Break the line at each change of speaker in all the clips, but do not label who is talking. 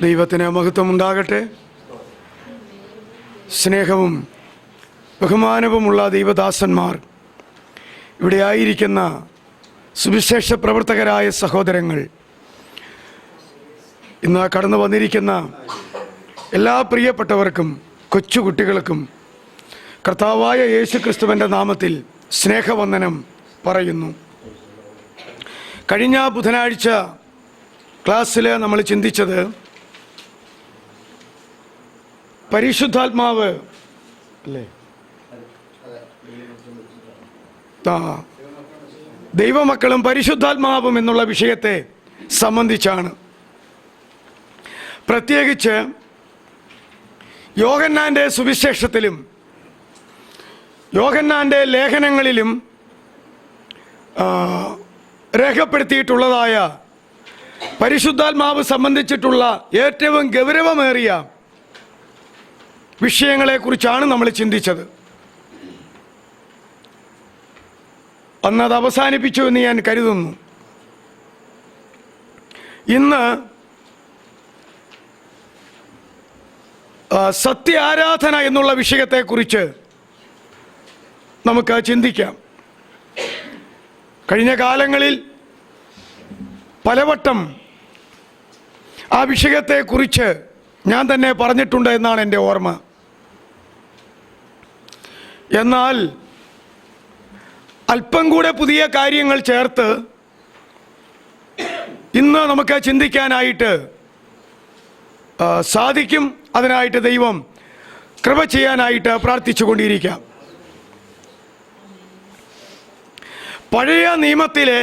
ദൈവത്തിന് മഹത്വമുണ്ടാകട്ടെ. സ്നേഹവും ബഹുമാനവുമുള്ള ദൈവദാസന്മാർ, ഇവിടെ ആയിരിക്കുന്ന സുവിശേഷ പ്രവർത്തകരായ സഹോദരങ്ങൾ, ഇന്ന് കടന്നു വന്നിരിക്കുന്ന എല്ലാ പ്രിയപ്പെട്ടവർക്കും കൊച്ചുകുട്ടികൾക്കും കർത്താവായ യേശുക്രിസ്തുവിൻ്റെ നാമത്തിൽ സ്നേഹവന്ദനം പറയുന്നു. കഴിഞ്ഞ ബുധനാഴ്ച ക്ലാസ്സിൽ നമ്മൾ ചിന്തിച്ചത് പരിശുദ്ധാത്മാവ് അല്ലേ, ദൈവമക്കളും പരിശുദ്ധാത്മാവും എന്നുള്ള വിഷയത്തെ സംബന്ധിച്ചാണ്. പ്രത്യേകിച്ച് യോഹന്നാൻ്റെ സുവിശേഷത്തിലും യോഹന്നാൻ്റെ ലേഖനങ്ങളിലും രേഖപ്പെടുത്തിയിട്ടുള്ളതായ പരിശുദ്ധാത്മാവ് സംബന്ധിച്ചിട്ടുള്ള ഏറ്റവും ഗൗരവമേറിയ വിഷയങ്ങളെക്കുറിച്ചാണ് നമ്മൾ ചിന്തിച്ചത്. അന്നത് അവസാനിപ്പിച്ചു എന്ന് ഞാൻ കരുതുന്നു. ഇന്ന് സത്യ ആരാധന എന്നുള്ള വിഷയത്തെക്കുറിച്ച് നമുക്ക് ചിന്തിക്കാം. കഴിഞ്ഞ കാലങ്ങളിൽ പലവട്ടം ആ വിഷയത്തെക്കുറിച്ച് ഞാൻ തന്നെ പറഞ്ഞിട്ടുണ്ട് എന്നാണ് എൻ്റെ ഓർമ്മ. എന്നാൽ അല്പം കൂടെ പുതിയ കാര്യങ്ങൾ ചേർത്ത് ഇന്ന് നമുക്ക് ചിന്തിക്കാനായിട്ട് സാധിക്കും. അതിനായിട്ട് ദൈവം കൃപ ചെയ്യാനായിട്ട് പ്രാർത്ഥിച്ചു കൊണ്ടിരിക്കാം. പഴയ നിയമത്തിലെ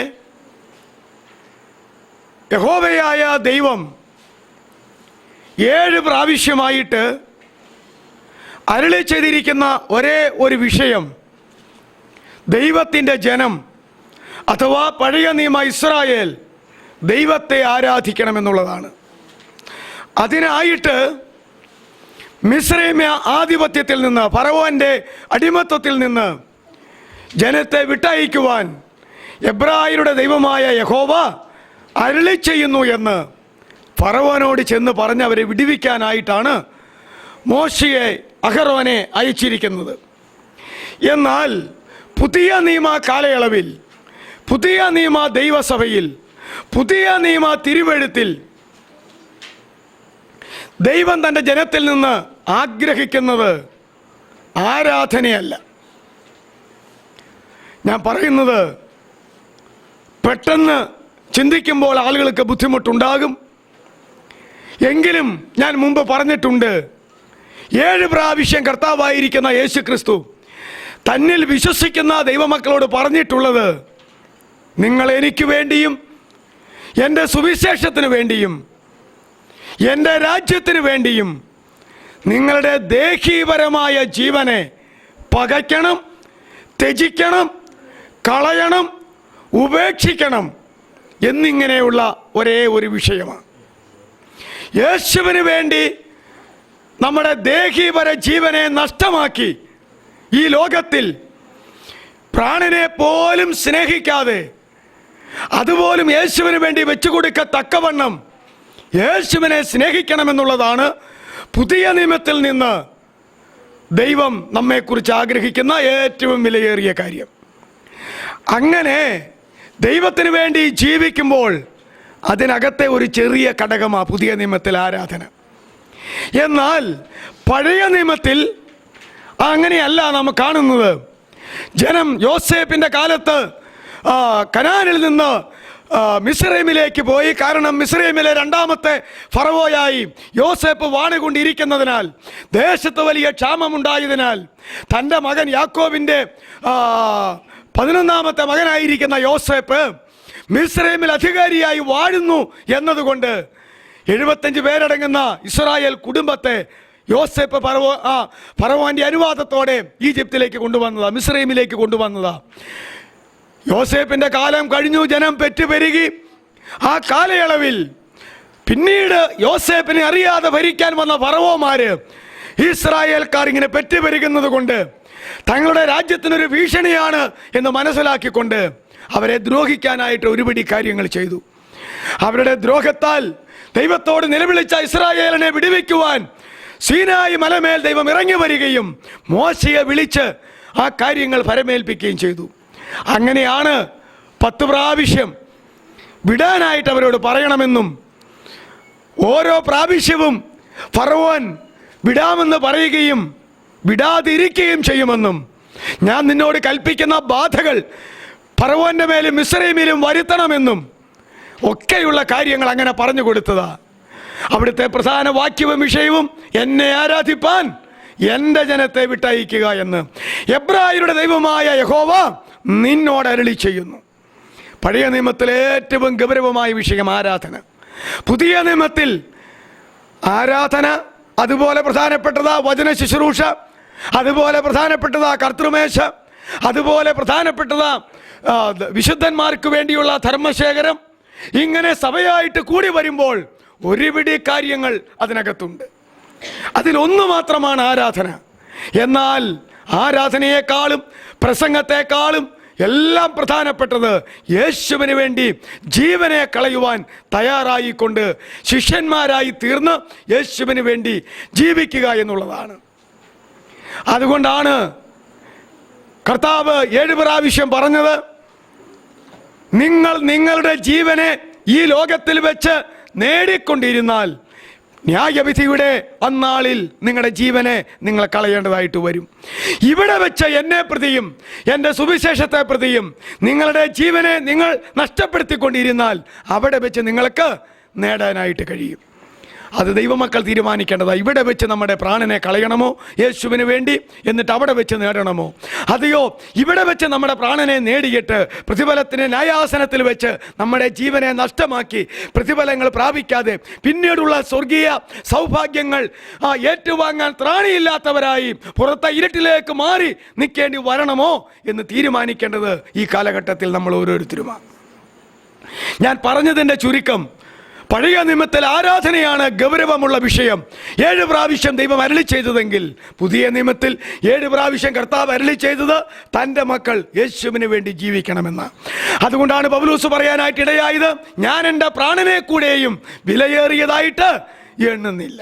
യഹോവയായ ദൈവം 7 പ്രാവശ്യമായിട്ട് അരുളി ചെയ്തിരിക്കുന്ന ഒരേ ഒരു വിഷയം ദൈവത്തിൻ്റെ ജനം അഥവാ പഴയ നിയമ ഇസ്രായേൽ ദൈവത്തെ ആരാധിക്കണമെന്നുള്ളതാണ്. അതിനായിട്ട് മിസ്രൈമ്യ ആധിപത്യത്തിൽ നിന്ന്, ഫറവോന്റെ അടിമത്വത്തിൽ നിന്ന് ജനത്തെ വിട്ടയക്കുവാൻ എബ്രായരുടെ ദൈവമായ യഹോവ അരുളി ചെയ്യുന്നു എന്ന് ഫറവോനോട് ചെന്ന് പറഞ്ഞ് അവരെ വിടുവിക്കാനായിട്ടാണ് മോശയെ, അഹറോനെ അയച്ചിരിക്കുന്നത്. എന്നാൽ പുതിയ നിയമ കാലയളവിൽ, പുതിയ നിയമ ദൈവസഭയിൽ, പുതിയ നിയമ തിരുവെഴുത്തിൽ ദൈവം തൻ്റെ ജനത്തിൽ നിന്ന് ആഗ്രഹിക്കുന്നത് ആരാധനയല്ല. ഞാൻ പറയുന്നത് പെട്ടെന്ന് ചിന്തിക്കുമ്പോൾ ആളുകൾക്ക് ബുദ്ധിമുട്ടുണ്ടാകും. എങ്കിലും ഞാൻ മുമ്പ് പറഞ്ഞിട്ടുണ്ട്, 7 പ്രാവശ്യം കർത്താവായിരിക്കുന്ന യേശു ക്രിസ്തു തന്നിൽ വിശ്വസിക്കുന്ന ദൈവമക്കളോട് പറഞ്ഞിട്ടുള്ളത്, നിങ്ങൾ എനിക്ക് വേണ്ടിയും എൻ്റെ സുവിശേഷത്തിന് വേണ്ടിയും എൻ്റെ രാജ്യത്തിന് വേണ്ടിയും നിങ്ങളുടെ ദേഹീപരമായ ജീവനെ പകയ്ക്കണം, ത്യജിക്കണം, കളയണം, ഉപേക്ഷിക്കണം എന്നിങ്ങനെയുള്ള ഒരേ ഒരു വിഷയമാണ്. യേശുവിന് വേണ്ടി നമ്മുടെ ദേഹീപര ജീവനെ നഷ്ടമാക്കി ഈ ലോകത്തിൽ പ്രാണനെ പോലും സ്നേഹിക്കാതെ, അതുപോലും യേശുവിന് വേണ്ടി വെച്ചുകൊടുക്കത്തക്കവണ്ണം യേശുവിനെ സ്നേഹിക്കണമെന്നുള്ളതാണ് പുതിയ നിയമത്തിൽ നിന്ന് ദൈവം നമ്മെക്കുറിച്ച് ആഗ്രഹിക്കുന്ന ഏറ്റവും വിലയേറിയ കാര്യം. അങ്ങനെ ദൈവത്തിന് വേണ്ടി ജീവിക്കുമ്പോൾ അതിനകത്തെ ഒരു ചെറിയ ഘടകമാണ് പുതിയ നിയമത്തിൽ ആരാധന. എന്നാൽ പഴയ നിയമത്തിൽ അങ്ങനെയല്ല നാം കാണുന്നത്. ജനം യോസേപ്പിൻ്റെ കാലത്ത് കനാനിൽ നിന്ന് മിസ്രൈമിലേക്ക് പോയി. കാരണം മിസ്രൈമിലെ 2ാമത്തെ ഫറവോയായി യോസേപ്പ് വാണുകൊണ്ടിരിക്കുന്നതിനാൽ, ദേശത്ത് വലിയ ക്ഷാമമുണ്ടായതിനാൽ തൻ്റെ മകൻ യാക്കോബിൻ്റെ 11ാമത്തെ മകനായിരിക്കുന്ന യോസേപ്പ് മിസ്രൈമിൽ അധികാരിയായി വാഴുന്നു എന്നതുകൊണ്ട് 75 പേരടങ്ങുന്ന ഇസ്രായേൽ കുടുംബത്തെ യോസേപ്പ് ഫറവോന്റെ അനുവാദത്തോടെ ഈജിപ്തിലേക്ക് കൊണ്ടുവന്നതാ, മിസ്രൈമിലേക്ക് കൊണ്ടുവന്നതാ. യോസേപ്പിൻ്റെ കാലം കഴിഞ്ഞു, ജനം പെറ്റുപെരുകി. ആ കാലയളവിൽ പിന്നീട് യോസേപ്പിനെ അറിയാതെ ഭരിക്കാൻ വന്ന ഫറവോമാര് ഇസ്രായേൽക്കാർ ഇങ്ങനെ പെറ്റുപെരുകുന്നത് കൊണ്ട് തങ്ങളുടെ രാജ്യത്തിനൊരു ഭീഷണിയാണ് എന്ന് മനസ്സിലാക്കിക്കൊണ്ട് അവരെ ദ്രോഹിക്കാനായിട്ട് ഒരുപിടി കാര്യങ്ങൾ ചെയ്തു. അവരുടെ ദ്രോഹത്താൽ ദൈവത്തോട് നിലവിളിച്ച ഇസ്രായേലിനെ വിടുവിക്കുവാൻ സീനായി മലമേൽ ദൈവം ഇറങ്ങി വരികയും മോശയെ വിളിച്ച് ആ കാര്യങ്ങൾ ഫലമേൽപ്പിക്കുകയും ചെയ്തു. അങ്ങനെയാണ് 10 പ്രാവശ്യം വിടാനായിട്ട് അവരോട് പറയണമെന്നും ഓരോ പ്രാവശ്യവും ഫറവോൻ വിടാമെന്ന് പറയുകയും വിടാതിരിക്കുകയും ചെയ്യുമെന്നും ഞാൻ നിന്നോട് കൽപ്പിക്കുന്ന ബാധകൾ ഫറവോന്റെ മേലും മിസ്രയീമിലും വരുത്തണമെന്നും ഒക്കെയുള്ള കാര്യങ്ങൾ അങ്ങനെ പറഞ്ഞു കൊടുത്തതാ. അവിടുത്തെ പ്രധാന വാക്യവും വിഷയവും എന്നെ ആരാധിപ്പാൻ എൻ്റെ ജനത്തെ വിട്ടയക്കുക എന്ന് എബ്രായരുടെ ദൈവമായ യഹോവ നിന്നോട് അരുളി ചെയ്യുന്നു. പഴയ നിയമത്തിലെ ഏറ്റവും ഗൗരവമായ വിഷയം ആരാധന. പുതിയ നിയമത്തിൽ ആരാധന അതുപോലെ പ്രധാനപ്പെട്ടതാ വചന ശുശ്രൂഷ, അതുപോലെ പ്രധാനപ്പെട്ടതാ കർത്തൃമേശ, അതുപോലെ പ്രധാനപ്പെട്ടതാ വിശുദ്ധന്മാർക്ക് വേണ്ടിയുള്ള ധർമ്മശേഖരം. ഇങ്ങനെ സഭയായിട്ട് കൂടി വരുമ്പോൾ ഒരുപിടി കാര്യങ്ങൾ അതിനകത്തുണ്ട്. അതിലൊന്നു മാത്രമാണ് ആരാധന. എന്നാൽ ആരാധനയെക്കാളും പ്രസംഗത്തെക്കാളും എല്ലാം പ്രധാനപ്പെട്ടത് യേശുവിന് വേണ്ടി ജീവനെ കളയുവാൻ തയ്യാറായിക്കൊണ്ട് ശിഷ്യന്മാരായി തീർന്ന് യേശുവിന് വേണ്ടി ജീവിക്കുക എന്നുള്ളതാണ്. അതുകൊണ്ടാണ് കർത്താവ് 7 പ്രാവശ്യം പറഞ്ഞത്, നിങ്ങൾ നിങ്ങളുടെ ജീവനെ ഈ ലോകത്തിൽ വെച്ച് നേടിക്കൊണ്ടിരുന്നാൽ ന്യായവിധിയുടെ അന്നാളിൽ നിങ്ങളുടെ ജീവനെ നിങ്ങൾ കളയേണ്ടതായിട്ട് വരും. ഇവിടെ വെച്ച് എന്നെ പ്രതിയും എൻ്റെ സുവിശേഷത്തെ പ്രതിയും നിങ്ങളുടെ ജീവനെ നിങ്ങൾ നഷ്ടപ്പെടുത്തിക്കൊണ്ടിരുന്നാൽ അവിടെ വെച്ച് നിങ്ങൾക്ക് നേടാനായിട്ട് കഴിയും. അത് ദൈവമക്കൾ തീരുമാനിക്കേണ്ടതാണ്. ഇവിടെ വെച്ച് നമ്മുടെ പ്രാണനെ കളയണമോ യേശുവിന് വേണ്ടി, എന്നിട്ട് അവിടെ വെച്ച് നേടണമോ? അതെയോ ഇവിടെ വെച്ച് നമ്മുടെ പ്രാണനെ നേടിയിട്ട് പ്രതിഫലത്തിന് ന്യായാസനത്തിൽ വെച്ച് നമ്മുടെ ജീവനെ നഷ്ടമാക്കി പ്രതിഫലങ്ങൾ പ്രാപിക്കാതെ പിന്നീടുള്ള സ്വർഗീയ സൗഭാഗ്യങ്ങൾ ഏറ്റുവാങ്ങാൻ ത്രാണിയില്ലാത്തവരായി പുറത്തെ ഇരുട്ടിലേക്ക് മാറി നിൽക്കേണ്ടി വരണമോ എന്ന് തീരുമാനിക്കേണ്ടത് ഈ കാലഘട്ടത്തിൽ നമ്മൾ ഓരോരുത്തരുമാണ്. ഞാൻ പറഞ്ഞതിൻ്റെ ചുരുക്കം, പഴയ നിയമത്തിൽ ആരാധനയാണ് ഗൗരവമുള്ള വിഷയം. 7 പ്രാവശ്യം ദൈവം അരുളി ചെയ്തതെങ്കിൽ പുതിയ നിയമത്തിൽ 7 പ്രാവശ്യം കർത്താവ് അരുളി ചെയ്തത് തൻ്റെ മക്കൾ യേശുവിന് വേണ്ടി ജീവിക്കണമെന്ന്. അതുകൊണ്ടാണ് പൗലോസ് പറയാനായിട്ട് ഇടയായത്, ഞാൻ എൻ്റെ പ്രാണനെ കൂടെയും വിലയേറിയതായിട്ട് എണ്ണുന്നില്ല.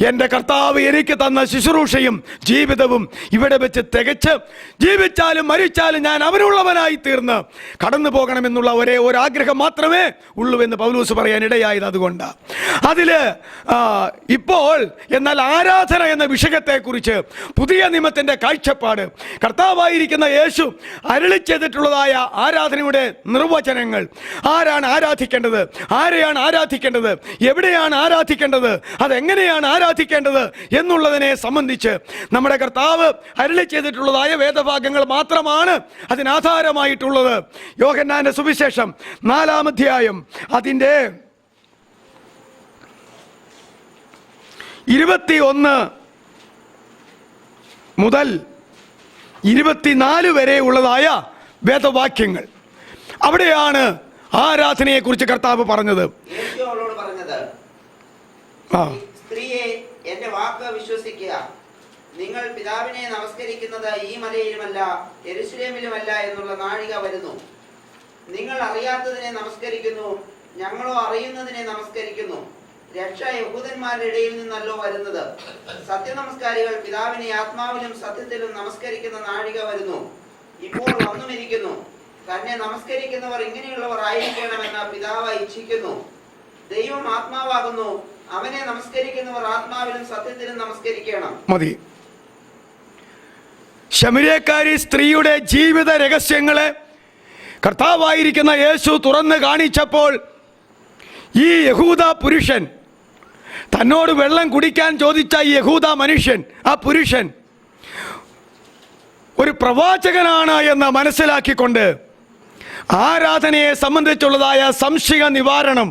എൻ്റെ കർത്താവ് എനിക്ക് തന്ന ശുശ്രൂഷയും ജീവിതവും ഇവിടെ വെച്ച് തികച്ച് ജീവിച്ചാലും മരിച്ചാലും ഞാൻ അവനുള്ളവനായി തീർന്ന് കടന്നു പോകണമെന്നുള്ള ഒരേ ഒരാഗ്രഹം മാത്രമേ ഉള്ളൂ എന്ന് പൗലോസ് പറയാൻ ഇടയായത്. അതുകൊണ്ടാണ് അതിൽ ഇപ്പോൾ എന്നാൽ ആരാധന എന്ന വിഷയത്തെക്കുറിച്ച് പുതിയ നിയമത്തിൻ്റെ കാഴ്ചപ്പാട്, കർത്താവായിരിക്കുന്ന യേശു അരുളി ചെയ്തിട്ടുള്ളതായ ആരാധനയുടെ നിർവചനങ്ങൾ, ആരാണ് ആരാധിക്കേണ്ടത്, ആരെയാണ് ആരാധിക്കേണ്ടത്, എവിടെയാണ് ആരാധിക്കേണ്ടത്, അതെങ്ങനെയാണ് ആരാധിക്കേണ്ടത് എന്നുള്ളതിനെ സംബന്ധിച്ച് നമ്മുടെ കർത്താവ് അരുളി ചെയ്തിട്ടുള്ളതായ വേദഭാഗങ്ങൾ മാത്രമാണ് അതിനാധാരമായിട്ടുള്ളത്. യോഹന്നാന്റെ സുവിശേഷം 4-ാം അധ്യായം അതിൻ്റെ 21 മുതൽ 24 വരെ ഉള്ളതായ വേദവാക്യങ്ങൾ, അവിടെയാണ് ആരാധനയെക്കുറിച്ച് കർത്താവ് പറഞ്ഞത്.
സ്ത്രീയെ, എന്റെ വാക്ക് വിശ്വസിക്കുക. നിങ്ങൾ പിതാവിനെ നമസ്കരിക്കുന്നത് ഈ മലയിലുമല്ല യെരൂശലേമിലുമല്ല എന്നുള്ള നാഴിക വരുന്നു. നിങ്ങൾ അറിയാത്തതിനെ നമസ്കരിക്കുന്നു, ഞങ്ങളോ അറിയുന്നതിനെ നമസ്കരിക്കുന്നു. രക്ഷ യഹൂദന്മാരുടെ ഇടയിൽ നിന്നല്ലോ വരുന്നത്. സത്യനമസ്കാരികൾ പിതാവിനെ ആത്മാവിലും സത്യത്തിലും നമസ്കരിക്കുന്ന നാഴിക വരുന്നു. ഇപ്പോൾ വന്നുമിരിക്കുന്നു. തന്നെ നമസ്കരിക്കുന്നവർ ഇങ്ങനെയുള്ളവർ ആയിരിക്കണമെന്ന് പിതാവ് ഇച്ഛിക്കുന്നു. ദൈവം ആത്മാവാകുന്നു. അവനെ നമസ്കരിക്കുന്നവർ ആത്മാവിലും സത്യത്തിലും നമസ്കരിക്കണം.
മതി. ശമര്യക്കാരി സ്ത്രീയുടെ ജീവിത രഹസ്യങ്ങളെ കർത്താവായിരിക്കുന്ന യേശു തുറന്ന് കാണിച്ചപ്പോൾ ഈ യഹൂദ പുരുഷൻ, തന്നോട് വെള്ളം കുടിക്കാൻ ചോദിച്ച ഈ യഹൂദ മനുഷ്യൻ, ആ പുരുഷൻ ഒരു പ്രവാചകനാണ് എന്ന് മനസ്സിലാക്കിക്കൊണ്ട് ആരാധനയെ സംബന്ധിച്ചുള്ളതായ സംശയ നിവാരണം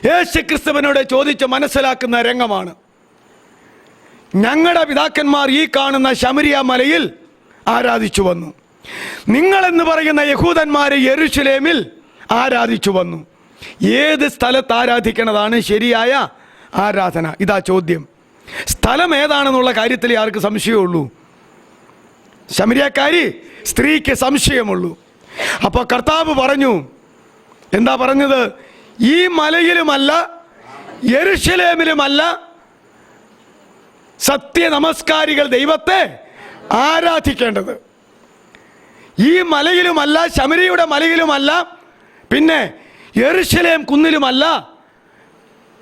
യേശു ക്രിസ്തുവിനോട് ചോദിച്ച് മനസ്സിലാക്കുന്ന രംഗമാണ്. ഞങ്ങളുടെ പിതാക്കന്മാർ ഈ കാണുന്ന ശമരിയ മലയിൽ ആരാധിച്ചു വന്നു. നിങ്ങളെന്ന് പറയുന്ന യഹൂദന്മാർ യെരൂശലേമിൽ ആരാധിച്ചു വന്നു. ഏത് സ്ഥലത്ത് ആരാധിക്കണതാണ് ശരിയായ ആരാധന? ഇതാ ചോദ്യം. സ്ഥലം ഏതാണെന്നുള്ള കാര്യത്തിൽ ആർക്ക് സംശയമുള്ളൂ? ശമര്യക്കാരി സ്ത്രീക്ക് സംശയമുള്ളൂ. അപ്പോൾ കർത്താവ് പറഞ്ഞു, എന്താ പറഞ്ഞത്? ഈ മലയിലുമല്ല യെരൂശലേമിലുമല്ല സത്യ നമസ്കാരികൾ ദൈവത്തെ ആരാധിക്കേണ്ടത്. ഈ മലയിലുമല്ല, ശമരിയുടെ മലയിലുമല്ല, പിന്നെ യെരൂശലേം കുന്നിലുമല്ല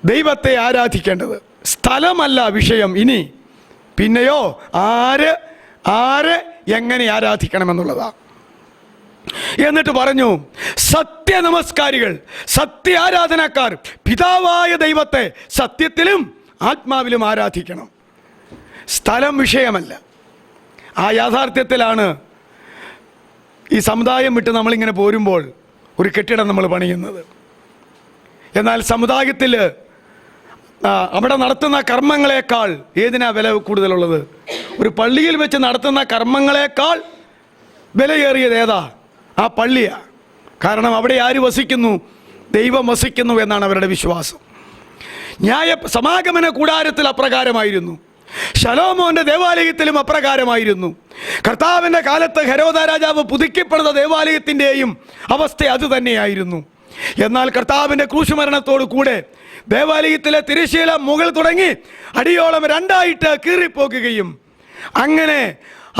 ദൈവത്തെ ആരാധിക്കേണ്ടത്. സ്ഥലമല്ല വിഷയം. ഇനി പിന്നെയോ ആര് എങ്ങനെ ആരാധിക്കണമെന്നുള്ളതാ. എന്നിട്ട് പറഞ്ഞു, സത്യ നമസ്കാരികൾ, സത്യ ആരാധനക്കാർ പിതാവായ ദൈവത്തെ സത്യത്തിലും ആത്മാവിലും ആരാധിക്കണം. സ്ഥലം വിഷയമല്ല. ആ യാഥാർത്ഥ്യത്തിലാണ് ഈ സമുദായം വിട്ട് നമ്മളിങ്ങനെ പോരുമ്പോൾ ഒരു കെട്ടിടം നമ്മൾ പണിയുന്നത്. എന്നാൽ സമുദായത്തിൽ അവിടെ നടത്തുന്ന കർമ്മങ്ങളെക്കാൾ ഏതിനാ വില കൂടുതലുള്ളത്? ഒരു പള്ളിയിൽ വെച്ച് നടത്തുന്ന കർമ്മങ്ങളെക്കാൾ വിലയേറിയത് ഏതാ? ആ പള്ളിയാ. കാരണം അവിടെ ആര് വസിക്കുന്നു? ദൈവം വസിക്കുന്നു എന്നാണ് അവരുടെ വിശ്വാസം. സമാഗമന കൂടാരത്തിൽ അപ്രകാരമായിരുന്നു, ശലോമോന്റെ ദേവാലയത്തിലും അപ്രകാരമായിരുന്നു. കർത്താവിൻ്റെ കാലത്ത് ഹെരോദ രാജാവ് പുതുക്കിപ്പണിത ദേവാലയത്തിൻ്റെയും അവസ്ഥ അതുതന്നെയായിരുന്നു. എന്നാൽ കർത്താവിൻ്റെ ക്രൂശുമരണത്തോടു കൂടെ ദേവാലയത്തിലെ തിരശ്ശീല മുകൾ തുടങ്ങി അടിയോളം രണ്ടായിട്ട് കീറിപ്പോകുകയും അങ്ങനെ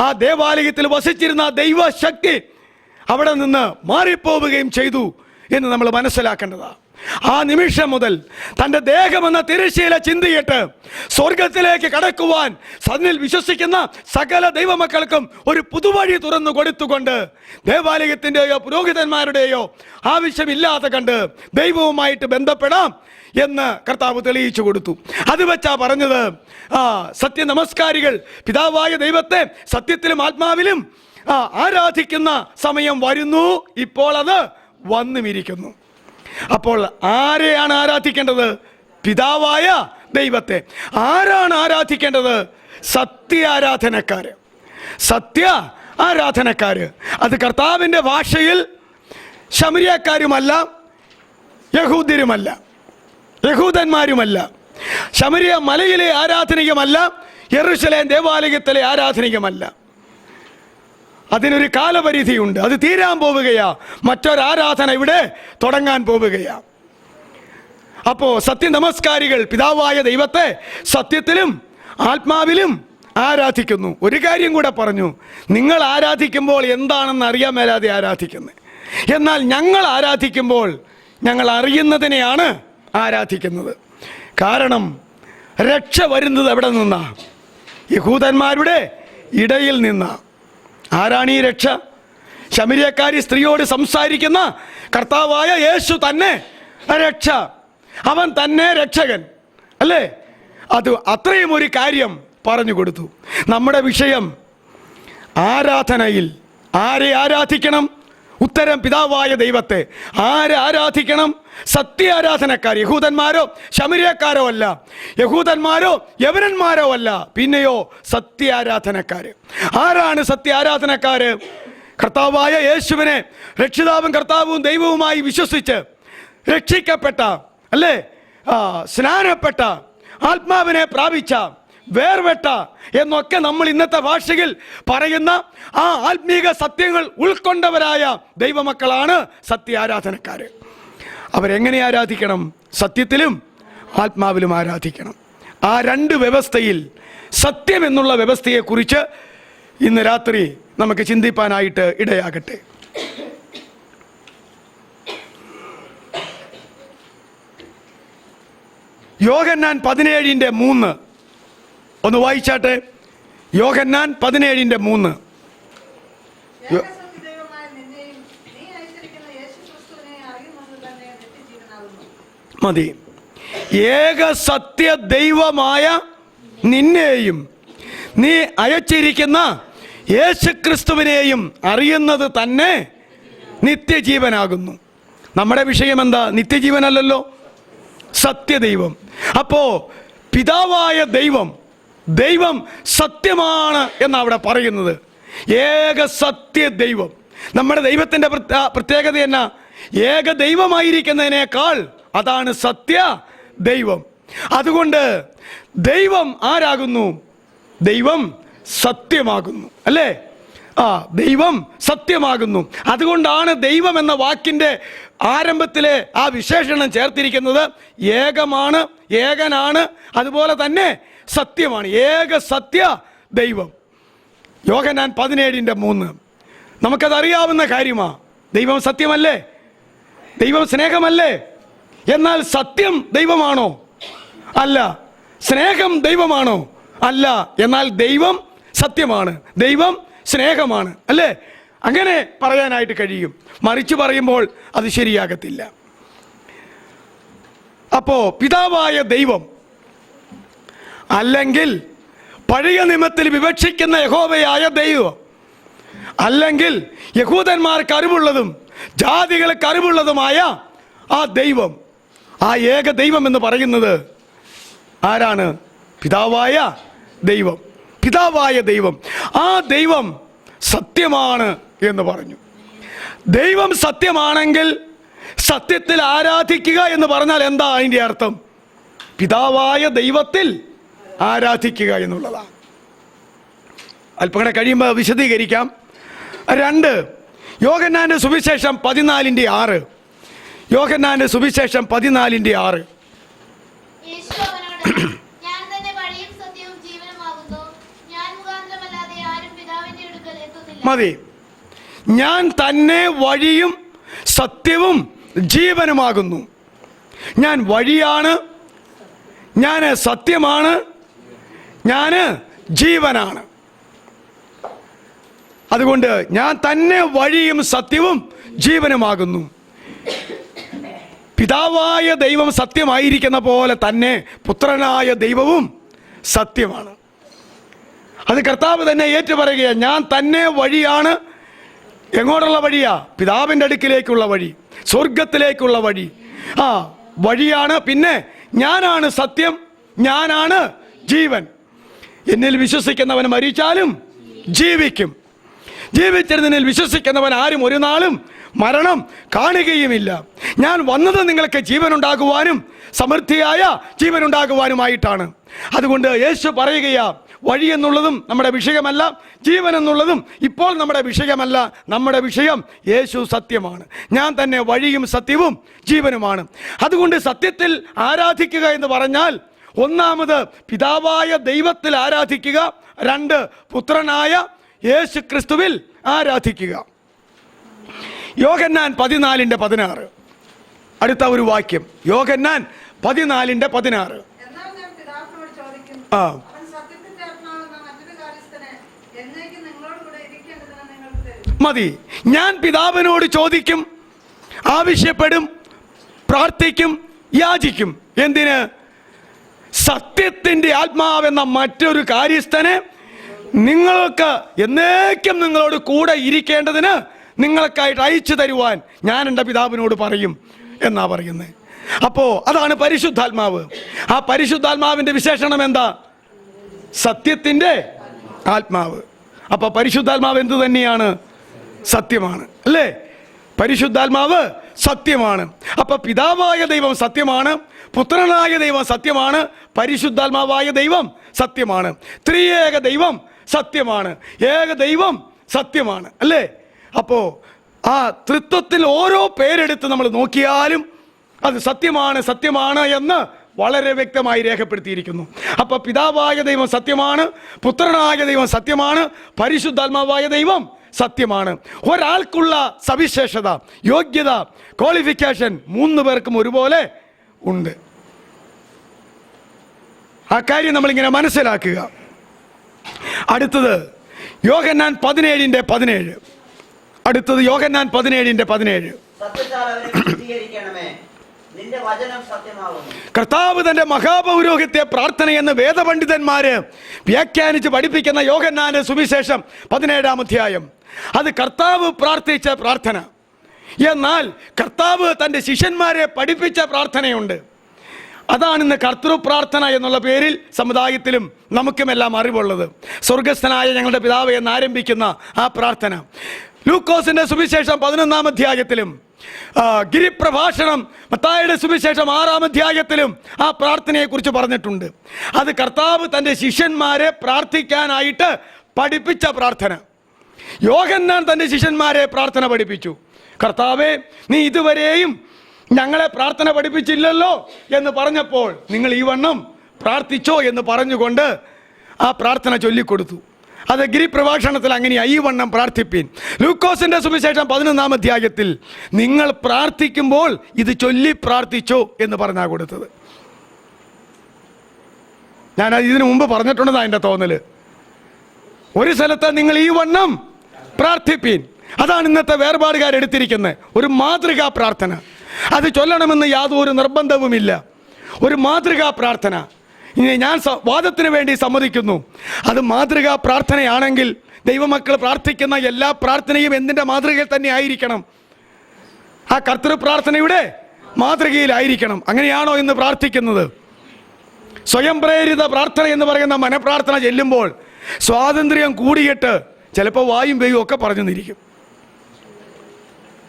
ആ ദേവാലയത്തിൽ വസിച്ചിരുന്ന ദൈവശക്തി അവിടെ നിന്ന് മാറിപ്പോവുകയും ചെയ്തു എന്ന് നമ്മൾ മനസ്സിലാക്കേണ്ടതാണ്. ആ നിമിഷം മുതൽ തൻ്റെ ദേഹമെന്ന തിരശ്ശീല ചിന്തിയിട്ട് സ്വർഗത്തിലേക്ക് കടക്കുവാൻ സന്നിൽ വിശ്വസിക്കുന്ന സകല ദൈവമക്കൾക്കും ഒരു പുതുവഴി തുറന്നു കൊടുത്തുകൊണ്ട് ദേവാലയത്തിൻ്റെയോ പുരോഹിതന്മാരുടെയോ ആവശ്യമില്ലാതെ കണ്ട് ദൈവവുമായിട്ട് ബന്ധപ്പെടാം എന്ന് കർത്താവ് തെളിയിച്ചു കൊടുത്തു. അത് വെച്ചാ പറഞ്ഞത്, സത്യ നമസ്കാരികൾ പിതാവായ ദൈവത്തെ സത്യത്തിലും ആത്മാവിലും ആരാധിക്കുന്ന സമയം വരുന്നു, ഇപ്പോൾ അത് വന്നുമിരിക്കുന്നു. അപ്പോൾ ആരെയാണ് ആരാധിക്കേണ്ടത്? പിതാവായ ദൈവത്തെ. ആരാണ് ആരാധിക്കേണ്ടത്? സത്യ ആരാധനക്കാര്. അത് കർത്താവിൻ്റെ ഭാഷയിൽ ശമരിയക്കാരുമല്ല, യഹൂദന്മാരുമല്ല, ശമരിയ മലയിലെ ആരാധനികമല്ല, യെരൂശലേം ദേവാലയത്തിലെ ആരാധനികമല്ല. അതിനൊരു കാലപരിധിയുണ്ട്. അത് തീരാൻ പോവുകയാ. മറ്റൊരാരാധന ഇവിടെ തുടങ്ങാൻ പോവുകയാ. അപ്പോ സത്യ നമസ്കാരികൾ പിതാവായ ദൈവത്തെ സത്യത്തിലും ആത്മാവിലും ആരാധിക്കുന്നു. ഒരു കാര്യം കൂടെ പറഞ്ഞു, നിങ്ങൾ ആരാധിക്കുമ്പോൾ എന്താണെന്ന് അറിയാൻ മേലാതെ ആരാധിക്കുന്നത്. എന്നാൽ ഞങ്ങൾ ആരാധിക്കുമ്പോൾ ഞങ്ങൾ അറിയുന്നതിനെയാണ് ആരാധിക്കുന്നത്. കാരണം രക്ഷ വരുന്നത് എവിടെ നിന്നാ? യഹൂദന്മാരുടെ ഇടയിൽ നിന്നാ. ആരാണ് ഈ രക്ഷ? ശമരിയക്കാരി സ്ത്രീയോട് സംസാരിക്കുന്ന കർത്താവായ യേശു തന്നെ രക്ഷ. അവൻ തന്നെ രക്ഷകൻ അല്ലേ? അത് അത്രയും ഒരു കാര്യം പറഞ്ഞു കൊടുത്തു. നമ്മുടെ വിഷയം ആരാധനയിൽ ആരെ ആരാധിക്കണം? ഉത്തരം പിതാവായ ദൈവത്തെ. ആരെ ആരാധിക്കണം? സത്യ ആരാധനക്കാർ. യഹൂദന്മാരോ ശമരിയക്കാരോ അല്ല, യഹൂദന്മാരോ യവനന്മാരോ അല്ല, പിന്നെയോ സത്യ ആരാധനക്കാർ. ആരാണ് സത്യ ആരാധനക്കാർ? കർത്താവായ യേശുവിനെ രക്ഷിതാവും കർത്താവും ദൈവവുമായി വിശ്വസിച്ച് രക്ഷിക്കപ്പെട്ട, അല്ലേ, സ്നാനപ്പെട്ട, ആത്മാവിനെ പ്രാപിച്ച, വേർവെട്ട എന്നൊക്കെ നമ്മൾ ഇന്നത്തെ ഭാഷയിൽ പറയുന്ന ആ ആത്മീക സത്യങ്ങൾ ഉൾക്കൊണ്ടവരായ ദൈവമക്കളാണ് സത്യ ആരാധനക്കാർ. അവരെങ്ങനെ ആരാധിക്കണം? സത്യത്തിലും ആത്മാവിലും ആരാധിക്കണം. ആ രണ്ട് വ്യവസ്ഥയിൽ സത്യം എന്നുള്ള വ്യവസ്ഥയെക്കുറിച്ച് ഇന്ന് രാത്രി നമുക്ക് ചിന്തിപ്പാനായിട്ട് ഇടയാകട്ടെ. യോഹന്നാൻ 17:3 ഒന്ന് വായിച്ചാട്ടെ. യോഹന്നാൻ 17:3. മതി. ഏക സത്യ ദൈവമായ നിന്നെയും നീ അയച്ചിരിക്കുന്ന യേശുക്രിസ്തുവിനെയും അറിയുന്നത് തന്നെ നിത്യജീവനാകുന്നു. നമ്മുടെ വിഷയം എന്താ? നിത്യജീവനല്ലല്ലോ, സത്യദൈവം. അപ്പോ പിതാവായ ദൈവം സത്യമാണ് എന്നവിടെ പറയുന്നത്. ഏക സത്യ ദൈവം. നമ്മുടെ ദൈവത്തിൻ്റെ പ്രത്യേകത എന്നാ? ഏക ദൈവമായിരിക്കുന്നതിനേക്കാൾ അതാണ് സത്യ ദൈവം. അതുകൊണ്ട് ദൈവം ആരാകുന്നു? ദൈവം സത്യമാകുന്നു, അല്ലേ? ദൈവം സത്യമാകുന്നു. അതുകൊണ്ടാണ് ദൈവം എന്ന വാക്കിൻ്റെ ആരംഭത്തിലെ ആ വിശേഷണം ചേർത്തിരിക്കുന്നത് ഏകമാണ്, ഏകനാണ്, അതുപോലെ തന്നെ സത്യമാണ്. ഏക സത്യ ദൈവം. യോഹന്നാൻ 17:3 നമുക്കതറിയാവുന്ന കാര്യമാണ്. ദൈവം സത്യമല്ലേ? ദൈവം സ്നേഹമല്ലേ? എന്നാൽ സത്യം ദൈവമാണോ? അല്ല. സ്നേഹം ദൈവമാണോ? അല്ല. എന്നാൽ ദൈവം സത്യമാണ്, ദൈവം സ്നേഹമാണ്, അല്ലേ? അങ്ങനെ പറയാനായിട്ട് കഴിയും. മറിച്ച് പറയുമ്പോൾ അത് ശരിയാകത്തില്ല. അപ്പോ പിതാവായ ദൈവം, അല്ലെങ്കിൽ പഴയ നിയമത്തിൽ വിവക്ഷിക്കുന്ന യഹോവയായ ദൈവം, അല്ലെങ്കിൽ യഹൂദന്മാർക്ക് അറിവുള്ളതും ജാതികൾക്ക് അറിവുള്ളതുമായ ആ ദൈവം, ആ ഏക ദൈവം എന്ന് പറയുന്നത് ആരാണ്? പിതാവായ ദൈവം. പിതാവായ ദൈവം. ആ ദൈവം സത്യമാണ് എന്ന് പറഞ്ഞു. ദൈവം സത്യമാണെങ്കിൽ സത്യത്തിൽ ആരാധിക്കുക എന്ന് പറഞ്ഞാൽ എന്താ അതിൻ്റെ അർത്ഥം? പിതാവായ ദൈവത്തിൽ ആരാധിക്കുക എന്നുള്ളതാണ്. അല്പം കൂടെ കഴിയുമ്പോൾ വിശദീകരിക്കാം. 2 യോഹന്നാന്റെ സുവിശേഷം 14:6. യോഹന്നാന്റെ സുവിശേഷം 14:6. മതി. ഞാൻ തന്നെ വഴിയും സത്യവും ജീവനുമാകുന്നു. ഞാൻ വഴിയാണ്, ഞാൻ സത്യമാണ്, ഞാൻ ജീവനാണ്. അതുകൊണ്ട് ഞാൻ തന്നെ വഴിയും സത്യവും ജീവനുമാകുന്നു. പിതാവായ ദൈവം സത്യമായിരിക്കുന്ന പോലെ തന്നെ പുത്രനായ ദൈവവും സത്യമാണ്. അത് കർത്താവ് തന്നെ ഏറ്റുപറയുകയാണ്. ഞാൻ തന്നെ വഴിയാണ്. എങ്ങോട്ടുള്ള വഴിയാ? പിതാവിൻ്റെ അടുക്കിലേക്കുള്ള വഴി, സ്വർഗത്തിലേക്കുള്ള വഴി. ആ വഴിയാണ്. പിന്നെ ഞാനാണ് സത്യം, ഞാനാണ് ജീവൻ. എന്നിൽ വിശ്വസിക്കുന്നവൻ മരിച്ചാലും ജീവിക്കും. ജീവിച്ചിരുന്നതിൽ വിശ്വസിക്കുന്നവൻ ആരും ഒരു നാളും മരണം കാണുകയുമില്ല. ഞാൻ വന്നത് നിങ്ങൾക്ക് ജീവനുണ്ടാകുവാനും സമൃദ്ധിയായ ജീവനുണ്ടാകുവാനുമായിട്ടാണ്. അതുകൊണ്ട് യേശു പറയുകയാ, വഴി എന്നുള്ളതും നമ്മുടെ വിഷയമല്ല, ജീവൻ എന്നുള്ളതും ഇപ്പോൾ നമ്മുടെ വിഷയമല്ല. നമ്മുടെ വിഷയം യേശു സത്യമാണ്. ഞാൻ തന്നെ വഴിയും സത്യവും ജീവനുമാണ്. അതുകൊണ്ട് സത്യത്തിൽ ആരാധിക്കുക എന്ന് പറഞ്ഞാൽ, ഒന്നാമത് പിതാവായ ദൈവത്തിൽ ആരാധിക്കുക, 2 പുത്രനായ യേശു ക്രിസ്തുവിൽ ആരാധിക്കുക. യോഹന്നാൻ 14:16. അടുത്ത ഒരു വാക്യം, യോഹന്നാൻ 14:16. ആ മതി. ഞാൻ പിതാവിനോട് ചോദിക്കും, ആവശ്യപ്പെടും, പ്രാർത്ഥിക്കും, യാചിക്കും. എന്തിന്? സത്യത്തിൻ്റെ ആത്മാവെന്ന മറ്റൊരു കാര്യസ്ഥനെ നിങ്ങൾക്ക് എന്നേക്കും നിങ്ങളോട് കൂടെ ഇരിക്കേണ്ടതിന് നിങ്ങൾക്കായിട്ട് അയച്ചു തരുവാൻ ഞാൻ എൻ്റെ പിതാവിനോട് പറയും എന്നാ പറയുന്നത്. അപ്പോൾ അതാണ് പരിശുദ്ധാത്മാവ്. ആ പരിശുദ്ധാത്മാവിൻ്റെ വിശേഷണം എന്താ? സത്യത്തിൻ്റെ ആത്മാവ്. അപ്പോൾ പരിശുദ്ധാത്മാവ് എന്ത് തന്നെയാണ്? സത്യമാണ്, അല്ലേ? പരിശുദ്ധാത്മാവ് സത്യമാണ്. അപ്പോൾ പിതാവായ ദൈവം സത്യമാണ്, പുത്രനായ ദൈവം സത്യമാണ്, പരിശുദ്ധാത്മാവായ ദൈവം സത്യമാണ്. ത്രിയേക ദൈവം സത്യമാണ്, ഏക ദൈവം സത്യമാണ്, അല്ലേ? അപ്പോൾ ആ തൃത്വത്തിൽ ഓരോ പേരെടുത്ത് നമ്മൾ നോക്കിയാലും അത് സത്യമാണ്, സത്യമാണ് എന്ന് വളരെ വ്യക്തമായി രേഖപ്പെടുത്തിയിരിക്കുന്നു. അപ്പോൾ പിതാവായ ദൈവം സത്യമാണ്, പുത്രനായ ദൈവം സത്യമാണ്, പരിശുദ്ധാത്മാവായ ദൈവം സത്യമാണ്. ഒരാൾക്കുള്ള സവിശേഷത, യോഗ്യത, ക്വാളിഫിക്കേഷൻ 3 പേർക്കും ഒരുപോലെ ഉണ്ട്. ആ കാര്യം നമ്മളിങ്ങനെ മനസ്സിലാക്കുക. അടുത്തത് യോഹന്നാൻ 17:17. അടുത്തത് യോഹന്നാൻ 17:17. കർത്താവ് തന്റെ മഹാപൗരോഹിത്യ പ്രാർത്ഥനയെന്ന് വേദപണ്ഡിതന്മാര് വ്യാഖ്യാനിച്ച് പഠിപ്പിക്കുന്ന യോഹന്നാന്റെ സുവിശേഷം 17-ാം അധ്യായം, അത് കർത്താവ് പ്രാർത്ഥിച്ച പ്രാർത്ഥന. എന്നാൽ കർത്താവ് തൻ്റെ ശിഷ്യന്മാരെ പഠിപ്പിച്ച പ്രാർത്ഥനയുണ്ട്. അതാണ് ഇന്ന് കർത്തൃപ്രാർത്ഥന എന്നുള്ള പേരിൽ സമുദായത്തിലും നമുക്കുമെല്ലാം അറിവുള്ളത്. സ്വർഗസ്ഥനായ ഞങ്ങളുടെ പിതാവ് എന്ന് ആരംഭിക്കുന്ന ആ പ്രാർത്ഥന ലൂക്കോസിന്റെ സുവിശേഷം 11-ാം അധ്യായത്തിലും ഗിരിപ്രഭാഷണം മത്തായിയുടെ സുവിശേഷം 6-ാം അധ്യായത്തിലും ആ പ്രാർത്ഥനയെക്കുറിച്ച് പറഞ്ഞിട്ടുണ്ട്. അത് കർത്താവ് തൻ്റെ ശിഷ്യന്മാരെ പ്രാർത്ഥിക്കാനായിട്ട് പഠിപ്പിച്ച പ്രാർത്ഥന. യോഹന്നാൻ തൻ്റെ ശിഷ്യന്മാരെ പ്രാർത്ഥന പഠിപ്പിച്ചു. കർത്താവേ, നീ ഇതുവരെയും ഞങ്ങളെ പ്രാർത്ഥന പഠിപ്പിച്ചില്ലല്ലോ എന്ന് പറഞ്ഞപ്പോൾ നിങ്ങൾ ഈ വണ്ണം പ്രാർത്ഥിച്ചോ എന്ന് പറഞ്ഞുകൊണ്ട് ആ പ്രാർത്ഥന ചൊല്ലിക്കൊടുത്തു. അത് ഗിരിപ്രഭാഷണത്തിൽ അങ്ങനെയാ, ഈ വണ്ണം പ്രാർത്ഥിപ്പീൻ. ലൂക്കോസിന്റെ സുവിശേഷം 11-ാം അധ്യായത്തിൽ നിങ്ങൾ പ്രാർത്ഥിക്കുമ്പോൾ ഇത് ചൊല്ലി പ്രാർത്ഥിച്ചോ എന്ന് പറഞ്ഞാ കൊടുത്തത്. ഞാനത് ഇതിനു മുമ്പ് പറഞ്ഞിട്ടുണ്ടെന്നാ എൻ്റെ തോന്നല്. ഒരു സ്ഥലത്ത് നിങ്ങൾ ഈ വണ്ണം പ്രാർത്ഥിപ്പീൻ, അതാണ് ഇന്നത്തെ വേർപാടുകാരെടുത്തിരിക്കുന്നത്. ഒരു മാതൃകാ പ്രാർത്ഥന, അത് ചൊല്ലണമെന്ന് യാതൊരു നിർബന്ധവുമില്ല. ഒരു മാതൃകാ പ്രാർത്ഥന. ഇനി ഞാൻ വാദത്തിന് വേണ്ടി സമ്മതിക്കുന്നു, അത് മാതൃകാ പ്രാർത്ഥനയാണെങ്കിൽ ദൈവമക്കൾ പ്രാർത്ഥിക്കുന്ന എല്ലാ പ്രാർത്ഥനയും എന്തിൻ്റെ മാതൃകയിൽ തന്നെ ആയിരിക്കണം? ആ കർത്തൃ പ്രാർത്ഥനയുടെ മാതൃകയിലായിരിക്കണം. അങ്ങനെയാണോ ഇന്ന് പ്രാർത്ഥിക്കുന്നത്? സ്വയം പ്രേരിത പ്രാർത്ഥന എന്ന് പറയുന്ന മനപ്രാർത്ഥന ചെല്ലുമ്പോൾ സ്വാതന്ത്ര്യം കൂടിയിട്ട് ചിലപ്പോൾ വായും പേയും ഒക്കെ പറഞ്ഞു നിന്നിരിക്കും.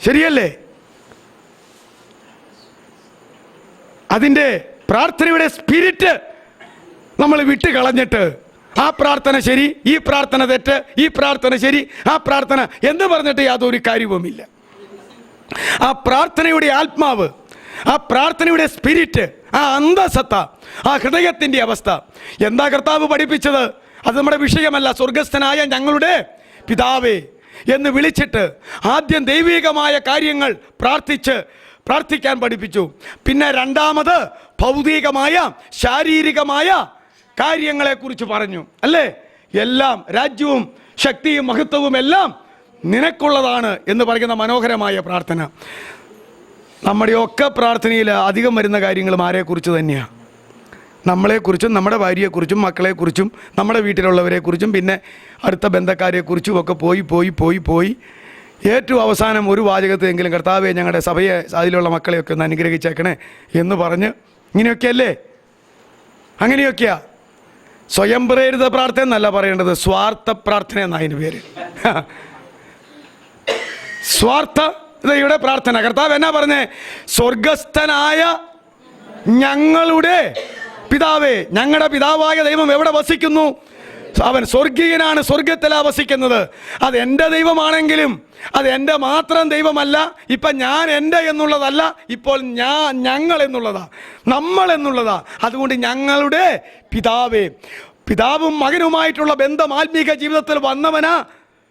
ശരിയല്ലേ? അതിൻ്റെ പ്രാർത്ഥനയുടെ സ്പിരിറ്റ് നമ്മൾ വിട്ട് കളഞ്ഞിട്ട് ആ പ്രാർത്ഥന ശരി, ഈ പ്രാർത്ഥന തെറ്റ്, ഈ പ്രാർത്ഥന ശരി, ആ പ്രാർത്ഥന എന്ന് പറഞ്ഞിട്ട് യാതൊരു കാര്യവുമില്ല. ആ പ്രാർത്ഥനയുടെ ആത്മാവ്, ആ പ്രാർത്ഥനയുടെ സ്പിരിറ്റ്, ആ അന്തസത്ത, ആ ഹൃദയത്തിൻ്റെ അവസ്ഥ എന്താ കർത്താവ് പഠിപ്പിച്ചത്? അത് നമ്മുടെ വിഷയമല്ല. സ്വർഗസ്ഥനായ ഞങ്ങളുടെ പിതാവേ എന്ന് വിളിച്ചിട്ട് ആദ്യം ദൈവികമായ കാര്യങ്ങൾ പ്രാർത്ഥിക്കാൻ പഠിപ്പിച്ചു. പിന്നെ രണ്ടാമത് ഭൗതികമായ ശാരീരികമായ കാര്യങ്ങളെക്കുറിച്ച് പറഞ്ഞു. അല്ലേ? എല്ലാം രാജ്യവും ശക്തിയും മഹത്വവും എല്ലാം നിനക്കുള്ളതാണ് എന്ന് പറയുന്ന മനോഹരമായ പ്രാർത്ഥന. നമ്മുടെയൊക്കെ പ്രാർത്ഥനയിൽ അധികം വരുന്ന കാര്യങ്ങളും ആരെക്കുറിച്ച് തന്നെയാണ്? നമ്മളെക്കുറിച്ചും നമ്മുടെ ഭാര്യയെക്കുറിച്ചും മക്കളെക്കുറിച്ചും നമ്മുടെ വീട്ടിലുള്ളവരെക്കുറിച്ചും പിന്നെ അടുത്ത ബന്ധക്കാരെക്കുറിച്ചും ഒക്കെ പോയി ഏറ്റവും അവസാനം ഒരു വാചകത്തെങ്കിലും കർത്താവെ ഞങ്ങളുടെ സഭയെ അതിലുള്ള മക്കളെയൊക്കെ ഒന്ന് അനുഗ്രഹിച്ചേക്കണേ എന്ന് പറഞ്ഞ് ഇങ്ങനെയൊക്കെയല്ലേ? അങ്ങനെയൊക്കെയാ. സ്വയം പ്രേരിത പ്രാർത്ഥന എന്നല്ല പറയേണ്ടത്, സ്വാർത്ഥ പ്രാർത്ഥന എന്നാ അതിന് പേര്. സ്വാർത്ഥതയുടെ പ്രാർത്ഥന. കർത്താവ് എന്നാ പറഞ്ഞേ? സ്വർഗസ്ഥനായ ഞങ്ങളുടെ പിതാവേ. ഞങ്ങളുടെ പിതാവായ ദൈവം എവിടെ വസിക്കുന്നു? അവൻ സ്വർഗീയനാണ്, സ്വർഗത്തിലാണ് വസിക്കുന്നത്. അത് എൻ്റെ ദൈവമാണെങ്കിലും അത് എൻ്റെ മാത്രം ദൈവമല്ല. ഇപ്പം ഞാൻ എൻ്റെ എന്നുള്ളതല്ല, ഇപ്പോൾ ഞങ്ങൾ എന്നുള്ളതാ, നമ്മൾ എന്നുള്ളതാ. അതുകൊണ്ട് ഞങ്ങളുടെ പിതാവേ. പിതാവും മകനുമായിട്ടുള്ള ബന്ധം ആത്മീക ജീവിതത്തിൽ വന്നവനാ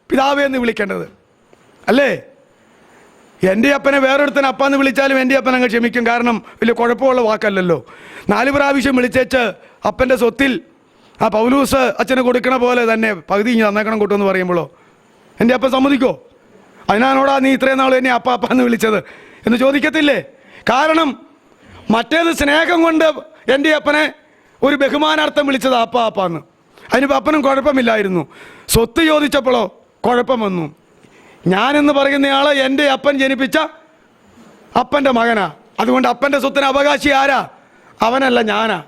പിതാവേ എന്ന് വിളിക്കേണ്ടത്, അല്ലേ? എൻ്റെ അപ്പനെ വേറൊരുത്തനെ അപ്പാന്ന് വിളിച്ചാലും എൻ്റെ അപ്പൻ അങ്ങ് ക്ഷമിക്കും. കാരണം വലിയ കുഴപ്പമുള്ള വാക്കല്ലല്ലോ. 4 പ്രാവശ്യം വിളിച്ചേച്ച് അപ്പൻ്റെ സ്വത്തിൽ ആ പൗലൂസ് അച്ഛന് കൊടുക്കണ പോലെ തന്നെ പകുതി ഇങ്ങനെ തന്നേക്കണം കൂട്ടുമെന്ന് പറയുമ്പോഴോ എൻ്റെ അപ്പൻ സമ്മതിക്കോ? അതിനാണോടാ നീ ഇത്രയും നാൾ എന്നെ അപ്പാന്ന് വിളിച്ചത് എന്ന് ചോദിക്കത്തില്ലേ? കാരണം മറ്റേത് സ്നേഹം കൊണ്ട് എൻ്റെ അപ്പനെ ഒരു ബഹുമാനാർത്ഥം വിളിച്ചത് അപ്പാന്ന്. അതിനിപ്പോൾ അപ്പനും കുഴപ്പമില്ലായിരുന്നു. സ്വത്ത് ചോദിച്ചപ്പോഴോ കുഴപ്പം വന്നു. ഞാനെന്ന് പറയുന്നയാൾ എൻ്റെ അപ്പൻ ജനിപ്പിച്ച അപ്പൻ്റെ മകനാ. അതുകൊണ്ട് അപ്പൻ്റെ സ്വത്തിന് അവകാശി ആരാ? അവനല്ല, ഞാനാ.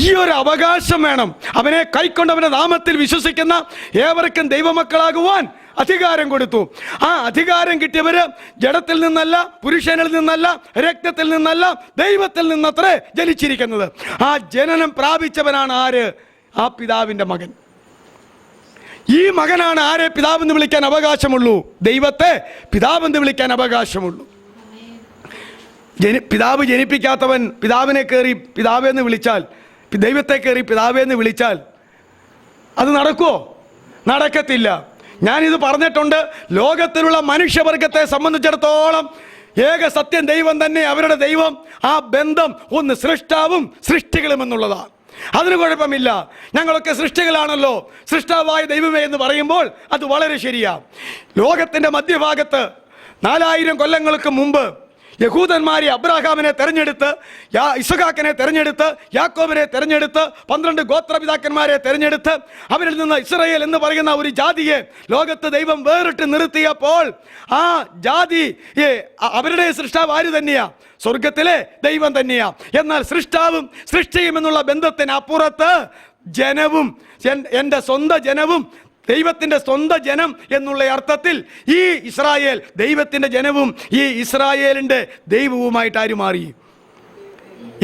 ഈ ഒരു അവകാശം വേണം. അവനെ കൈക്കൊണ്ടവന്റെ നാമത്തിൽ വിശ്വസിക്കുന്ന ഏവർക്കും ദൈവമക്കളാകുവാൻ അധികാരം കൊടുത്തു. ആ അധികാരം കിട്ടിയവര് ജഡത്തിൽ നിന്നല്ല, പുരുഷനിൽ നിന്നല്ല, രക്തത്തിൽ നിന്നല്ല, ദൈവത്തിൽ നിന്നത്രേ ജനിച്ചിരിക്കുന്നത്. ആ ജനനം പ്രാപിച്ചവനാണ് ആര്? ആ പിതാവിൻ്റെ മകൻ. ഈ മകനാണ് ആരെ പിതാവെന്ന് വിളിക്കാൻ അവകാശമുള്ളൂ? ദൈവത്തെ പിതാവെന്ന് വിളിക്കാൻ അവകാശമുള്ളൂ. പിതാവ് ജനിപ്പിക്കാത്തവൻ പിതാവിനെ കയറി പിതാവെന്ന് വിളിച്ചാൽ, ദൈവത്തെ കയറി പിതാവെന്ന് വിളിച്ചാൽ അത് നടക്കുമോ? നടക്കത്തില്ല. ഞാനിത് പറഞ്ഞിട്ടുണ്ട്. ലോകത്തിലുള്ള മനുഷ്യവർഗത്തെ സംബന്ധിച്ചിടത്തോളം ഏക സത്യം ദൈവം തന്നെ, അവരുടെ ദൈവം. ആ ബന്ധം ഒന്ന് സൃഷ്ടാവും സൃഷ്ടികളും എന്നുള്ളതാണ്. അതിന് കുഴപ്പമില്ല. ഞങ്ങളൊക്കെ സൃഷ്ടികളാണല്ലോ, സൃഷ്ടാവായ ദൈവമേ എന്ന് പറയുമ്പോൾ അത് വളരെ ശരിയാ. ലോകത്തിൻ്റെ മധ്യഭാഗത്ത് 4000 കൊല്ലങ്ങൾക്ക് മുമ്പ് യഹൂദന്മാരെ അബ്രാഹാമിനെ തെരഞ്ഞെടുത്ത്, ഇസഹാക്കിനെ തെരഞ്ഞെടുത്ത്, യാക്കോബിനെ തെരഞ്ഞെടുത്ത്, 12 ഗോത്രപിതാക്കന്മാരെ തെരഞ്ഞെടുത്ത് അവരിൽ നിന്ന് ഇസ്രായേൽ എന്ന് പറയുന്ന ഒരു ജാതിയെ ലോകത്ത് ദൈവം വേറിട്ട് നിർത്തിയപ്പോൾ ആ ജാതി അവരുടെ സൃഷ്ടാവ് ആര് തന്നെയാ? സ്വർഗത്തിലെ ദൈവം തന്നെയാ. എന്നാൽ സൃഷ്ടാവും സൃഷ്ടിയും എന്നുള്ള ബന്ധത്തിന് അപ്പുറത്ത് ജനവും, എൻ്റെ സ്വന്തം ജനവും ദൈവത്തിൻ്റെ സ്വന്തം ജനം എന്നുള്ള അർത്ഥത്തിൽ ഈ ഇസ്രായേൽ ദൈവത്തിൻ്റെ ജനവും ഈ ഇസ്രായേലിൻ്റെ ദൈവവുമായിട്ട് ആര് മാറി?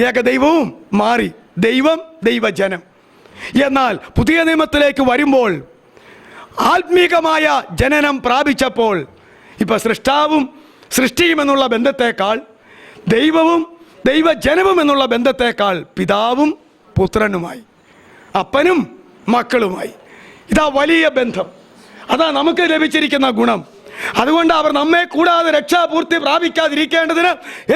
ഏകദൈവവും മാറി. ദൈവം, ദൈവജനം. എന്നാൽ പുതിയ നിയമത്തിലേക്ക് വരുമ്പോൾ ആത്മീകമായ ജനനം പ്രാപിച്ചപ്പോൾ ഇപ്പം സൃഷ്ടാവും സൃഷ്ടിയും എന്നുള്ള ബന്ധത്തേക്കാൾ ദൈവവും ദൈവജനവും എന്നുള്ള ബന്ധത്തേക്കാൾ പിതാവും പുത്രനുമായി, അപ്പനും മക്കളുമായി. ഇതാ വലിയ ബന്ധം, അതാ നമുക്ക് ലഭിച്ചിരിക്കുന്ന ഗുണം. അതുകൊണ്ട് അവർ നമ്മെ കൂടാതെ രക്ഷാപൂർത്തി പ്രാപിക്കാതിരിക്കേണ്ടതിന്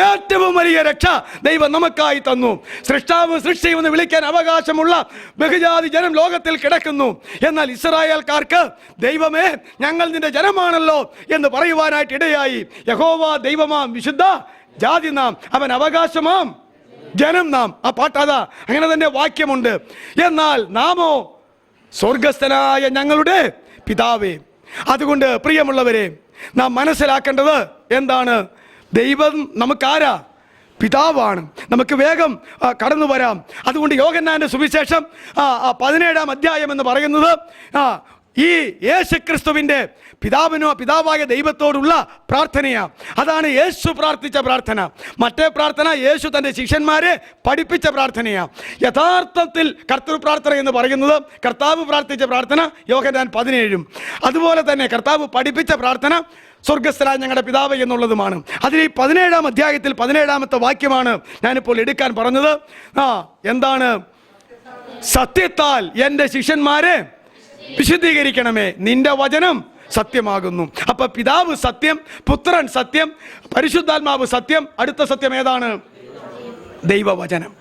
ഏറ്റവും വലിയ രക്ഷ ദൈവം നമുക്കായി തന്നു. സൃഷ്ടാവും സൃഷ്ടിയും എന്ന് വിളിക്കാൻ അവകാശമുള്ള ബഹുജാതി ജനം ലോകത്തിൽ കിടക്കുന്നു. എന്നാൽ ഇസ്രായേൽക്കാർക്ക് ദൈവമേ ഞങ്ങൾ നിന്റെ ജനമാണല്ലോ എന്ന് പറയുവാനായിട്ട് ഇടയായി. യഹോവ ദൈവമാം, വിശുദ്ധ ജാതി നാം, അവൻ അവകാശമാം, ജനം നാം. ആ പാട്ടതാ, അങ്ങനെ തന്നെ വാക്യമുണ്ട്. എന്നാൽ നാമോ സ്വർഗസ്ഥനായ ഞങ്ങളുടെ പിതാവേ. അതുകൊണ്ട് പ്രിയമുള്ളവരെ, നാം മനസ്സിലാക്കേണ്ടത് എന്താണ്? ദൈവം നമുക്കാരാ? പിതാവാണ്. നമുക്ക് വേഗം കടന്നു വരാം. അതുകൊണ്ട് യോഹന്നാന്റെ സുവിശേഷം 17-ാം അധ്യായം എന്ന് പറയുന്നത് ഈ യേശുക്രിസ്തുവിൻ്റെ പിതാവായ ദൈവത്തോടുള്ള പ്രാർത്ഥനയാണ്. അതാണ് യേശു പ്രാർത്ഥിച്ച പ്രാർത്ഥന. മറ്റേ പ്രാർത്ഥന യേശു തൻ്റെ ശിഷ്യന്മാരെ പഠിപ്പിച്ച പ്രാർത്ഥനയാണ്. യഥാർത്ഥത്തിൽ കർത്തൃ പ്രാർത്ഥന എന്ന് പറയുന്നത് കർത്താവ് പ്രാർത്ഥിച്ച പ്രാർത്ഥന യോഹന്നാൻ 17-ഉം, അതുപോലെ തന്നെ കർത്താവ് പഠിപ്പിച്ച പ്രാർത്ഥന സ്വർഗസ്ഥനായ ഞങ്ങളുടെ പിതാവ് എന്നുള്ളതുമാണ്. അതിൽ ഈ 17-ാം അധ്യായത്തിൽ 17-ാമത്തെ വാക്യമാണ് ഞാനിപ്പോൾ എടുക്കാൻ പറഞ്ഞത്. എന്താണ്? സത്യത്താൽ എൻ്റെ ശിഷ്യന്മാരെ വിശുദ്ധീകരിക്കണമേ, നിന്റെ വചനം സത്യമാകുന്നു. അപ്പൊ പിതാവ് സത്യം, പുത്രൻ സത്യം, പരിശുദ്ധാത്മാവ് സത്യം. അടുത്ത സത്യം ഏതാണ്? ദൈവവചനം.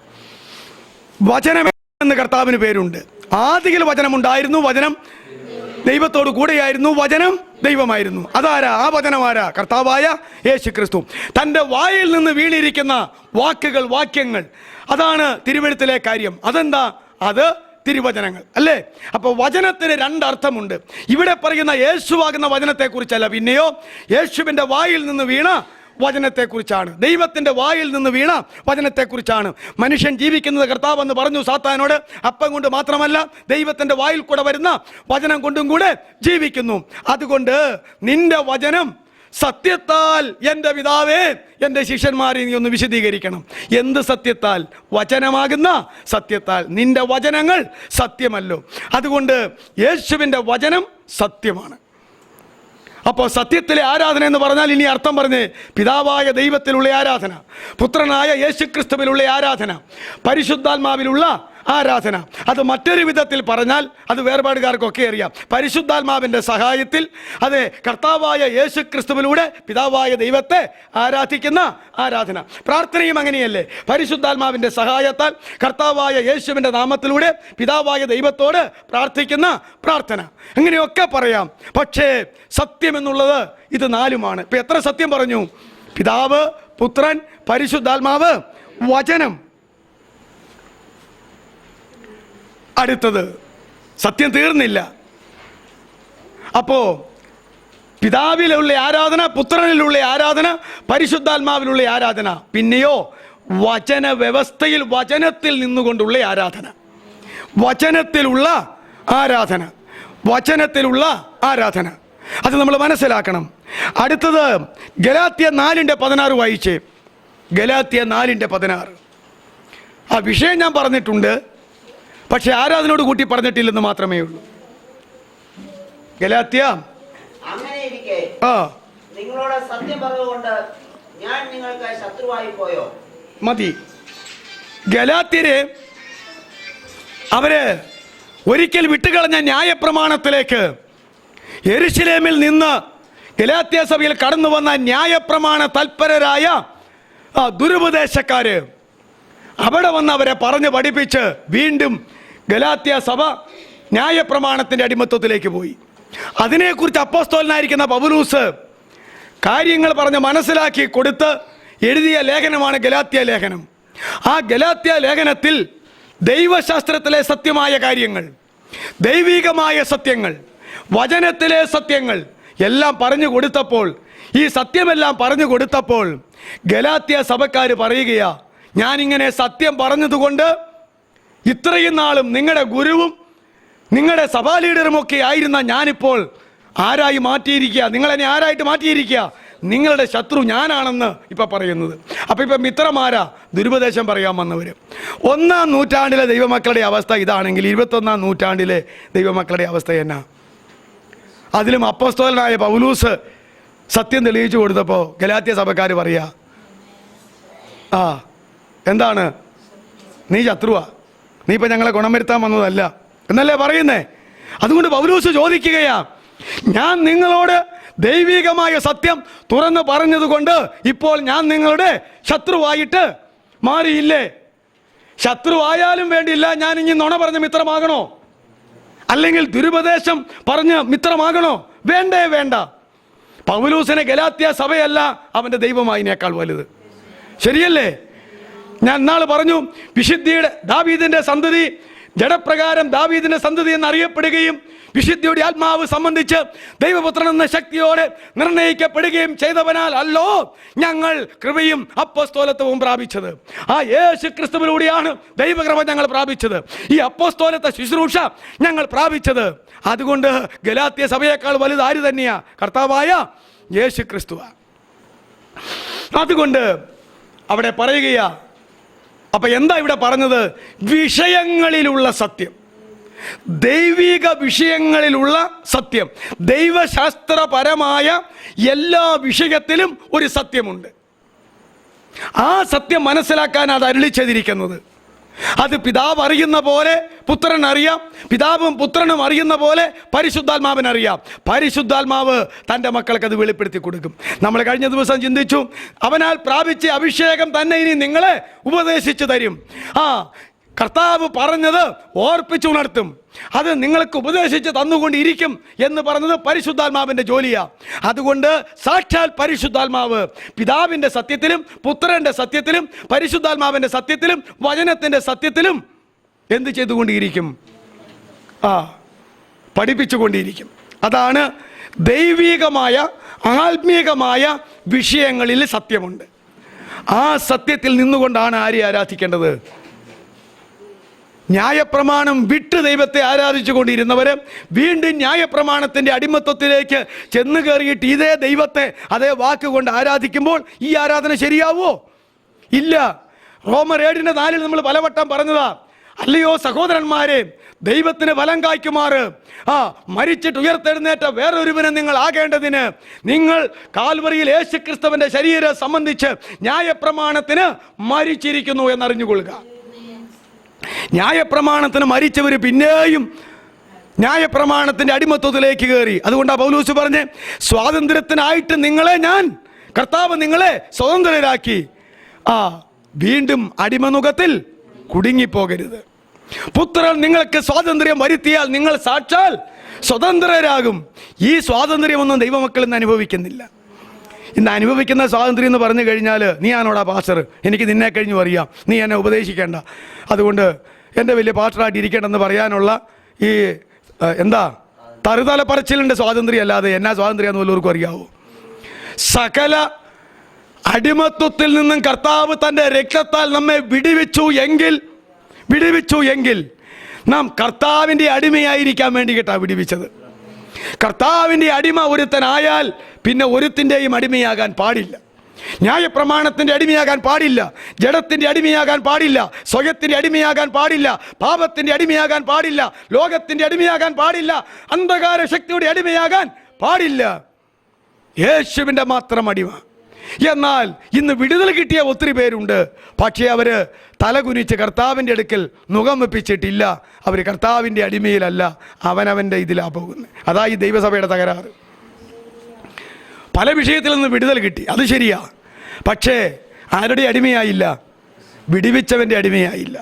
വചനം എന്ന് കർത്താവിന് പേരുണ്ട്. ആദിയിൽ വചനമുണ്ടായിരുന്നു, വചനം ദൈവത്തോട് കൂടെയായിരുന്നു, വചനം ദൈവമായിരുന്നു. അതാരാ? ആ വചനം ആരാ? കർത്താവായ യേശുക്രിസ്തു. തൻ്റെ വായിൽ നിന്ന് വീണിരിക്കുന്ന വാക്കുകൾ, വാക്യങ്ങൾ, അതാണ് തിരുവെഴുത്തിലെ കാര്യം. അതെന്താ? അത് തിരുവചനങ്ങൾ അല്ലേ? അപ്പോൾ വചനത്തിന് രണ്ടർത്ഥമുണ്ട്. ഇവിടെ പറയുന്ന യേശുവാകുന്ന വചനത്തെക്കുറിച്ചല്ല, പിന്നെയോ യേശുവിൻ്റെ വായിൽ നിന്ന് വീണ വചനത്തെക്കുറിച്ചാണ്. ദൈവത്തിൻ്റെ വായിൽ നിന്ന് വീണ വചനത്തെക്കുറിച്ചാണ്. മനുഷ്യൻ ജീവിക്കുന്നത് കർത്താവ് എന്ന് പറഞ്ഞു സാത്താനോട്. അപ്പം കൊണ്ട് മാത്രമല്ല, ദൈവത്തിൻ്റെ വായിൽ കൂടെ വരുന്ന വചനം കൊണ്ടും കൂടെ ജീവിക്കുന്നു. അതുകൊണ്ട് നിന്റെ വചനം സത്യത്താൽ എൻ്റെ പിതാവേ എൻ്റെ ശിഷ്യന്മാരെ നീ ഒന്ന് വിശദീകരിക്കണം. എന്ത് സത്യത്താൽ? വചനമാകുന്ന സത്യത്താൽ. നിന്റെ വചനങ്ങൾ സത്യമല്ലോ. അതുകൊണ്ട് യേശുവിൻ്റെ വചനം സത്യമാണ്. അപ്പോൾ സത്യത്തിലെ ആരാധന എന്ന് പറഞ്ഞാൽ ഇനി അർത്ഥം പറഞ്ഞ് പിതാവായ ദൈവത്തിലുള്ള ആരാധന, പുത്രനായ യേശുക്രിസ്തുവിലുള്ള ആരാധന, പരിശുദ്ധാത്മാവിലുള്ള ആരാധന. അത് മറ്റൊരു വിധത്തിൽ പറഞ്ഞാൽ അത് വേർപാടുകാർക്കൊക്കെ അറിയാം. പരിശുദ്ധാത്മാവിൻ്റെ സഹായത്തിൽ, അതെ, കർത്താവായ യേശുക്രിസ്തുവിലൂടെ പിതാവായ ദൈവത്തെ ആരാധിക്കുന്ന ആരാധന. പ്രാർത്ഥനയും അങ്ങനെയല്ലേ? പരിശുദ്ധാത്മാവിൻ്റെ സഹായത്താൽ കർത്താവായ യേശുവിൻ്റെ നാമത്തിലൂടെ പിതാവായ ദൈവത്തോട് പ്രാർത്ഥിക്കുന്ന പ്രാർത്ഥന. അങ്ങനെയൊക്കെ പറയാം. പക്ഷേ സത്യം എന്നുള്ളത് ഇത് നാലുമാണ്. ഇപ്പം എത്ര സത്യം പറഞ്ഞു? പിതാവ്, പുത്രൻ, പരിശുദ്ധാത്മാവ്, വചനം. അടുത്തത് സത്യം തീർന്നില്ല. അപ്പോ പിതാവിലുള്ള ആരാധന, പുത്രനിലുള്ള ആരാധന, പരിശുദ്ധാത്മാവിലുള്ള ആരാധന, പിന്നെയോ വചന വ്യവസ്ഥയിൽ വചനത്തിൽ നിന്നുകൊണ്ടുള്ള ആരാധന. വചനത്തിലുള്ള ആരാധന, വചനത്തിലുള്ള ആരാധന, അത് നമ്മൾ മനസ്സിലാക്കണം. അടുത്തത് ഗലാത്യ 4:16 വായിച്ചേ. ഗലാത്യ 4:16. ആ വിഷയം ഞാൻ പറഞ്ഞിട്ടുണ്ട്, പക്ഷെ ആരാധനയോട് കൂട്ടി പറഞ്ഞിട്ടില്ലെന്ന് മാത്രമേ ഉള്ളൂ. ഗലാത്യ.
അങ്ങനെയിരിക്കെ നിങ്ങളോട് സത്യം പറഞ്ഞുകൊണ്ട് ഞാൻ നിങ്ങൾക്ക് ശത്രുവായി പോയോ?
മതി. ഗലാത്യരെ അവര് ഒരിക്കൽ വിട്ടുകളഞ്ഞ ന്യായപ്രമാണത്തിലേക്ക് യെരുശലേമിൽ നിന്ന് ഗലാത്യ സഭയിൽ കടന്നു വന്ന ന്യായപ്രമാണ തൽപരരായ ദുരുപദേശക്കാര് അവിടെ വന്ന് അവരെ പറഞ്ഞ് പഠിപ്പിച്ച് വീണ്ടും ഗലാത്യ സഭ ന്യായപ്രമാണത്തിൻ്റെ അടിമത്വത്തിലേക്ക് പോയി. അതിനെക്കുറിച്ച് അപ്പോസ്തലനായിരിക്കുന്ന പൗലോസ് കാര്യങ്ങൾ പറഞ്ഞ് മനസ്സിലാക്കി കൊടുത്ത് എഴുതിയ ലേഖനമാണ് ഗലാത്യ ലേഖനം. ആ ഗലാത്യ ലേഖനത്തിൽ ദൈവശാസ്ത്രത്തിലെ സത്യമായ കാര്യങ്ങൾ, ദൈവികമായ സത്യങ്ങൾ, വചനത്തിലെ സത്യങ്ങൾ എല്ലാം പറഞ്ഞു കൊടുത്തപ്പോൾ, ഈ സത്യമെല്ലാം പറഞ്ഞു കൊടുത്തപ്പോൾ ഗലാത്യ സഭക്കാർ പറയുകയാ, ഞാനിങ്ങനെ സത്യം പറഞ്ഞതുകൊണ്ട് ഇത്രയും നാളും നിങ്ങളുടെ ഗുരുവും നിങ്ങളുടെ സഭാ ലീഡറുമൊക്കെ ആയിരുന്ന ഞാനിപ്പോൾ ആരായി മാറ്റിയിരിക്കുക? നിങ്ങളെന്നെ ആരായിട്ട് മാറ്റിയിരിക്കുക? നിങ്ങളുടെ ശത്രു ഞാനാണെന്ന് ഇപ്പം പറയുന്നത്. അപ്പം ഇപ്പം മിത്രമാരാ? ദുരുപദേശം പറയാൻ വന്നവർ. 1-ാം നൂറ്റാണ്ടിലെ ദൈവമക്കളുടെ അവസ്ഥ ഇതാണെങ്കിൽ 21-ാം നൂറ്റാണ്ടിലെ ദൈവമക്കളുടെ അവസ്ഥ എന്നാ? അതിലും അപ്പോസ്തലനായ പൗലോസ് സത്യം തെളിയിച്ചു കൊടുത്തപ്പോൾ ഗലാത്യ സഭക്കാർ പറയാ, ആ എന്താണ് നീ ശത്രുവാ, നീ ഇപ്പം ഞങ്ങളെ ഗുണം വരുത്താൻ വന്നതല്ല എന്നല്ലേ പറയുന്നേ. അതുകൊണ്ട് പൗലോസ് ചോദിക്കുകയാ, ഞാൻ നിങ്ങളോട് ദൈവികമായ സത്യം തുറന്ന് പറഞ്ഞതുകൊണ്ട് ഇപ്പോൾ ഞാൻ നിങ്ങളുടെ ശത്രുവായിട്ട് മാറിയില്ലേ? ശത്രുവായാലും വേണ്ടിയില്ല, ഞാൻ ഇനി നുണ പറഞ്ഞ മിത്രമാകണോ? അല്ലെങ്കിൽ ദുരുപദേശം പറഞ്ഞ് മിത്രമാകണോ? വേണ്ടേ വേണ്ട. പൗലോസിനെ ഗലാത്യ സഭയല്ല അവൻ്റെ ദൈവമായതിനേക്കാൾ വലുത്. ശരിയല്ലേ? ഞാൻ ഇന്നാൾ പറഞ്ഞു, വിശുദ്ധിയുടെ ദാവീദിന്റെ സന്തതി ജഡപ്രകാരം ദാവീദിന്റെ സന്തതി എന്നറിയപ്പെടുകയും വിശുദ്ധിയുടെ ആത്മാവ് സംബന്ധിച്ച് ദൈവപുത്രൻ എന്ന ശക്തിയോടെ നിർണയിക്കപ്പെടുകയും ചെയ്തവനാൽ അല്ലോ ഞങ്ങൾ കൃപയും അപ്പോസ്തോലത്വവും പ്രാപിച്ചത്. ആ യേശു ക്രിസ്തുവിലൂടെയാണ് ദൈവകൃപ ഞങ്ങൾ പ്രാപിച്ചത്, ഈ അപ്പോസ്തോലത്തെ ശുശ്രൂഷ ഞങ്ങൾ പ്രാപിച്ചത്. അതുകൊണ്ട് ഗലാത്യ സഭയേക്കാൾ വലുത് ആര് തന്നെയാ? കർത്താവായ യേശു ക്രിസ്തുവാ. അതുകൊണ്ട് അവിടെ പറയുകയാ. അപ്പൊ എന്താ ഇവിടെ പറഞ്ഞത്? വിഷയങ്ങളിലുള്ള സത്യം, ദൈവിക വിഷയങ്ങളിലുള്ള സത്യം. ദൈവശാസ്ത്രപരമായ എല്ലാ വിഷയത്തിലും ഒരു സത്യമുണ്ട്. ആ സത്യം മനസ്സിലാക്കാൻ അത് അരുളി ചെയ്തിരിക്കുന്നത്. അത് പിതാവ് അറിയുന്ന പോലെ പുത്രൻ അറിയാം, പിതാവും പുത്രനും അറിയുന്ന പോലെ പരിശുദ്ധാത്മാവിനറിയാം. പരിശുദ്ധാത്മാവ് തൻ്റെ മക്കൾക്ക് അത് വെളിപ്പെടുത്തി കൊടുക്കും. നമ്മൾ കഴിഞ്ഞ ദിവസം ചിന്തിച്ചു, അവനാൽ പ്രാപിച്ച അഭിഷേകം തന്നെ ഇനി നിങ്ങളെ ഉപദേശിച്ചു തരും. കർത്താവ് പറഞ്ഞത് ഓർപ്പിച്ചുണർത്തും, അത് നിങ്ങൾക്ക് ഉപദേശിച്ച് തന്നുകൊണ്ടിരിക്കും എന്ന് പറഞ്ഞത് പരിശുദ്ധാത്മാവിൻ്റെ ജോലിയാ. അതുകൊണ്ട് സാക്ഷാൽ പരിശുദ്ധാത്മാവ് പിതാവിൻ്റെ സത്യത്തിലും പുത്രൻ്റെ സത്യത്തിലും പരിശുദ്ധാത്മാവിൻ്റെ സത്യത്തിലും വചനത്തിൻ്റെ സത്യത്തിലും എന്ത് ചെയ്തുകൊണ്ടിരിക്കും? പഠിപ്പിച്ചുകൊണ്ടിരിക്കും. അതാണ് ദൈവികമായ ആത്മീകമായ വിഷയങ്ങളിൽ സത്യമുണ്ട്. ആ സത്യത്തിൽ നിന്നുകൊണ്ടാണ് ആരെ ആരാധിക്കേണ്ടത്? ന്യായപ്രമാണം വിട്ട് ദൈവത്തെ ആരാധിച്ചു കൊണ്ടിരുന്നവര് വീണ്ടും ന്യായപ്രമാണത്തിന്റെ അടിമത്വത്തിലേക്ക് ചെന്ന് കയറിയിട്ട് ഇതേ ദൈവത്തെ അതേ വാക്കുകൊണ്ട് ആരാധിക്കുമ്പോൾ ഈ ആരാധന ശരിയാവോ? ഇല്ല. റോമർ 7:4 നമ്മൾ പലവട്ടം പറഞ്ഞതാ, അല്ലയോ സഹോദരന്മാരെ, ദൈവത്തിന് ഫലം കായ്ക്കുമാറ് മരിച്ചിട്ട് ഉയർത്തെഴുന്നേറ്റ വേറൊരുവനെ നിങ്ങൾ ആകേണ്ടതിന് നിങ്ങൾ കാൽവറിയിൽ യേശുക്രിസ്തുവിന്റെ ശരീരം സംബന്ധിച്ച് ന്യായപ്രമാണത്തിന് മരിച്ചിരിക്കുന്നു എന്നറിഞ്ഞുകൊള്ളുക. ന്യായപ്രമാണത്തിന് മരിച്ചവർ പിന്നെയും ന്യായപ്രമാണത്തിന്റെ അടിമത്വത്തിലേക്ക് കയറി. അതുകൊണ്ടാണ് പൗലോസ് പറഞ്ഞ്, സ്വാതന്ത്ര്യത്തിനായിട്ട് കർത്താവ് നിങ്ങളെ സ്വതന്ത്രരാക്കി. വീണ്ടും അടിമനുഖത്തിൽ കുടുങ്ങിപ്പോകരുത്. പുത്രൻ നിങ്ങൾക്ക് സ്വാതന്ത്ര്യം വരുത്തിയാൽ നിങ്ങൾ സാക്ഷാൽ സ്വതന്ത്രരാകും. ഈ സ്വാതന്ത്ര്യമൊന്നും ദൈവമക്കൾ ഇന്ന് അനുഭവിക്കുന്നില്ല. ഇന്ന് അനുഭവിക്കുന്ന സ്വാതന്ത്ര്യം എന്ന് പറഞ്ഞു കഴിഞ്ഞാൽ, നീ ആണോടാ പാസ്റ്റർ, എനിക്ക് നിന്നെ കഴിഞ്ഞു അറിയാം, നീ എന്നെ ഉപദേശിക്കേണ്ട, അതുകൊണ്ട് എൻ്റെ വലിയ പാസ്റ്ററായിട്ട് ഇരിക്കേണ്ടെന്ന് പറയാനുള്ള ഈ തറുതല പറച്ചിലിൻ്റെ സ്വാതന്ത്ര്യം അല്ലാതെ എന്നാ സ്വാതന്ത്ര്യം എന്ന് വല്ലവർക്കും അറിയാവോ? സകല അടിമത്വത്തിൽ നിന്നും കർത്താവ് തൻ്റെ രക്തത്താൽ നമ്മെ വിടുവിച്ചു എങ്കിൽ നാം കർത്താവിൻ്റെ അടിമയായിരിക്കാൻ വേണ്ടി കേട്ടാ വിടുവിച്ചത്. കർത്താവിൻ്റെ അടിമ ഒരുത്തനായാൽ പിന്നെ ഒരുത്തിൻ്റെയും അടിമയാകാൻ പാടില്ല. ന്യായപ്രമാണത്തിൻ്റെ അടിമയാകാൻ പാടില്ല, ജഡത്തിൻ്റെ അടിമയാകാൻ പാടില്ല, സ്വയത്തിൻ്റെ അടിമയാകാൻ പാടില്ല, പാപത്തിൻ്റെ അടിമയാകാൻ പാടില്ല, ലോകത്തിൻ്റെ അടിമയാകാൻ പാടില്ല, അന്ധകാര ശക്തിയുടെ അടിമയാകാൻ പാടില്ല. യേശുവിൻ്റെ മാത്രം അടിമ. എന്നാൽ ഇന്ന് വിടുതൽ കിട്ടിയ ഒത്തിരി പേരുണ്ട്, പക്ഷേ അവര് തലകുനിച്ച് കർത്താവിൻ്റെ അടുക്കൽ മുഖം വെപ്പിച്ചിട്ടില്ല. അവർ കർത്താവിൻ്റെ അടിമയിലല്ല, അവനവൻ്റെ ഇതിലാ പോകുന്നത്. അതാ ഈ ദൈവസഭയുടെ തകരാറ്. പല വിഷയത്തിൽ നിന്ന് വിടുതൽ കിട്ടി, അത് ശരിയാ, പക്ഷേ ആരുടെ അടിമയായില്ല? വിടുവിച്ചവൻ്റെ അടിമയായില്ല.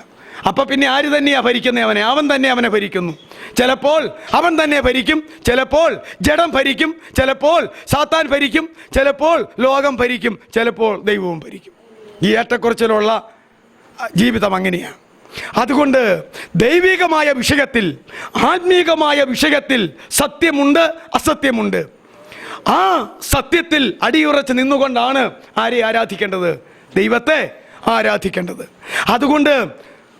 അപ്പം പിന്നെ ആര് തന്നെയാ ഭരിക്കുന്നത്? അവൻ തന്നെ അവനെ ഭരിക്കുന്നു. ചിലപ്പോൾ അവൻ തന്നെ ഭരിക്കും, ചിലപ്പോൾ ജഡം ഭരിക്കും, ചിലപ്പോൾ സാത്താൻ ഭരിക്കും, ചിലപ്പോൾ ലോകം ഭരിക്കും, ചിലപ്പോൾ ദൈവവും ഭരിക്കും. ഈ ഏറ്റക്കുറച്ചിലുള്ള ജീവിതം അങ്ങനെയാണ്. അതുകൊണ്ട് ദൈവികമായ വിഷയത്തിൽ, ആത്മീകമായ വിഷയത്തിൽ സത്യമുണ്ട്, അസത്യമുണ്ട്. ആ സത്യത്തിൽ അടിയുറച്ച് നിന്നുകൊണ്ടാണ് ആരെ ആരാധിക്കേണ്ടത്? ദൈവത്തെ ആരാധിക്കേണ്ടത്. അതുകൊണ്ട്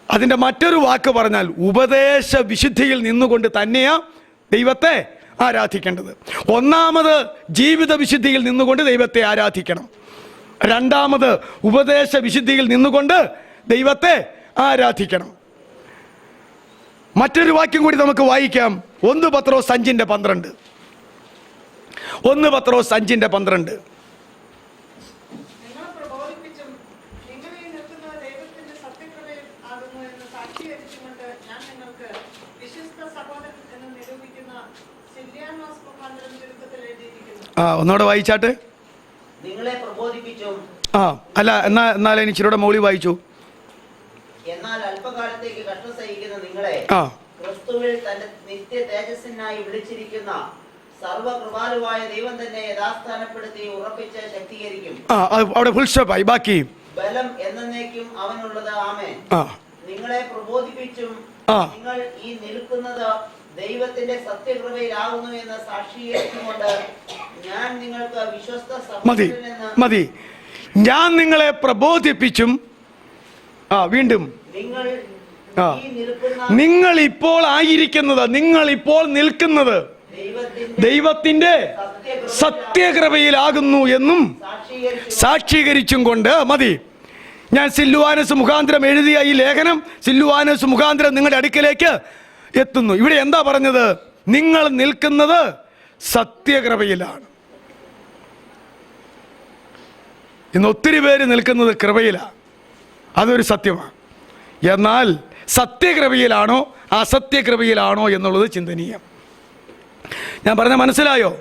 അതിൻ്റെ മറ്റൊരു വാക്ക് പറഞ്ഞാൽ ഉപദേശ വിശുദ്ധിയിൽ നിന്നുകൊണ്ട് തന്നെയാ ദൈവത്തെ ആരാധിക്കേണ്ടത്. ഒന്നാമത് ജീവിത വിശുദ്ധിയിൽ നിന്നുകൊണ്ട് ദൈവത്തെ ആരാധിക്കണം. രണ്ടാമത് ഉപദേശ വിശുദ്ധിയിൽ നിന്നുകൊണ്ട് ദൈവത്തെ ആരാധിക്കണം. മറ്റൊരു വാക്യം കൂടി നമുക്ക് വായിക്കാം. 1 പത്രോസ് 5:12. 1 പത്രോസ് 5:12. ഒന്നുകൂടെ വായിച്ചാട്ട്.
നിങ്ങളെ പ്രബോധിപ്പിച്ചും
എന്നാലും ഇച്ചിരൂടെ മൗളി വായിച്ചു.
എന്നാൽ അല്പകാലത്തേക്ക് കഷ്ടം സഹിക്കുന്ന നിങ്ങളെ ക്രിസ്തുവിൽ തന്റെ നിത്യ തേജസ്സിനായി വിളിച്ചിരിക്കുന്ന സർവകൃപാലുവായ ദൈവം തന്നെ യഥാസ്ഥാനപ്പെടുത്തി ഉറപ്പിച്ച് ശക്തീകരിക്കും.
അവിടെ ഫുൾ സ്റ്റോപ്പായി. ബാക്കി
ബലം എന്നേക്കും അവനുള്ളത്. ആമേൻ. നിങ്ങളെ പ്രബോധിപ്പിച്ചും നിങ്ങൾ ഈ നിൽക്കുന്നത് ദൈവത്തിന്റെ സത്യകൃപയിലാകുന്നു എന്ന് സാക്ഷീകരിച്ചുകൊണ്ട് ഞാൻ നിങ്ങൾക്ക് വിശ്വസ്ത
മതി. ഞാൻ നിങ്ങളെ പ്രബോധിപ്പിച്ചും വീണ്ടും നിങ്ങൾ ഇപ്പോൾ ആയിരിക്കുന്നത്, നിങ്ങൾ ഇപ്പോൾ നിൽക്കുന്നത് ദൈവത്തിന്റെ സത്യകൃപയിലാകുന്നു എന്നും സാക്ഷീകരിച്ചും കൊണ്ട് മതി. ഞാൻ സില്വാനസ് മുഖാന്തരം എഴുതിയ ഈ ലേഖനം സില്വാനസ് മുഖാന്തരം നിങ്ങളുടെ അടുക്കലേക്ക് എത്തുന്നു. ഇവിടെ എന്താ പറഞ്ഞത്? നിങ്ങൾ നിൽക്കുന്നത് സത്യകൃപയിലാണ്. ഇന്ന് ഒത്തിരി പേര് നിൽക്കുന്നത് കൃപയിലാണ്, അതൊരു സത്യമാണ്. എന്നാൽ സത്യകൃപയിലാണോ അസത്യകൃപയിലാണോ എന്നുള്ളത് ചിന്തനീയം. ഞാൻ പറഞ്ഞ മനസ്സിലായോ?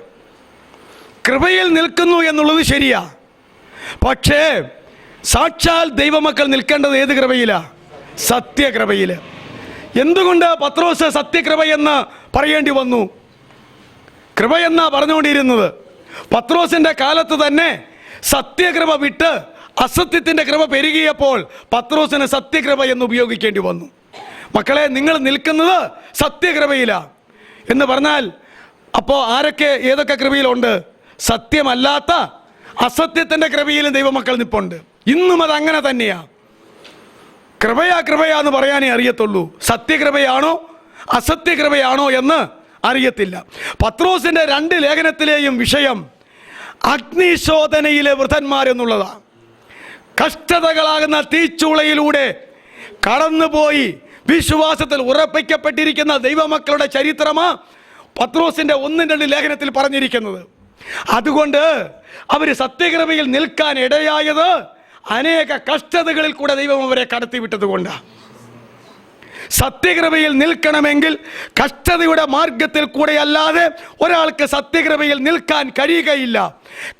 കൃപയിൽ നിൽക്കുന്നു എന്നുള്ളത് ശരിയാ, പക്ഷേ സാക്ഷാൽ ദൈവമക്കൾ നിൽക്കേണ്ടത് ഏത് കൃപയിലാ? സത്യകൃപയിൽ. എന്തുകൊണ്ട് പത്രോസ് സത്യകൃപ എന്ന് പറയേണ്ടി വന്നു? കൃപ എന്നാ പറഞ്ഞുകൊണ്ടിരുന്നത്. പത്രോസിന്റെ കാലത്ത് തന്നെ സത്യകൃപ വിട്ട് അസത്യത്തിന്റെ കൃപ പെരുകിയപ്പോൾ പത്രോസിന് സത്യകൃപ എന്ന് ഉപയോഗിക്കേണ്ടി വന്നു. മക്കളെ, നിങ്ങൾ നിൽക്കുന്നത് സത്യകൃപയിലാ എന്ന് പറഞ്ഞാൽ അപ്പോൾ ഏതൊക്കെ കൃപയിലുണ്ട്? സത്യമല്ലാത്ത അസത്യത്തിന്റെ കൃപയിലും ദൈവമക്കൾ നിൽപ്പുണ്ട്. ഇന്നും അത് അങ്ങനെ തന്നെയാ. കൃപയാന്ന് പറയാനേ അറിയത്തുള്ളൂ. സത്യകൃപയാണോ അസത്യകൃപയാണോ എന്ന് അറിയത്തില്ല. പത്രോസിന്റെ 2 ലേഖനത്തിലെയും വിഷയം അഗ്നിശോധനയിലെ വൃതന്മാരെന്നുള്ളതാണ്. കഷ്ടതകളാകുന്ന തീച്ചൂളയിലൂടെ കടന്നുപോയി വിശ്വാസത്തിൽ ഉറപ്പിക്കപ്പെട്ടിരിക്കുന്ന ദൈവമക്കളുടെ ചരിത്രമാ പത്രോസിന്റെ 1-2 ലേഖനത്തിൽ പറഞ്ഞിരിക്കുന്നത്. അതുകൊണ്ട് അവർ സത്യകൃപയിൽ നിൽക്കാൻ ഇടയായത് അനേക കഷ്ടതകളിൽ കൂടെ ദൈവം അവരെ കടത്തിവിട്ടത് കൊണ്ടാണ്. സത്യകൃപയിൽ നിൽക്കണമെങ്കിൽ കഷ്ടതയുടെ മാർഗത്തിൽ കൂടെ അല്ലാതെ ഒരാൾക്ക് സത്യകൃപയിൽ നിൽക്കാൻ കഴിയുകയില്ല.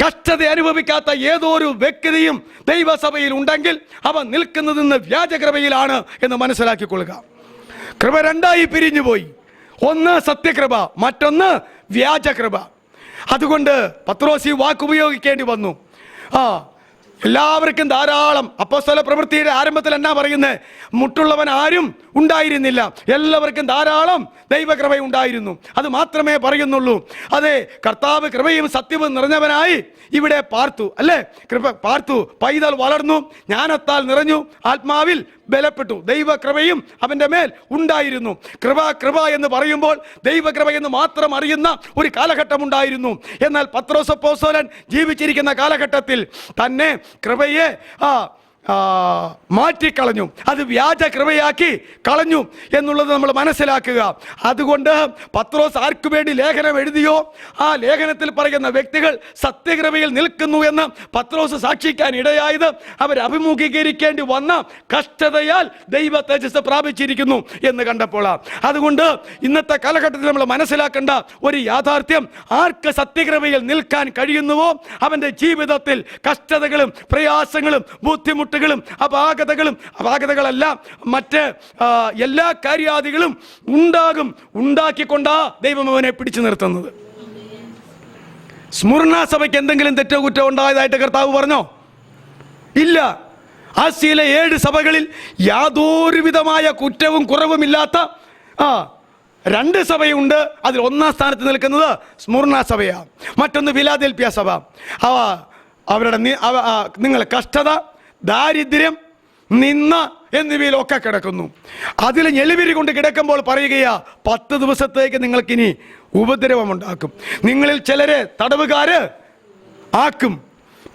കഷ്ടത അനുഭവിക്കാത്ത ഏതൊരു വ്യക്തിയും ദൈവസഭയിൽ ഉണ്ടെങ്കിൽ അവൻ നിൽക്കുന്നതിന്ന് വ്യാജകൃപയിലാണ് എന്ന് മനസ്സിലാക്കിക്കൊള്ളുക. കൃപ 2ആയി പിരിഞ്ഞുപോയി. ഒന്ന് സത്യകൃപ, മറ്റൊന്ന് വ്യാജകൃപ. അതുകൊണ്ട് പത്രോസ് ഈ വാക്ക് ഉപയോഗിക്കേണ്ടി വന്നു. എല്ലാവർക്കും ധാരാളം. അപ്പോസ്തല പ്രവൃത്തിയുടെ ആരംഭത്തിൽ എന്നാ പറയുന്നത്? മുട്ടുള്ളവൻ ആരും ഉണ്ടായിരുന്നില്ല, എല്ലാവർക്കും ധാരാളം ദൈവകൃപ ഉണ്ടായിരുന്നു. അത് മാത്രമേ പറയുന്നുള്ളൂ. അതെ, കർത്താവ് കൃപയും സത്യവും നിറഞ്ഞവനായി ഇവിടെ പാർത്തു, അല്ലേ? കൃപ പാർത്തു, പൈതൽ വളർന്നു, ജ്ഞാനത്താൽ നിറഞ്ഞു, ആത്മാവിൽ ബലപ്പെട്ടു. ദൈവകൃപയും അവൻ്റെ മേൽ ഉണ്ടായിരുന്നു. കൃപ എന്ന് പറയുമ്പോൾ ദൈവകൃപ എന്ന് മാത്രം അറിയുന്ന ഒരു കാലഘട്ടം ഉണ്ടായിരുന്നു. എന്നാൽ പത്രോസ് അപ്പോസ്തലൻ ജീവിച്ചിരിക്കുന്ന കാലഘട്ടത്തിൽ തന്നെ കൃപയെ മാറ്റിക്കളഞ്ഞു, അത് വ്യാജ കൃപയാക്കി കളഞ്ഞു എന്നുള്ളത് നമ്മൾ മനസ്സിലാക്കുക. അതുകൊണ്ട് പത്രോസ് ആർക്കു വേണ്ടി ലേഖനം എഴുതിയോ ആ ലേഖനത്തിൽ പറയുന്ന വ്യക്തികൾ സത്യകൃപയിൽ നിൽക്കുന്നു എന്ന് പത്രോസ് സാക്ഷിക്കാൻ ഇടയായത് അവർ അഭിമുഖീകരിക്കേണ്ടി വന്ന കഷ്ടതയാൽ ദൈവ തേജസ് പ്രാപിച്ചിരിക്കുന്നു എന്ന് കണ്ടപ്പോഴാണ്. അതുകൊണ്ട് ഇന്നത്തെ കാലഘട്ടത്തിൽ നമ്മൾ മനസ്സിലാക്കേണ്ട ഒരു യാഥാർത്ഥ്യം, ആർക്ക് സത്യകൃപയിൽ നിൽക്കാൻ കഴിയുന്നുവോ അവൻ്റെ ജീവിതത്തിൽ കഷ്ടതകളും പ്രയാസങ്ങളും ബുദ്ധിമുട്ടുകളും അപാകതകളല്ല മറ്റ് എല്ലാ കാര്യാദികളും ഉണ്ടാക്കിക്കൊണ്ടാ ദൈവം അവനെ പിടിച്ചു നിർത്തുന്നത്. സ്മുർണ സഭയ്ക്ക് എന്തെങ്കിലും തെറ്റോ കുറ്റോ ഉണ്ടായതായിട്ട് കർത്താവ് പറഞ്ഞോ? ഇല്ല. ആസിയയിലെ 7 സഭകളിൽ യാതൊരു വിധമായ കുറ്റവും കുറവുമില്ലാത്ത 2 സഭയുണ്ട്. അതിൽ 1-ാം സ്ഥാനത്ത് നിൽക്കുന്നത് സ്മുർണ സഭയാണ്, മറ്റൊന്ന് ഫിലാദൽഫിയ സഭ. അവരുടെ നിങ്ങൾ കഷ്ടത, ദാരിദ്ര്യം, നിന്ന എന്നിവയിലൊക്കെ കിടക്കുന്നു. അതിൽ ഞെളിവിരി കൊണ്ട് കിടക്കുമ്പോൾ പറയുകയാ, 10 ദിവസത്തേക്ക് നിങ്ങൾക്കിനി ഉപദ്രവമുണ്ടാക്കും, നിങ്ങളിൽ ചിലരെ തടവുകാര് ആക്കും,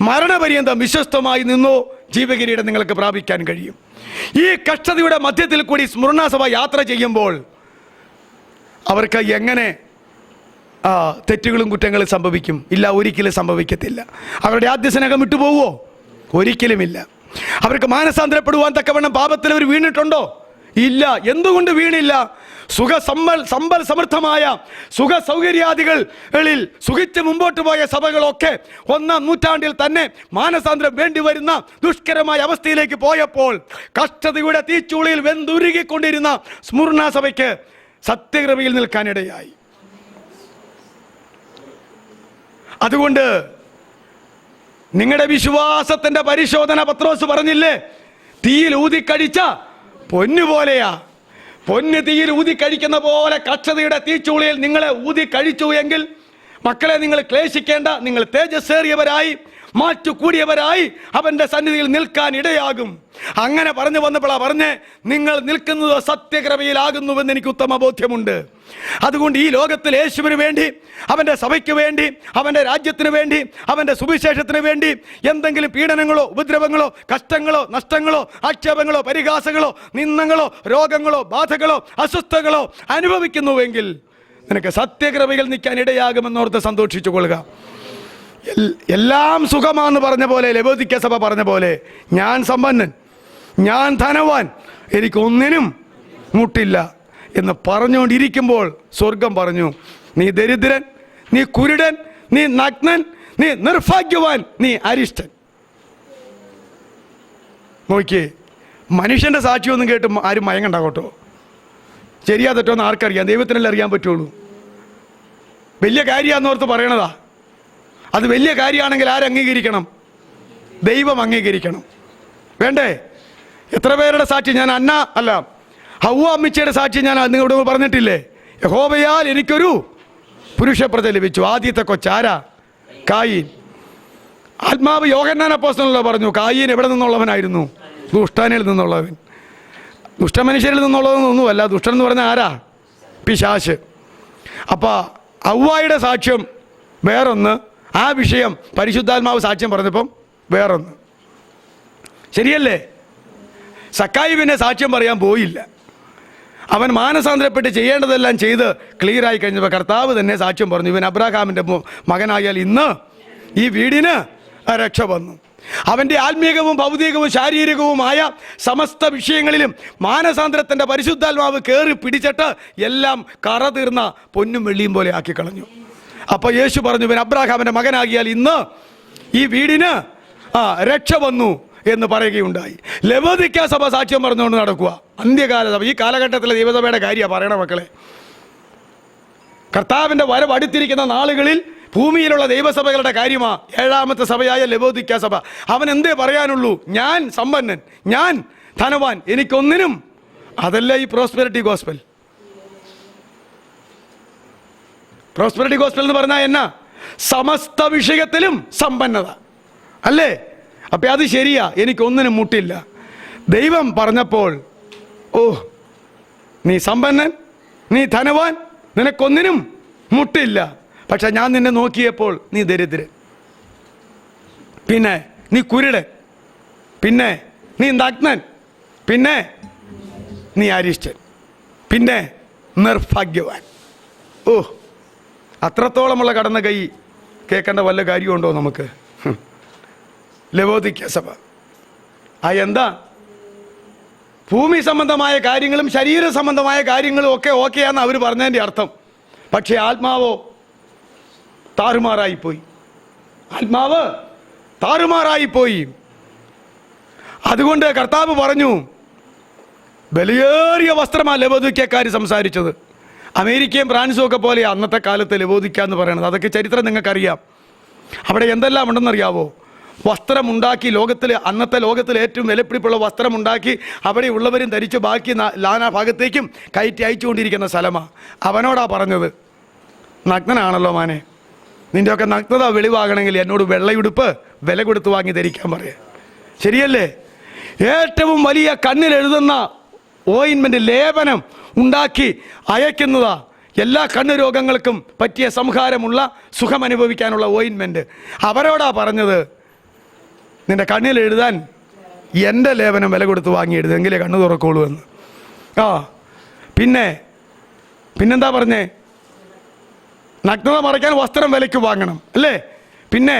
മരണപര്യന്തം വിശ്വസ്തമായി നിന്നോ ജീവകിരീടം നിങ്ങൾക്ക് പ്രാപിക്കാൻ കഴിയും. ഈ കഷ്ടതയുടെ മധ്യത്തിൽ കൂടി സ്മുർണ സഭ യാത്ര ചെയ്യുമ്പോൾ അവർക്ക് എങ്ങനെ തെറ്റുകളും കുറ്റങ്ങളും സംഭവിക്കും? ഇല്ല, ഒരിക്കലും സംഭവിക്കത്തില്ല. അവരുടെ ആദ്യ സ്നേഹം വിട്ടുപോകുമോ? ഒരിക്കലുമില്ല. അവർക്ക് മാനസാന്തരപ്പെടുവാൻ തക്കവണ്ണം പാപത്തിൽ അവർ വീണിട്ടുണ്ടോ? ഇല്ല. എന്തുകൊണ്ട് വീണില്ല? സമ്പൽ സമൃദ്ധമായ സുഖ സൗകര്യാദികളിൽ സുഖിച്ച് മുമ്പോട്ട് പോയ സഭകളൊക്കെ 1-ാം നൂറ്റാണ്ടിൽ തന്നെ മാനസാന്തരം വേണ്ടി വരുന്ന ദുഷ്കരമായ അവസ്ഥയിലേക്ക് പോയപ്പോൾ കഷ്ടതയുടെ തീച്ചൂളിയിൽ വെന്തുരുകിക്കൊണ്ടിരുന്ന സ്മുർണ സഭയ്ക്ക് സത്യകൃപയിൽ നിൽക്കാനിടയായി. അതുകൊണ്ട് നിങ്ങളുടെ വിശ്വാസത്തിന്റെ പരിശോധന പത്രോസ് പറഞ്ഞില്ലേ, തീയിൽ ഊതിക്കഴിച്ച പൊന്നുപോലെയാ. പൊന്ന് തീയിൽ ഊതിക്കഴിക്കുന്ന പോലെ കക്ഷതയുടെ തീച്ചൂളിയിൽ നിങ്ങളെ ഊതിക്കഴിച്ചു എങ്കിൽ മക്കളെ, നിങ്ങൾ ക്ലേശിക്കേണ്ട. നിങ്ങൾ തേജസ്സേറിയവരായി മാറ്റുകൂടിയവരായി അവന്റെ സന്നിധിയിൽ നിൽക്കാൻ ഇടയാകും. അങ്ങനെ പറഞ്ഞു വന്നപ്പോഴാ പറഞ്ഞ്, നിങ്ങൾ നിൽക്കുന്നത് സത്യകൃപയിലാകുന്നുവെന്ന് എനിക്ക് ഉത്തമ ബോധ്യമുണ്ട്. അതുകൊണ്ട് ഈ ലോകത്തിൽ യേശുവിന് വേണ്ടി, അവന്റെ സഭയ്ക്ക് വേണ്ടി, അവന്റെ രാജ്യത്തിന് വേണ്ടി, അവന്റെ സുവിശേഷത്തിന് വേണ്ടി എന്തെങ്കിലും പീഡനങ്ങളോ ഉപദ്രവങ്ങളോ കഷ്ടങ്ങളോ നഷ്ടങ്ങളോ ആക്ഷേപങ്ങളോ പരിഹാസങ്ങളോ നിന്ദങ്ങളോ രോഗങ്ങളോ ബാധകളോ അസ്വസ്ഥതകളോ അനുഭവിക്കുന്നുവെങ്കിൽ നിനക്ക് സത്യകൃപയിൽ നിൽക്കാൻ ഇടയാകുമെന്നോർത്ത് സന്തോഷിച്ചു കൊള്ളുക. എല്ലാം സുഖമാണെന്ന് പറഞ്ഞ പോലെ, ലവോദിക്ക സഭ പറഞ്ഞ പോലെ, ഞാൻ സമ്പന്നൻ, ഞാൻ ധനവാൻ, എനിക്കൊന്നിനും മുട്ടില്ല എന്ന് പറഞ്ഞുകൊണ്ടിരിക്കുമ്പോൾ സ്വർഗം പറഞ്ഞു, നീ ദരിദ്രൻ, നീ കുരുടൻ, നീ നഗ്നൻ, നീ നിർഭാഗ്യവാൻ, നീ അരിഷ്ടൻ. നോക്കിയേ, മനുഷ്യന്റെ സാക്ഷിയൊന്നും കേട്ട് ആരും മയങ്ങണ്ട കേട്ടോ. ശരിയാ തെറ്റോന്ന് ആർക്കറിയാം? ദൈവത്തിനല്ലേ അറിയാൻ പറ്റുള്ളൂ. വലിയ കാര്യമാണെന്നോർത്ത് പറയണതാ. അത് വലിയ കാര്യമാണെങ്കിൽ ആരംഗീകരിക്കണം? ദൈവം അംഗീകരിക്കണം. വേണ്ടേ? എത്ര പേരുടെ സാക്ഷി ഞാൻ ഹവ്വ അമ്മച്ചിയുടെ സാക്ഷി ഞാൻ നിങ്ങളോട് പറഞ്ഞിട്ടില്ലേ? യഹോവയാൽ എനിക്കൊരു പുരുഷപ്രജ ലഭിച്ചു. ആദ്യത്തെ കൊച്ചാരാ? കായീൻ. ആത്മാവ് യോഹന്നാൻ അപ്പോസ്തലൻ പറഞ്ഞു, കായീൻ എവിടെ നിന്നുള്ളവനായിരുന്നു? ദുഷ്ടനിൽ നിന്നുള്ളവൻ. ദുഷ്ടമനുഷ്യരിൽ നിന്നുള്ളതൊന്നുമല്ല. ദുഷ്ടൻ എന്ന് പറഞ്ഞാൽ ആരാ? പിശാച്. അപ്പോൾ ഹവ്വായുടെ സാക്ഷ്യം വേറൊന്ന്, ആ വിഷയം പരിശുദ്ധാത്മാവ് സാക്ഷ്യം പറഞ്ഞപ്പം വേറൊന്ന്. ശരിയല്ലേ? സക്കായി പിന്നെ സാക്ഷ്യം പറയാൻ പോയില്ല. അവൻ മാനസാന്തരപ്പെട്ട് ചെയ്യേണ്ടതെല്ലാം ചെയ്ത് ക്ലിയറായി കഴിഞ്ഞപ്പോൾ കർത്താവ് തന്നെ സാക്ഷ്യം പറഞ്ഞു, ഇവൻ അബ്രാഹാമിൻ്റെ മകനായാൽ ഇന്ന് ഈ വീടിന് രക്ഷ വന്നു. അവൻ്റെ ആത്മീയവും ഭൗതികവും ശാരീരികവുമായ സമസ്ത വിഷയങ്ങളിലും മാനസാന്തരത്തിൻ്റെ പരിശുദ്ധാത്മാവ് കയറി പിടിച്ചിട്ട് എല്ലാം കറ തീർന്ന പൊന്നും വെള്ളിയും പോലെ ആക്കി കളഞ്ഞു. അപ്പോൾ യേശു പറഞ്ഞു, ഇവൻ അബ്രാഹാമിൻ്റെ മകനാകിയാൽ ഇന്ന് ഈ വീടിന് രക്ഷ വന്നു എന്ന് പറയുകയുണ്ടായി. ലവോദിക്ക സഭ സാക്ഷ്യം പറഞ്ഞുകൊണ്ട് നടക്കുക. അന്ത്യകാല സഭ, ഈ കാലഘട്ടത്തിലെ ദൈവസഭയുടെ കാര്യമാണ് പറയണ മക്കളെ. കർത്താവിൻ്റെ വരവ് അടുത്തിരിക്കുന്ന നാളുകളിൽ ഭൂമിയിലുള്ള ദൈവസഭകളുടെ കാര്യമാണ്. 7ാമത്തെ സഭയായ ലവോദിക്ക സഭ. അവൻ എന്തേ പറയാനുള്ളൂ? ഞാൻ സമ്പന്നൻ, ഞാൻ ധനവാൻ, എനിക്കൊന്നിനും. അതല്ല ഈ പ്രോസ്പെരിറ്റി ഗോസ്പൽ. പ്രോസ്പെരിറ്റി ഗോസ്പൽ എന്ന് പറഞ്ഞാൽ എന്നാ? സമസ്ത വിഷയത്തിലും സമ്പന്നത അല്ലേ? അപ്പം അത് ശരിയാ, എനിക്കൊന്നിനും മുട്ടില്ല. ദൈവം പറഞ്ഞപ്പോൾ, ഓ നീ സമ്പന്നൻ, നീ ധനവാൻ, നിനക്കൊന്നിനും മുട്ടില്ല. പക്ഷെ ഞാൻ നിന്നെ നോക്കിയപ്പോൾ നീ ദരിദ്രൻ, പിന്നെ നീ കുരുടൻ, പിന്നെ നീ നഗ്നൻ, പിന്നെ നീ അരിഷ്ടൻ, പിന്നെ നിർഭാഗ്യവാൻ. ഓ, അത്രത്തോളമുള്ള കടന്ന കൈ കേൾക്കേണ്ട വല്ല കാര്യമുണ്ടോ നമുക്ക്? ലവോദിക്ക സഭ എന്താ? ഭൂമി സംബന്ധമായ കാര്യങ്ങളും ശരീര സംബന്ധമായ കാര്യങ്ങളും ഒക്കെ ഓക്കെയാന്ന് അവർ പറഞ്ഞതിൻ്റെ അർത്ഥം. പക്ഷേ ആത്മാവോ താറുമാറായിപ്പോയി. ആത്മാവ് താറുമാറായിപ്പോയി. അതുകൊണ്ട് കർത്താവ് പറഞ്ഞു, വിലയേറിയ വസ്ത്രമാണ് ലവോദിക്കക്കാർ സംസാരിച്ചത്. അമേരിക്കയും ഫ്രാൻസും ഒക്കെ പോലെ അന്നത്തെ കാലത്ത് ലവോദിക്ക എന്ന് പറയുന്നത്. അതൊക്കെ ചരിത്രം നിങ്ങൾക്കറിയാം. അവിടെ എന്തെല്ലാം ഉണ്ടെന്നറിയാവോ? വസ്ത്രമുണ്ടാക്കി അന്നത്തെ ലോകത്തിൽ ഏറ്റവും വിലപിടിപ്പുള്ള വസ്ത്രമുണ്ടാക്കി അവിടെ ഉള്ളവരും ധരിച്ച് ബാക്കി നാനാ ഭാഗത്തേക്കും കയറ്റി അയച്ചുകൊണ്ടിരിക്കുന്ന സ്ഥലമാണ്. അവനോടാ പറഞ്ഞത്, നഗ്നനാണല്ലോ മാനെ, നിൻ്റെയൊക്കെ നഗ്നത വെളിവാകണമെങ്കിൽ എന്നോട് വെള്ളയുടുപ്പ് വില കൊടുത്ത് വാങ്ങി ധരിക്കാൻ പറയാം. ശരിയല്ലേ? ഏറ്റവും വലിയ കണ്ണിലെഴുതുന്ന ഓയിൻമെൻറ്റ്, ലേപനം ഉണ്ടാക്കി അയക്കുന്നതാ. എല്ലാ കണ്ണ് രോഗങ്ങൾക്കും പറ്റിയ സംഹാരമുള്ള സുഖമനുഭവിക്കാനുള്ള ഓയിൻമെൻറ്റ്. അവരോടാ പറഞ്ഞത്, നിൻ്റെ കണ്ണിൽ എഴുതാൻ എൻ്റെ ലേപനം വില കൊടുത്ത് വാങ്ങി എഴുതെങ്കിലേ കണ്ണ് തുറക്കോളൂ എന്ന്. പിന്നെന്താ പറഞ്ഞേ? നഗ്നത മറയ്ക്കാൻ വസ്ത്രം വിലയ്ക്ക് വാങ്ങണം, അല്ലേ? പിന്നെ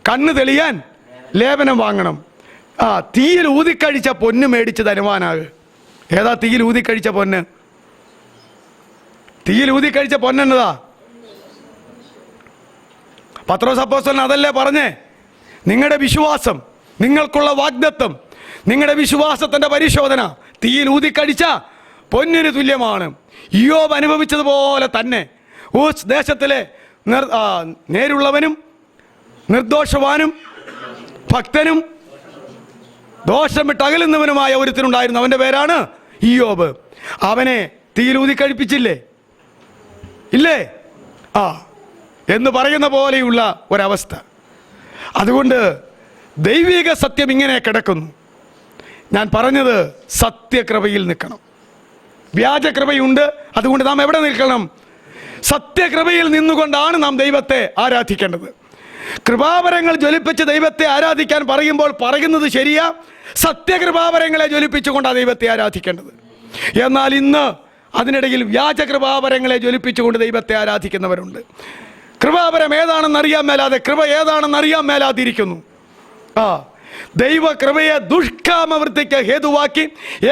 കണ്ണ് തെളിയാൻ ലേപനം വാങ്ങണം. തീയിൽ ഊതിക്കഴിച്ച പൊന്ന് മേടിച്ച് ധനവാനാക്. ഏതാ തീയിൽ ഊതിക്കഴിച്ച പൊന്ന്? തീയിൽ ഊതിക്കഴിച്ച പൊന്നെന്നതാ? പത്രോസ് അപ്പോസ്തലൻ അതല്ലേ പറഞ്ഞേ? നിങ്ങളുടെ വിശ്വാസം, നിങ്ങൾക്കുള്ള വാഗ്ദത്തം, നിങ്ങളുടെ വിശ്വാസത്തിന്റെ പരിശോധന തീയിൽ ഊതിക്കഴിച്ച പൊന്നിന് തുല്യമാണ്. ഇയ്യോബ് അനുഭവിച്ചതുപോലെ തന്നെ ഊസ് ദേശത്തിലെ നേരുള്ളവനും നിർദോഷവാനും ഭക്തനും ദോഷം വിട്ട് അകലുന്നവനുമായ ഒരുത്തനുണ്ടായിരുന്നു. അവന്റെ പേരാണ് ഇയ്യോബ്. അവനെ തീയിൽ ഊതിക്കഴിപ്പിച്ചില്ലേ? ഇല്ലേ? എന്ന് പറയുന്ന പോലെയുള്ള ഒരവസ്ഥ. അതുകൊണ്ട് ദൈവിക സത്യം ഇങ്ങനെ കിടക്കുന്നു. ഞാൻ പറഞ്ഞത് സത്യകൃപയിൽ നിൽക്കണം. വ്യാജകൃപയുണ്ട്. അതുകൊണ്ട് നാം എവിടെ നിൽക്കണം? സത്യകൃപയിൽ നിന്നുകൊണ്ടാണ് നാം ദൈവത്തെ ആരാധിക്കേണ്ടത്. കൃപാവരങ്ങൾ ജ്വലിപ്പിച്ച് ദൈവത്തെ ആരാധിക്കാൻ പറയുമ്പോൾ പറയുന്നത് ശരിയാ, സത്യകൃപാവരങ്ങളെ ജ്വലിപ്പിച്ചുകൊണ്ടാണ് ദൈവത്തെ ആരാധിക്കേണ്ടത്. എന്നാൽ ഇന്ന് അതിനിടയിൽ വ്യാജകൃപാവരങ്ങളെ ജ്വലിപ്പിച്ചുകൊണ്ട് ദൈവത്തെ ആരാധിക്കുന്നവരുണ്ട്. കൃപാവരം ഏതാണെന്ന് അറിയാൻ മേലാതെ, കൃപ ഏതാണെന്ന് അറിയാൻ മേലാതിരിക്കുന്നു. ദൈവകൃപയെ ദുഷ്കാമവൃത്തിക്ക് ഹേതുവാക്കി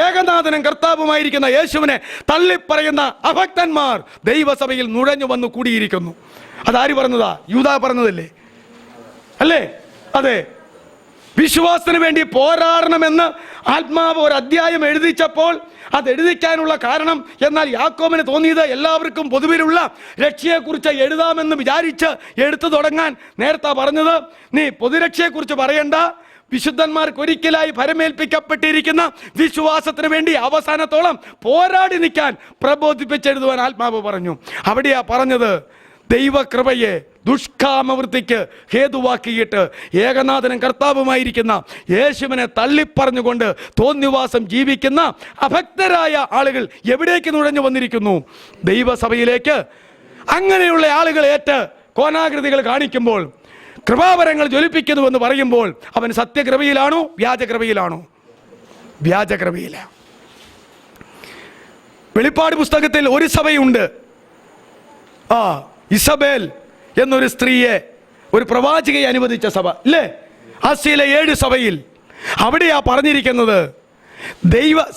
ഏകനാഥനും കർത്താവുമായിരിക്കുന്ന യേശുവിനെ തള്ളിപ്പറയുന്ന അഭക്തന്മാർ ദൈവസഭയിൽ നുഴഞ്ഞു വന്ന് കൂടിയിരിക്കുന്നു. അതാര് പറഞ്ഞതാ? യൂദാ പറഞ്ഞതല്ലേ? അല്ലേ? അതെ. വിശ്വാസത്തിന് വേണ്ടി പോരാടണമെന്ന് ആത്മാവ് ഒരു അധ്യായം എഴുതിച്ചപ്പോൾ അത് എഴുതിക്കാനുള്ള കാരണം, എന്നാൽ യാക്കോബിന് തോന്നിയത് എല്ലാവർക്കും പൊതുവിലുള്ള രക്ഷയെക്കുറിച്ച് എഴുതാമെന്ന് വിചാരിച്ച് എടുത്തു തുടങ്ങാൻ നേരത്തെ പറഞ്ഞത്, നീ പൊതുരക്ഷയെക്കുറിച്ച് പറയണ്ട, വിശുദ്ധന്മാർക്ക് ഒരിക്കലായി ഫലമേൽപ്പിക്കപ്പെട്ടിരിക്കുന്ന വിശ്വാസത്തിന് വേണ്ടി അവസാനത്തോളം പോരാടി നിൽക്കാൻ പ്രബോധിപ്പിച്ചെഴുതുവാൻ ആത്മാവ് പറഞ്ഞു. അവിടെയാ പറഞ്ഞത്, ദൈവകൃപയെ ദുഷ്കാമവൃത്തിക്ക് ഹേതുവാക്കിയിട്ട് ഏകനാഥനും കർത്താവുമായിരിക്കുന്ന യേശുവിനെ തള്ളിപ്പറഞ്ഞുകൊണ്ട് തോന്നിവാസം ജീവിക്കുന്ന അഭക്തരായ ആളുകൾ എവിടേക്ക് നുഴഞ്ഞു വന്നിരിക്കുന്നു? ദൈവസഭയിലേക്ക്. അങ്ങനെയുള്ള ആളുകൾ ഏറ്റ് കോനാകൃതികൾ കാണിക്കുമ്പോൾ, കൃപാവരങ്ങൾ ജ്വലിപ്പിക്കുന്നുവെന്ന് പറയുമ്പോൾ അവൻ സത്യകൃപയിലാണോ വ്യാജകൃപയിലാണോ? വ്യാജകൃപയിലാണ്. വെളിപ്പാട് പുസ്തകത്തിൽ ഒരു സഭയുണ്ട്, ഇസബേൽ എന്നൊരു സ്ത്രീയെ, ഒരു പ്രവാചകയെ അനുവദിച്ച സഭ, ഇല്ലേ? ആസിയയിലെ 7 സഭയിൽ അവിടെയാ പറഞ്ഞിരിക്കുന്നത്,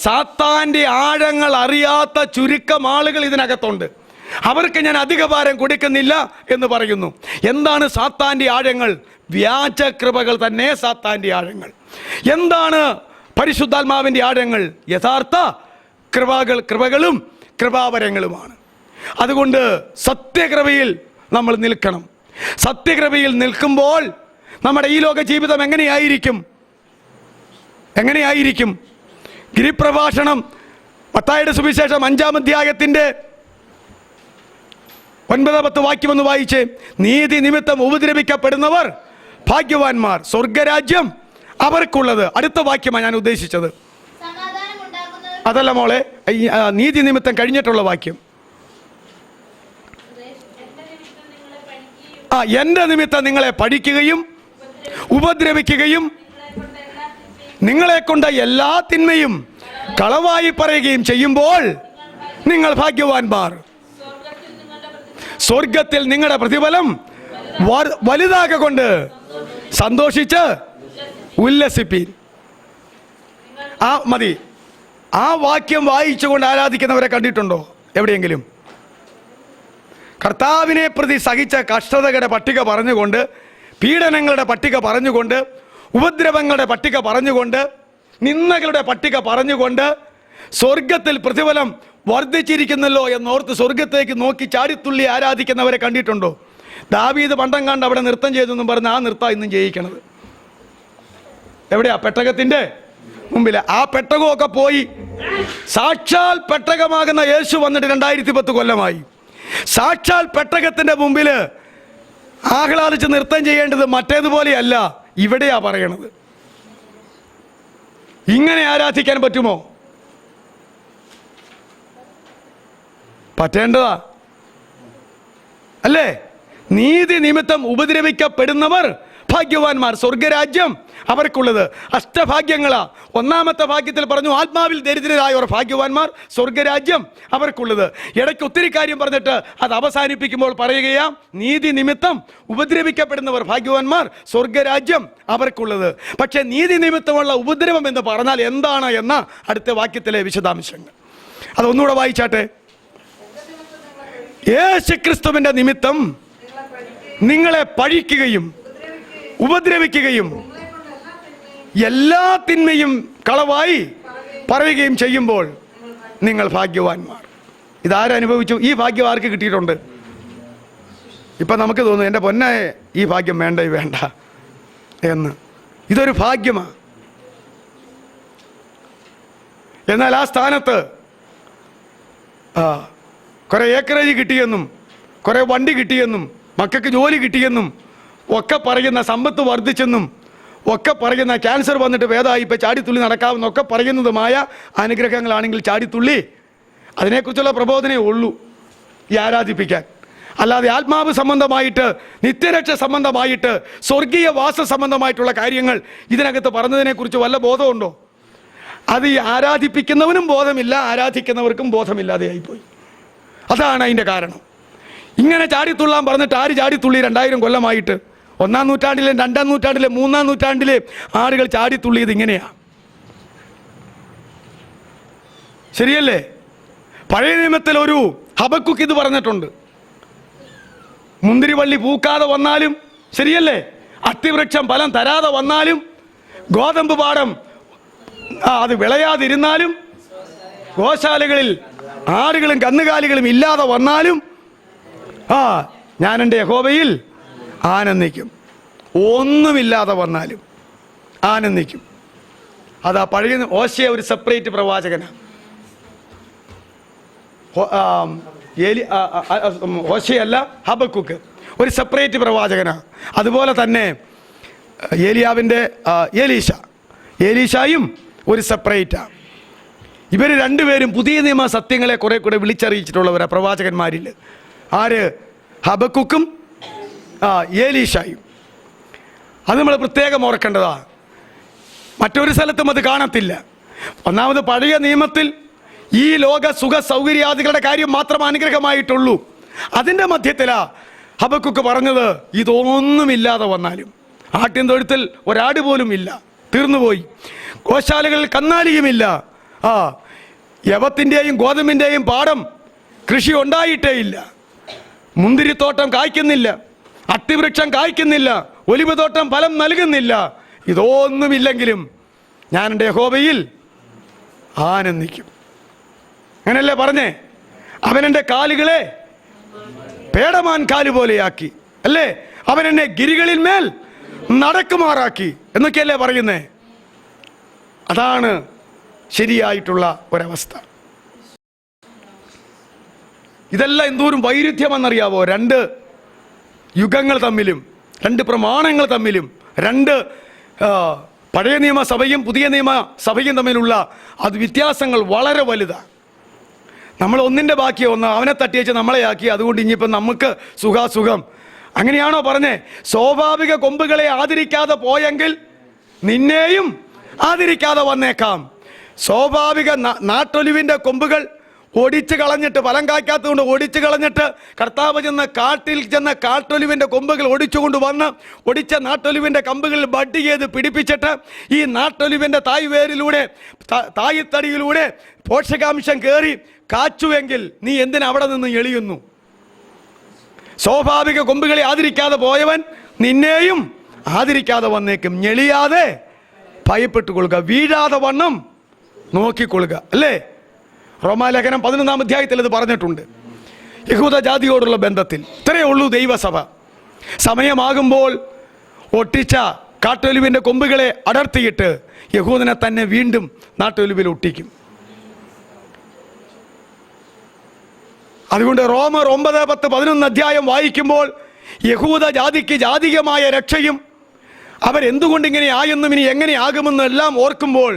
സാത്താന്റെ ആഴങ്ങൾ അറിയാത്ത ചുരുക്കം ആളുകൾ ഇതിനകത്തുണ്ട്, അവർക്ക് ഞാൻ അധിക ഭാരം കൊടുക്കുന്നില്ല എന്ന് പറയുന്നു. എന്താണ് സാത്താന്റെ ആഴങ്ങൾ? വ്യാജകൃപകൾ തന്നെ സാത്താന്റെ ആഴങ്ങൾ. എന്താണ് പരിശുദ്ധാത്മാവിന്റെ ആഴങ്ങൾ? യഥാർത്ഥ കൃപകളും കൃപാവരങ്ങളുമാണ്. അതുകൊണ്ട് സത്യകൃപയിൽ നമ്മൾ നിൽക്കണം. സത്യകൃപയിൽ നിൽക്കുമ്പോൾ നമ്മുടെ ഈ ലോക ജീവിതം എങ്ങനെയായിരിക്കും? ഗിരിപ്രഭാഷണം മത്തായിയുടെ സുവിശേഷം 5-ാം അധ്യായത്തിന്റെ 9-10 വാക്യം ഒന്ന് വായിച്ചേ. നീതി നിമിത്തം ഉപദ്രവിക്കപ്പെടുന്നവർ ഭാഗ്യവാന്മാർ, സ്വർഗരാജ്യം അവർക്കുള്ളത്. അടുത്ത വാക്യമാണ് ഞാൻ ഉദ്ദേശിച്ചത്. അതല്ല മോളെ, നീതി നിമിത്തം കഴിഞ്ഞിട്ടുള്ള വാക്യം. എന്റെ നിമിത്തം നിങ്ങളെ പഠിക്കുകയും ഉപദ്രവിക്കുകയും നിങ്ങളെ കൊണ്ട് എല്ലാ തിന്മയും കളവായി പറയുകയും ചെയ്യുമ്പോൾ നിങ്ങൾ ഭാഗ്യവാന്മാർ, സ്വർഗത്തിൽ നിങ്ങളുടെ പ്രതിഫലം വലുതാകൊണ്ട് സന്തോഷിച്ച് ഉല്ലസിപ്പീൻ. മതി. ആ വാക്യം വായിച്ചുകൊണ്ട് ആരാധിക്കുന്നവരെ കണ്ടിട്ടുണ്ടോ എവിടെയെങ്കിലും? കർത്താവിനെ പ്രതി സഹിച്ച കഷ്ടതകളുടെ പട്ടിക പറഞ്ഞുകൊണ്ട്, പീഡനങ്ങളുടെ പട്ടിക പറഞ്ഞുകൊണ്ട്, ഉപദ്രവങ്ങളുടെ പട്ടിക പറഞ്ഞുകൊണ്ട്, നിന്ദകളുടെ പട്ടിക പറഞ്ഞുകൊണ്ട് സ്വർഗത്തിൽ പ്രതിഫലം വർദ്ധിച്ചിരിക്കുന്നല്ലോ എന്നോർത്ത് സ്വർഗത്തേക്ക് നോക്കി ചാടിത്തുള്ളി ആരാധിക്കുന്നവരെ കണ്ടിട്ടുണ്ടോ? ദാവീദ് പണ്ടം കണ്ട് അവിടെ നൃത്തം ചെയ്തെന്നും പറഞ്ഞ് ആ നൃത്തം ഇന്നും ജയിക്കണത് എവിടെയാ? പെട്ടകത്തിന്റെ മുമ്പിൽ. ആ പെട്ടകമൊക്കെ പോയി സാക്ഷാൽ പെട്ടകമാകുന്ന യേശു വന്നിട്ട് 2010 കൊല്ലമായി. സാക്ഷാൽ പെട്ടകത്തിന്റെ മുമ്പിൽ ആഹ്ലാദിച്ച് നൃത്തം ചെയ്യേണ്ടത് മറ്റേതുപോലെയല്ല. ഇവിടെയാ പറയണത്. ഇങ്ങനെ ആരാധിക്കാൻ പറ്റുമോ? പറ്റേണ്ടതാ അല്ലേ? നീതി നിമിത്തം ഉപദ്രവിക്കപ്പെടുന്നവർ ഭാഗ്യവാന്മാർ, സ്വർഗരാജ്യം അവർക്കുള്ളത്. അഷ്ടഭാഗ്യങ്ങളാ. ഒന്നാമത്തെ ഭാഗ്യത്തിൽ പറഞ്ഞു ആത്മാവിൽ ദരിദ്രരായവർ ഭാഗ്യവാന്മാർ, സ്വർഗരാജ്യം അവർക്കുള്ളത്. ഇടയ്ക്ക് ഒത്തിരി കാര്യം പറഞ്ഞിട്ട് അത് അവസാനിപ്പിക്കുമ്പോൾ പറയുകയാ, നീതി നിമിത്തം ഉപദ്രവിക്കപ്പെടുന്നവർ ഭാഗ്യവാന്മാർ, സ്വർഗരാജ്യം അവർക്കുള്ളത്. പക്ഷെ നീതി നിമിത്തമുള്ള ഉപദ്രവം എന്ന് പറഞ്ഞാൽ എന്താണ് എന്ന അടുത്ത വാക്യത്തിലെ വിശദാംശങ്ങൾ അതൊന്നുകൂടെ വായിച്ചാട്ടെ. യേശുക്രിസ്തുവിന്റെ നിമിത്തം നിങ്ങളെ പഴിക്കുകയും ഉപദ്രവിക്കുകയും എല്ലാ തിന്മയും കളവായി പറയുകയും ചെയ്യുമ്പോൾ നിങ്ങൾ ഭാഗ്യവാന്മാർ. ഇതാരനുഭവിച്ചു? ഈ ഭാഗ്യം ആർക്ക് കിട്ടിയിട്ടുണ്ട്? ഇപ്പം നമുക്ക് തോന്നുന്നു എൻ്റെ പൊന്നെ ഈ ഭാഗ്യം വേണ്ട വേണ്ട എന്ന്. ഇതൊരു ഭാഗ്യമാണ്. എന്നാൽ ആ സ്ഥാനത്ത് കുറേ ഏക്കറേജ് കിട്ടിയെന്നും കുറേ വണ്ടി കിട്ടിയെന്നും മക്കൾക്ക് ജോലി കിട്ടിയെന്നും ഒക്കെ പറയുന്ന, സമ്പത്ത് വർദ്ധിച്ചെന്നും ഒക്കെ പറയുന്ന, ക്യാൻസർ വന്നിട്ട് ഭേദമായി ഇപ്പം ചാടിത്തുള്ളി നടക്കാമെന്നൊക്കെ പറയുന്നതുമായ അനുഗ്രഹങ്ങളാണെങ്കിൽ ചാടിത്തുള്ളി അതിനെക്കുറിച്ചുള്ള പ്രബോധനമേ ഉള്ളൂ ഈ ആരാധിപ്പിക്കാൻ. അല്ലാതെ ആത്മാവ് സംബന്ധമായിട്ട്, നിത്യരക്ഷ സംബന്ധമായിട്ട്, സ്വർഗീയ വാസ സംബന്ധമായിട്ടുള്ള കാര്യങ്ങൾ ഇതിനകത്ത് പറഞ്ഞതിനെക്കുറിച്ച് വല്ല ബോധമുണ്ടോ? അത് ഈ ആരാധിപ്പിക്കുന്നവനും ബോധമില്ല, ആരാധിക്കുന്നവർക്കും ബോധമില്ലാതെ ആയിപ്പോയി. അതാണ് അതിൻ്റെ കാരണം. ഇങ്ങനെ ചാടിത്തുള്ളാൻ പറഞ്ഞിട്ട് ആര് ചാടിത്തുള്ളി? 2000 കൊല്ലമായിട്ട് 1-ാം നൂറ്റാണ്ടിലെ 2-ാം നൂറ്റാണ്ടിലെ 3-ാം നൂറ്റാണ്ടിലെ ആളുകൾ ചാടിത്തുള്ളിയത് ഇങ്ങനെയാണ്. ശരിയല്ലേ? പഴയ നിയമത്തിൽ ഒരു ഹബക്കുക്ക് ഇത് പറഞ്ഞിട്ടുണ്ട്. മുന്തിരിവള്ളി പൂക്കാതെ വന്നാലും, ശരിയല്ലേ, അത്തിവൃക്ഷം ഫലം തരാതെ വന്നാലും, ഗോതമ്പ് പാടം അത് വിളയാതിരുന്നാലും, ഗോശാലകളിൽ ആടുകളും കന്നുകാലികളും ഇല്ലാതെ വന്നാലും ഞാൻ എൻ്റെ യഹോവയിൽ ആനന്ദിക്കും. ഒന്നുമില്ലാതെ വന്നാലും ആനന്ദിക്കും. അതാ പഴയ ഓശയ ഒരു സെപ്പറേറ്റ് പ്രവാചകനാണ്. ഓശയല്ല, ഹബക്കുക്ക് ഒരു സെപ്പറേറ്റ് പ്രവാചകനാണ്. അതുപോലെ തന്നെ ഏലീശായും ഒരു സെപ്പറേറ്റാണ്. ഇവർ രണ്ടുപേരും പുതിയ നിയമ സത്യങ്ങളെ കുറെ കൂടെ വിളിച്ചറിയിച്ചിട്ടുള്ളവരാ പ്രവാചകന്മാരിൽ. ആര്? ഹബക്കുക്കും ഏലീശായും. അത് നമ്മൾ പ്രത്യേകം ഓർക്കേണ്ടതാണ്. മറ്റൊരു സ്ഥലത്തും അത് കാണത്തില്ല. ഒന്നാമത് പഴയ നിയമത്തിൽ ഈ ലോക സുഖ സൗകര്യാദികളുടെ കാര്യം മാത്രം അനുഗ്രഹമായിട്ടുള്ളൂ. അതിൻ്റെ മധ്യത്തിലാ ഹബക്കുക്ക് പറഞ്ഞത് ഇതൊന്നുമില്ലാതെ വന്നാലും. ആട്ടിൻ തൊഴുത്തിൽ ഒരാട് പോലും ഇല്ല, തീർന്നുപോയി. ഗോശാലകളിൽ കന്നാലിയുമില്ല. യവത്തിൻ്റെയും ഗോതമ്പിൻ്റെയും പാടം കൃഷി ഉണ്ടായിട്ടേ ഇല്ല. മുന്തിരിത്തോട്ടം കായ്ക്കുന്നില്ല, അത്തിവൃക്ഷം കായ്ക്കുന്നില്ല, ഒലിവ് തോട്ടം ഫലം നൽകുന്നില്ല. ഇതൊന്നുമില്ലെങ്കിലും ഞാൻ എൻ്റെ യഹോവയിൽ ആനന്ദിക്കും. അങ്ങനല്ലേ പറഞ്ഞേ? അവൻ എൻ്റെ കാലുകളെ പേടമാൻ കാല് പോലെയാക്കി, അല്ലേ? അവൻ എന്നെ ഗിരികളിൽ മേൽ നടക്കുമാറാക്കി എന്നൊക്കെയല്ലേ പറയുന്നേ? അതാണ് ശരിയായിട്ടുള്ള ഒരവസ്ഥ. ഇതെല്ലാം എന്തോരം വൈരുദ്ധ്യമെന്നറിയാവോ? 2 യുഗങ്ങൾ തമ്മിലും, 2 പ്രമാണങ്ങൾ തമ്മിലും, 2 പഴയ നിയമസഭയും പുതിയ നിയമസഭയും തമ്മിലുള്ള അത് വ്യത്യാസങ്ങൾ വളരെ വലുതാണ്. നമ്മൾ ഒന്നിൻ്റെ ബാക്കി ഒന്ന് അവനെ തട്ടിയേച്ച് നമ്മളെ ആക്കി, അതുകൊണ്ട് ഇനിയിപ്പം നമുക്ക് സുഖാസുഖം. അങ്ങനെയാണോ പറഞ്ഞേ? സ്വാഭാവിക കൊമ്പുകളെ ആദരിക്കാതെ പോയെങ്കിൽ നിന്നെയും ആദരിക്കാതെ വന്നേക്കാം. സ്വാഭാവിക നാട്ടൊലിവിൻ്റെ കൊമ്പുകൾ ഒടിച്ചു കളഞ്ഞിട്ട്, ഫലം കായ്ക്കാത്തതുകൊണ്ട് ഒടിച്ചു കളഞ്ഞിട്ട്, കർത്താവ് കാട്ടിൽ ചെന്ന കാട്ടൊലിവിൻ്റെ കൊമ്പുകൾ ഒടിച്ചുകൊണ്ട് വന്ന് ഒടിച്ച നാട്ടൊലിവിൻ്റെ കമ്പുകളിൽ ബഡ് ചെയ്ത് പിടിപ്പിച്ചിട്ട് ഈ നാട്ടൊലിവിൻ്റെ തായ്വേരിലൂടെ തായ്ത്തടിയിലൂടെ പോഷകാംശം കയറി കാച്ചുവെങ്കിൽ നീ എന്തിനാ അവിടെ നിന്ന് എളിയുന്നു? സ്വാഭാവിക കൊമ്പുകളെ ആദരിക്കാതെ പോയവൻ നിന്നെയും ആദരിക്കാതെ വന്നേക്കും. ഞെളിയാതെ ഭയപ്പെട്ടുകൊള്ളുക, വീഴാതെ വണ്ണം നോക്കിക്കൊള്ളുക, അല്ലേ? റോമാലേഖനം 11-ാം അധ്യായത്തിൽ ഇത് പറഞ്ഞിട്ടുണ്ട്. യഹൂദ ജാതിയോടുള്ള ബന്ധത്തിൽ ഇത്രയേ ഉള്ളൂ ദൈവസഭ. സമയമാകുമ്പോൾ ഒട്ടിച്ച കാട്ടൊലിവിൻ്റെ കൊമ്പുകളെ അടർത്തിയിട്ട് യഹൂദനെ തന്നെ വീണ്ടും നാട്ടൊലിവിൽ ഒട്ടിക്കും. അതുകൊണ്ട് റോമർ 9, 10, 11 അധ്യായം വായിക്കുമ്പോൾ യഹൂദ ജാതിക്ക് ജാതികമായ രക്ഷയും അവരെന്തുകൊണ്ട് ഇങ്ങനെ ആയെന്നും ഇനി എങ്ങനെ ആകുമെന്നും എല്ലാം ഓർക്കുമ്പോൾ,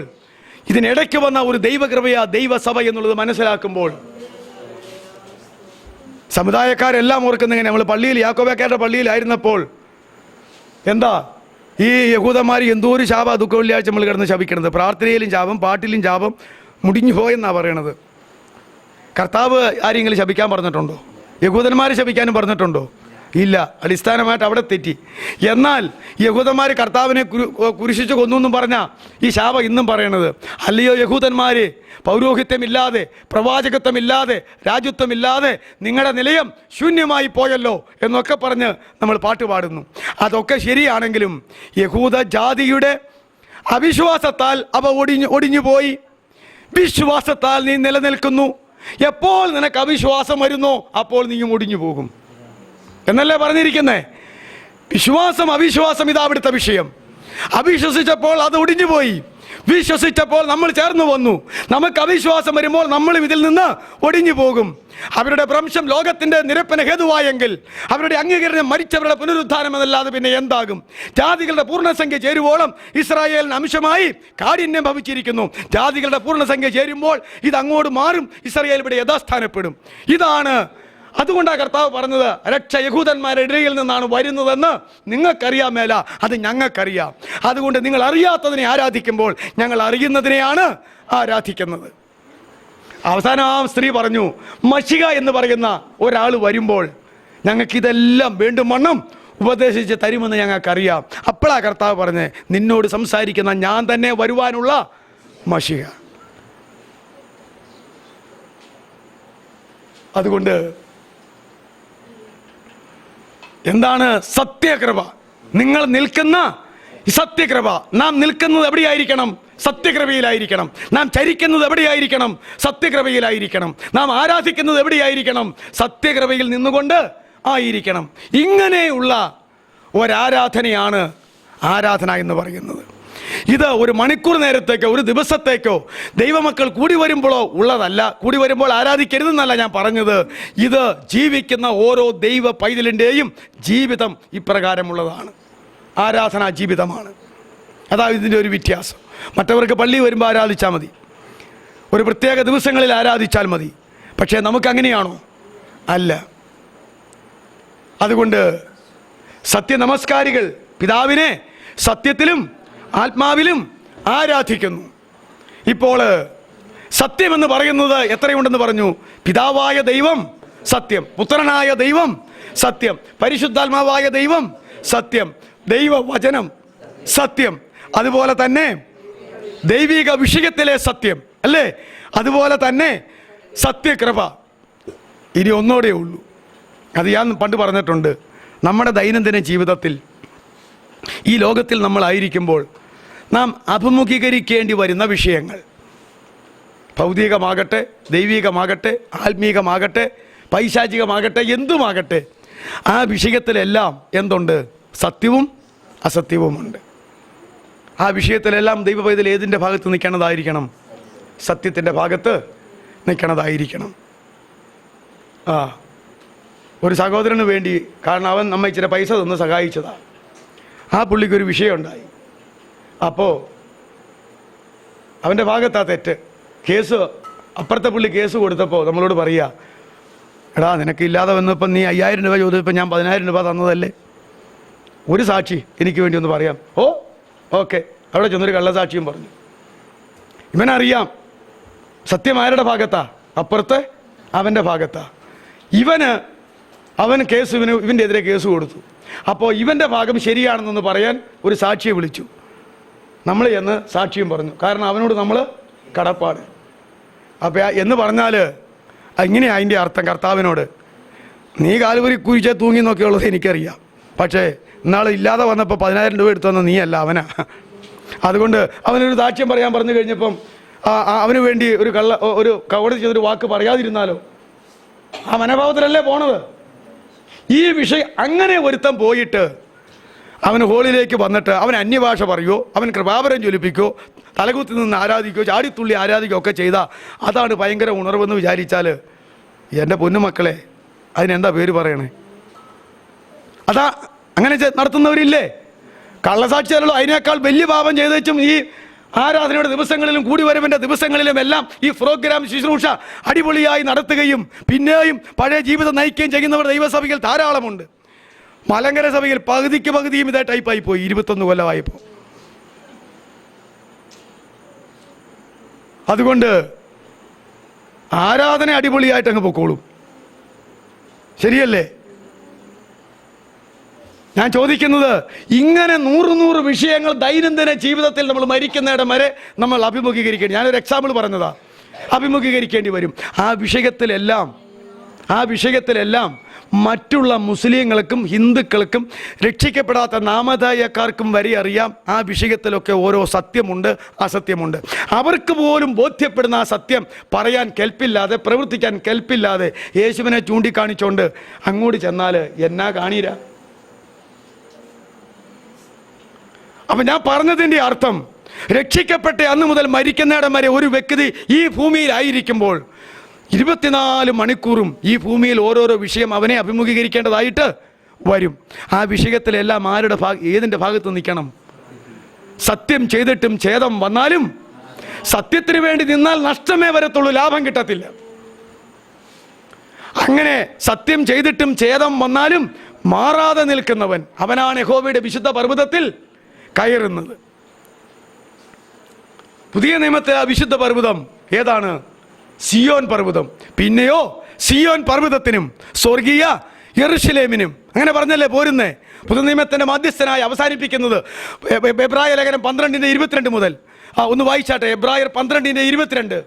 ഇതിനിടയ്ക്ക് വന്ന ഒരു ദൈവകൃപയാ ദൈവസഭ എന്നുള്ളത് മനസ്സിലാക്കുമ്പോൾ, സമുദായക്കാരെല്ലാം ഓർക്കുന്നിങ്ങനെ. നമ്മൾ പള്ളിയിൽ, യാക്കോബക്കാരുടെ പള്ളിയിലായിരുന്നപ്പോൾ എന്താ ഈ യഹൂദന്മാർ എന്തോ ഒരു ശാപ ദുഃഖ വെള്ളിയാഴ്ച നമ്മൾ കിടന്ന് ശപിക്കണത്. പ്രാർത്ഥനയിലും ശാപം, പാട്ടിലും ശാപം, മുടിഞ്ഞു പോയെന്നാണ് പറയണത്. കർത്താവ് ആരെങ്കിലും ശപിക്കാൻ പറഞ്ഞിട്ടുണ്ടോ? യഹൂദന്മാർ ശപിക്കാനും പറഞ്ഞിട്ടുണ്ടോ? ഇല്ല. അടിസ്ഥാനമായിട്ട് അവിടെ തെറ്റി. എന്നാൽ യഹൂദന്മാർ കർത്താവിനെ കുരിശിച്ച് കൊന്നു എന്നും പറഞ്ഞാൽ ഈ ശാപം ഇന്നും പറയണത്. അല്ലയോ യഹൂദന്മാർ, പൗരോഹിത്യമില്ലാതെ, പ്രവാചകത്വമില്ലാതെ, രാജ്യത്വമില്ലാതെ നിങ്ങളുടെ നിലയം ശൂന്യമായി പോയല്ലോ എന്നൊക്കെ പറഞ്ഞ് നമ്മൾ പാട്ട് പാടുന്നു. അതൊക്കെ ശരിയാണെങ്കിലും യഹൂദ ജാതിയുടെ അവിശ്വാസത്താൽ അവ ഒടിഞ്ഞു പോയി. വിശ്വാസത്താൽ നീ നിലനിൽക്കുന്നു. എപ്പോൾ നിനക്ക് അവിശ്വാസം വരുന്നോ അപ്പോൾ നീയും ഒടിഞ്ഞു പോകും എന്നല്ലേ പറഞ്ഞിരിക്കുന്നേ. വിശ്വാസം അവിശ്വാസം ഇതാ അവിടുത്തെ വിഷയം. അവിശ്വസിച്ചപ്പോൾ അത് ഒടിഞ്ഞു പോയി. വിശ്വസിച്ചപ്പോൾ നമ്മൾ ചേർന്ന് വന്നു. നമുക്ക് അവിശ്വാസം വരുമ്പോൾ നമ്മളും ഇതിൽ നിന്ന് ഒടിഞ്ഞു പോകും. അവരുടെ ഭ്രംശം ലോകത്തിന്റെ നിരപ്പന ഹേതുവായെങ്കിൽ അവരുടെ അംഗീകരണം മരിച്ചവരുടെ പുനരുദ്ധാനം എന്നല്ലാതെ പിന്നെ എന്താകും? ജാതികളുടെ പൂർണ്ണസംഖ്യ ചേരുവോളം ഇസ്രായേലിന് അംശമായി കാഠിന്യം ഭവിച്ചിരിക്കുന്നു. ജാതികളുടെ പൂർണ്ണസംഖ്യ ചേരുമ്പോൾ ഇത് അങ്ങോട്ട് മാറും. ഇസ്രായേൽ ഇവിടെ യഥാസ്ഥാനപ്പെടും. ഇതാണ്. അതുകൊണ്ടാണ് കർത്താവ് പറഞ്ഞത്, രക്ഷ യഹൂദന്മാരുടെ ഇടയിൽ നിന്നാണ് വരുന്നതെന്ന് നിങ്ങൾക്കറിയാൻ മേല, അത് ഞങ്ങൾക്കറിയാം. അതുകൊണ്ട് നിങ്ങൾ അറിയാത്തതിനെ ആരാധിക്കുമ്പോൾ ഞങ്ങൾ അറിയുന്നതിനെയാണ് ആരാധിക്കുന്നത്. അവസാനം ആ സ്ത്രീ പറഞ്ഞു, മശിഹ എന്ന് പറയുന്ന ഒരാൾ വരുമ്പോൾ ഞങ്ങൾക്കിതെല്ലാം വീണ്ടും വണ്ണം ഉപദേശിച്ച് തരുമെന്ന് ഞങ്ങൾക്കറിയാം. അപ്പോഴാ കർത്താവ് പറഞ്ഞേ, നിന്നോട് സംസാരിക്കുന്ന ഞാൻ തന്നെ വരുവാനുള്ള മശിഹ. അതുകൊണ്ട് എന്താണ് സത്യകൃപ? നിങ്ങൾ നിൽക്കുന്ന സത്യകൃപ. നാം നിൽക്കുന്നത് എവിടെയായിരിക്കണം? സത്യകൃപയിലായിരിക്കണം. നാം ചരിക്കുന്നത് എവിടെയായിരിക്കണം? സത്യകൃപയിലായിരിക്കണം. നാം ആരാധിക്കുന്നത് എവിടെയായിരിക്കണം? സത്യകൃപയിൽ നിന്നുകൊണ്ട് ആയിരിക്കണം. ഇങ്ങനെയുള്ള ഒരാരാധനയാണ് ആരാധന എന്ന് പറയുന്നത്. ഇത് ഒരു മണിക്കൂർ നേരത്തേക്കോ ഒരു ദിവസത്തേക്കോ ദൈവമക്കൾ കൂടി വരുമ്പോഴോ ഉള്ളതല്ല. കൂടി വരുമ്പോൾ ആരാധിക്കരുതെന്നല്ല ഞാൻ പറഞ്ഞത്. ഇത് ജീവിക്കുന്ന ഓരോ ദൈവ പൈതലിൻ്റെയും ജീവിതം ഇപ്രകാരമുള്ളതാണ്. ആരാധനാ ജീവിതമാണ്. അതാണ് ഇതിൻ്റെ ഒരു വ്യത്യാസം. മറ്റവർക്ക് പള്ളി വരുമ്പോൾ ആരാധിച്ചാൽ മതി, ഒരു പ്രത്യേക ദിവസങ്ങളിൽ ആരാധിച്ചാൽ മതി. പക്ഷേ നമുക്കങ്ങനെയാണോ? അല്ല. അതുകൊണ്ട് സത്യനമസ്കാരികൾ പിതാവിനെ സത്യത്തിലും ആത്മാവിലും ആരാധിക്കുന്നു. ഇപ്പോൾ സത്യമെന്ന് പറയുന്നത് എത്രയുണ്ടെന്ന് പറഞ്ഞു? പിതാവായ ദൈവം സത്യം, പുത്രനായ ദൈവം സത്യം, പരിശുദ്ധാത്മാവായ ദൈവം സത്യം, ദൈവവചനം സത്യം, അതുപോലെ തന്നെ ദൈവിക വിഷയത്തിലെ സത്യം അല്ലേ, അതുപോലെ തന്നെ സത്യകൃപ. ഇനി ഒന്നോടെ ഉള്ളൂ. അത് ഞാൻ പണ്ട് പറഞ്ഞിട്ടുണ്ട്. നമ്മുടെ ദൈനംദിന ജീവിതത്തിൽ ഈ ലോകത്തിൽ നമ്മളായിരിക്കുമ്പോൾ നാം അഭിമുഖീകരിക്കേണ്ടി വരുന്ന വിഷയങ്ങൾ, ഭൗതികമാകട്ടെ, ദൈവികമാകട്ടെ, ആത്മീകമാകട്ടെ, പൈശാചികമാകട്ടെ, എന്തുമാകട്ടെ, ആ വിഷയത്തിലെല്ലാം എന്തുണ്ട്? സത്യവും അസത്യവുമുണ്ട്. ആ വിഷയത്തിലെല്ലാം ദൈവപൈതൽ ഏതിൻ്റെ ഭാഗത്ത് നിൽക്കണതായിരിക്കണം? സത്യത്തിൻ്റെ ഭാഗത്ത് നിൽക്കണതായിരിക്കണം. ഒരു സഹോദരന് വേണ്ടി, കാരണം അവൻ നമ്മെ ഇച്ചിരി പൈസ തന്ന് സഹായിച്ചതാണ്. ആ പുള്ളിക്കൊരു വിഷയമുണ്ടായി. അപ്പോൾ അവൻ്റെ ഭാഗത്താ തെറ്റ്. കേസ് അപ്പുറത്തെ പുള്ളി കേസ് കൊടുത്തപ്പോൾ നമ്മളോട് പറയുക, എടാ നിനക്കില്ലാതെ വന്നപ്പോൾ നീ 5000 രൂപ ചോദിച്ചപ്പോൾ ഞാൻ 10000 രൂപ തന്നതല്ലേ, ഒരു സാക്ഷി എനിക്ക് വേണ്ടി ഒന്ന് പറയാം. ഓ ഓക്കെ. അവിടെ ചെന്നൊരു കള്ളസാക്ഷിയും പറഞ്ഞു. ഇവനറിയാം സത്യം ആരുടെ ഭാഗത്താ? അപ്പുറത്തെ അവൻ്റെ ഭാഗത്താ. അവൻ കേസ് ഇവൻ്റെ എതിരെ കേസ് കൊടുത്തു. അപ്പോൾ ഇവൻ്റെ ഭാഗം ശരിയാണെന്നൊന്ന് പറയാൻ ഒരു സാക്ഷിയെ വിളിച്ചു. നമ്മൾ ചെന്ന് സാക്ഷിയും പറഞ്ഞു. കാരണം അവനോട് നമ്മൾ കടപ്പാട്. അപ്പോൾ എന്ന് പറഞ്ഞാൽ ഇങ്ങനെ അതിൻ്റെ അർത്ഥം കർത്താവിനോട്, നീ കാലുപുരി കുഴിച്ചേ തൂങ്ങി നോക്കിയുള്ളത് എനിക്കറിയാം, പക്ഷേ ഇന്നാൾ ഇല്ലാതെ വന്നപ്പോൾ 10000 രൂപ എടുത്തു വന്ന നീ അല്ല, അവനാ. അതുകൊണ്ട് അവനൊരു സാക്ഷ്യം പറയാൻ പറഞ്ഞു കഴിഞ്ഞപ്പം അവന് വേണ്ടി ഒരു കവടി ചെയ്തൊരു വാക്ക് പറയാതിരുന്നാലോ? ആ മനോഭാവത്തിലല്ലേ പോണത്. ഈ വിഷയം അങ്ങനെ ഒരുത്തം പോയിട്ട് അവൻ ഹോളിലേക്ക് വന്നിട്ട് അവൻ അന്യഭാഷ പറയുമോ, അവൻ കൃപാവരം ജ്വലിപ്പിക്കോ, തലകുത്തി നിന്ന് ആരാധിക്കോ, ചാടിത്തുള്ളി ആരാധിക്കോ ഒക്കെ ചെയ്താൽ അതാണ് ഭയങ്കര ഉണർവെന്ന് വിചാരിച്ചാൽ, എൻ്റെ പൊന്നുമക്കളെ, അതിനെന്താ പേര് പറയണേ? അതാ അങ്ങനെ നടത്തുന്നവരില്ലേ? കള്ളസാക്ഷിയല്ലോ. അതിനേക്കാൾ വലിയ പാപം ചെയ്തും ഈ ആരാധനയുടെ ദിവസങ്ങളിലും കൂടിവരവിൻ്റെ ദിവസങ്ങളിലും എല്ലാം ഈ പ്രോഗ്രാം ശുശ്രൂഷ അടിപൊളിയായി നടത്തുകയും പിന്നെയും പഴയ ജീവിതം നയിക്കുകയും ചെയ്യുന്നവർ ദൈവസഭയിൽ ധാരാളമുണ്ട്. മലങ്കര സഭയിൽ പകുതിയും ഇതേ ടൈപ്പായി പോയി 21 കൊല്ലമായപ്പോൾ. അതുകൊണ്ട് ആരാധന അടിപൊളിയായിട്ട് അങ്ങ് പൊക്കോളും. ശരിയല്ലേ? ഞാൻ ചോദിക്കുന്നത്, ഇങ്ങനെ 100 വിഷയങ്ങൾ ദൈനംദിന ജീവിതത്തിൽ നമ്മൾ മരിക്കുന്നിടം വരെ നമ്മൾ അഭിമുഖീകരിക്കേണ്ടി, ഞാനൊരു എക്സാമ്പിൾ പറഞ്ഞതാ, അഭിമുഖീകരിക്കേണ്ടി വരും. ആ വിഷയത്തിലെല്ലാം മറ്റുള്ള മുസ്ലിങ്ങൾക്കും ഹിന്ദുക്കൾക്കും രക്ഷിക്കപ്പെടാത്ത നാമധായക്കാർക്കും വരെ അറിയാം ആ വിഷയത്തിലൊക്കെ ഓരോ സത്യമുണ്ട്, അസത്യമുണ്ട്. അവർക്ക് പോലും ബോധ്യപ്പെടുന്ന ആ സത്യം പറയാൻ കെൽപ്പില്ലാതെ, പ്രവർത്തിക്കാൻ കെൽപ്പില്ലാതെ യേശുവിനെ ചൂണ്ടിക്കാണിച്ചുകൊണ്ട് അങ്ങോട്ട് ചെന്നാൽ എന്നാ കാണീര. അപ്പം ഞാൻ പറഞ്ഞതിൻ്റെ അർത്ഥം, രക്ഷിക്കപ്പെട്ട അന്ന് മുതൽ മരിക്കുന്നിടം വരെ ഒരു വ്യക്തി ഈ ഭൂമിയിലായിരിക്കുമ്പോൾ 24 മണിക്കൂറും ഈ ഭൂമിയിൽ ഓരോരോ വിഷയം അവനെ അഭിമുഖീകരിക്കേണ്ടതായിട്ട് വരും. ആ വിഷയത്തിലെല്ലാം ഏതിൻ്റെ ഭാഗത്ത് നിൽക്കണം? സത്യം ചെയ്തിട്ടും ഛേദം വന്നാലും സത്യത്തിന് വേണ്ടി നിന്നാൽ നഷ്ടമേ വരത്തുള്ളൂ, ലാഭം കിട്ടത്തില്ല. അങ്ങനെ സത്യം ചെയ്തിട്ടും ഛേദം വന്നാലും മാറാതെ നിൽക്കുന്നവൻ, അവനാണ് യഹോവയുടെ വിശുദ്ധ പർവ്വതത്തിൽ കയറുന്നത്. പുതിയ നിയമത്തിലെ ആ വിശുദ്ധ പർവ്വതം ഏതാണ്? സിയോൻ പർവ്വതം. പിന്നെയോ സിയോൻ പർവ്വതത്തിനും സ്വർഗീയ യെരൂശലേമിനും, അങ്ങനെ പറഞ്ഞല്ലേ പോരുന്നേ. പുതിയ നിയമത്തിന്റെ മധ്യസ്ഥനായി അവസാനിപ്പിക്കുന്നത് എബ്രായ ലേഖനം 12:22 മുതൽ. ഒന്ന് വായിച്ചാട്ടെ, എബ്രായർ 12:22.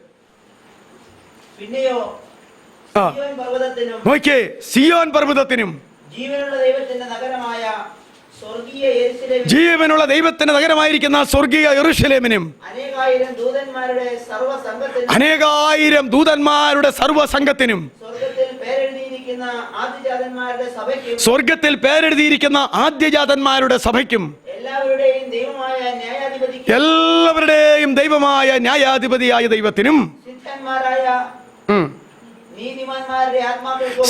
പിന്നെയോ
നോക്കിയേ, സിയോൻ പർവ്വതത്തിനും ജീവനുള്ള ദൈവത്തിന്റെ നഗരമായിരിക്കുന്ന സ്വർഗീയ യെരൂശലേമിനും അനേകായിരം ദൂതന്മാരുടെ സർവ്വസംഘത്തിനും സ്വർഗത്തിൽ പേരെഴുതിയിരിക്കുന്ന ആദ്യജാതന്മാരുടെ സഭയ്ക്കും എല്ലാവരുടെയും ദൈവമായ ന്യായാധിപതിയായ ദൈവത്തിനും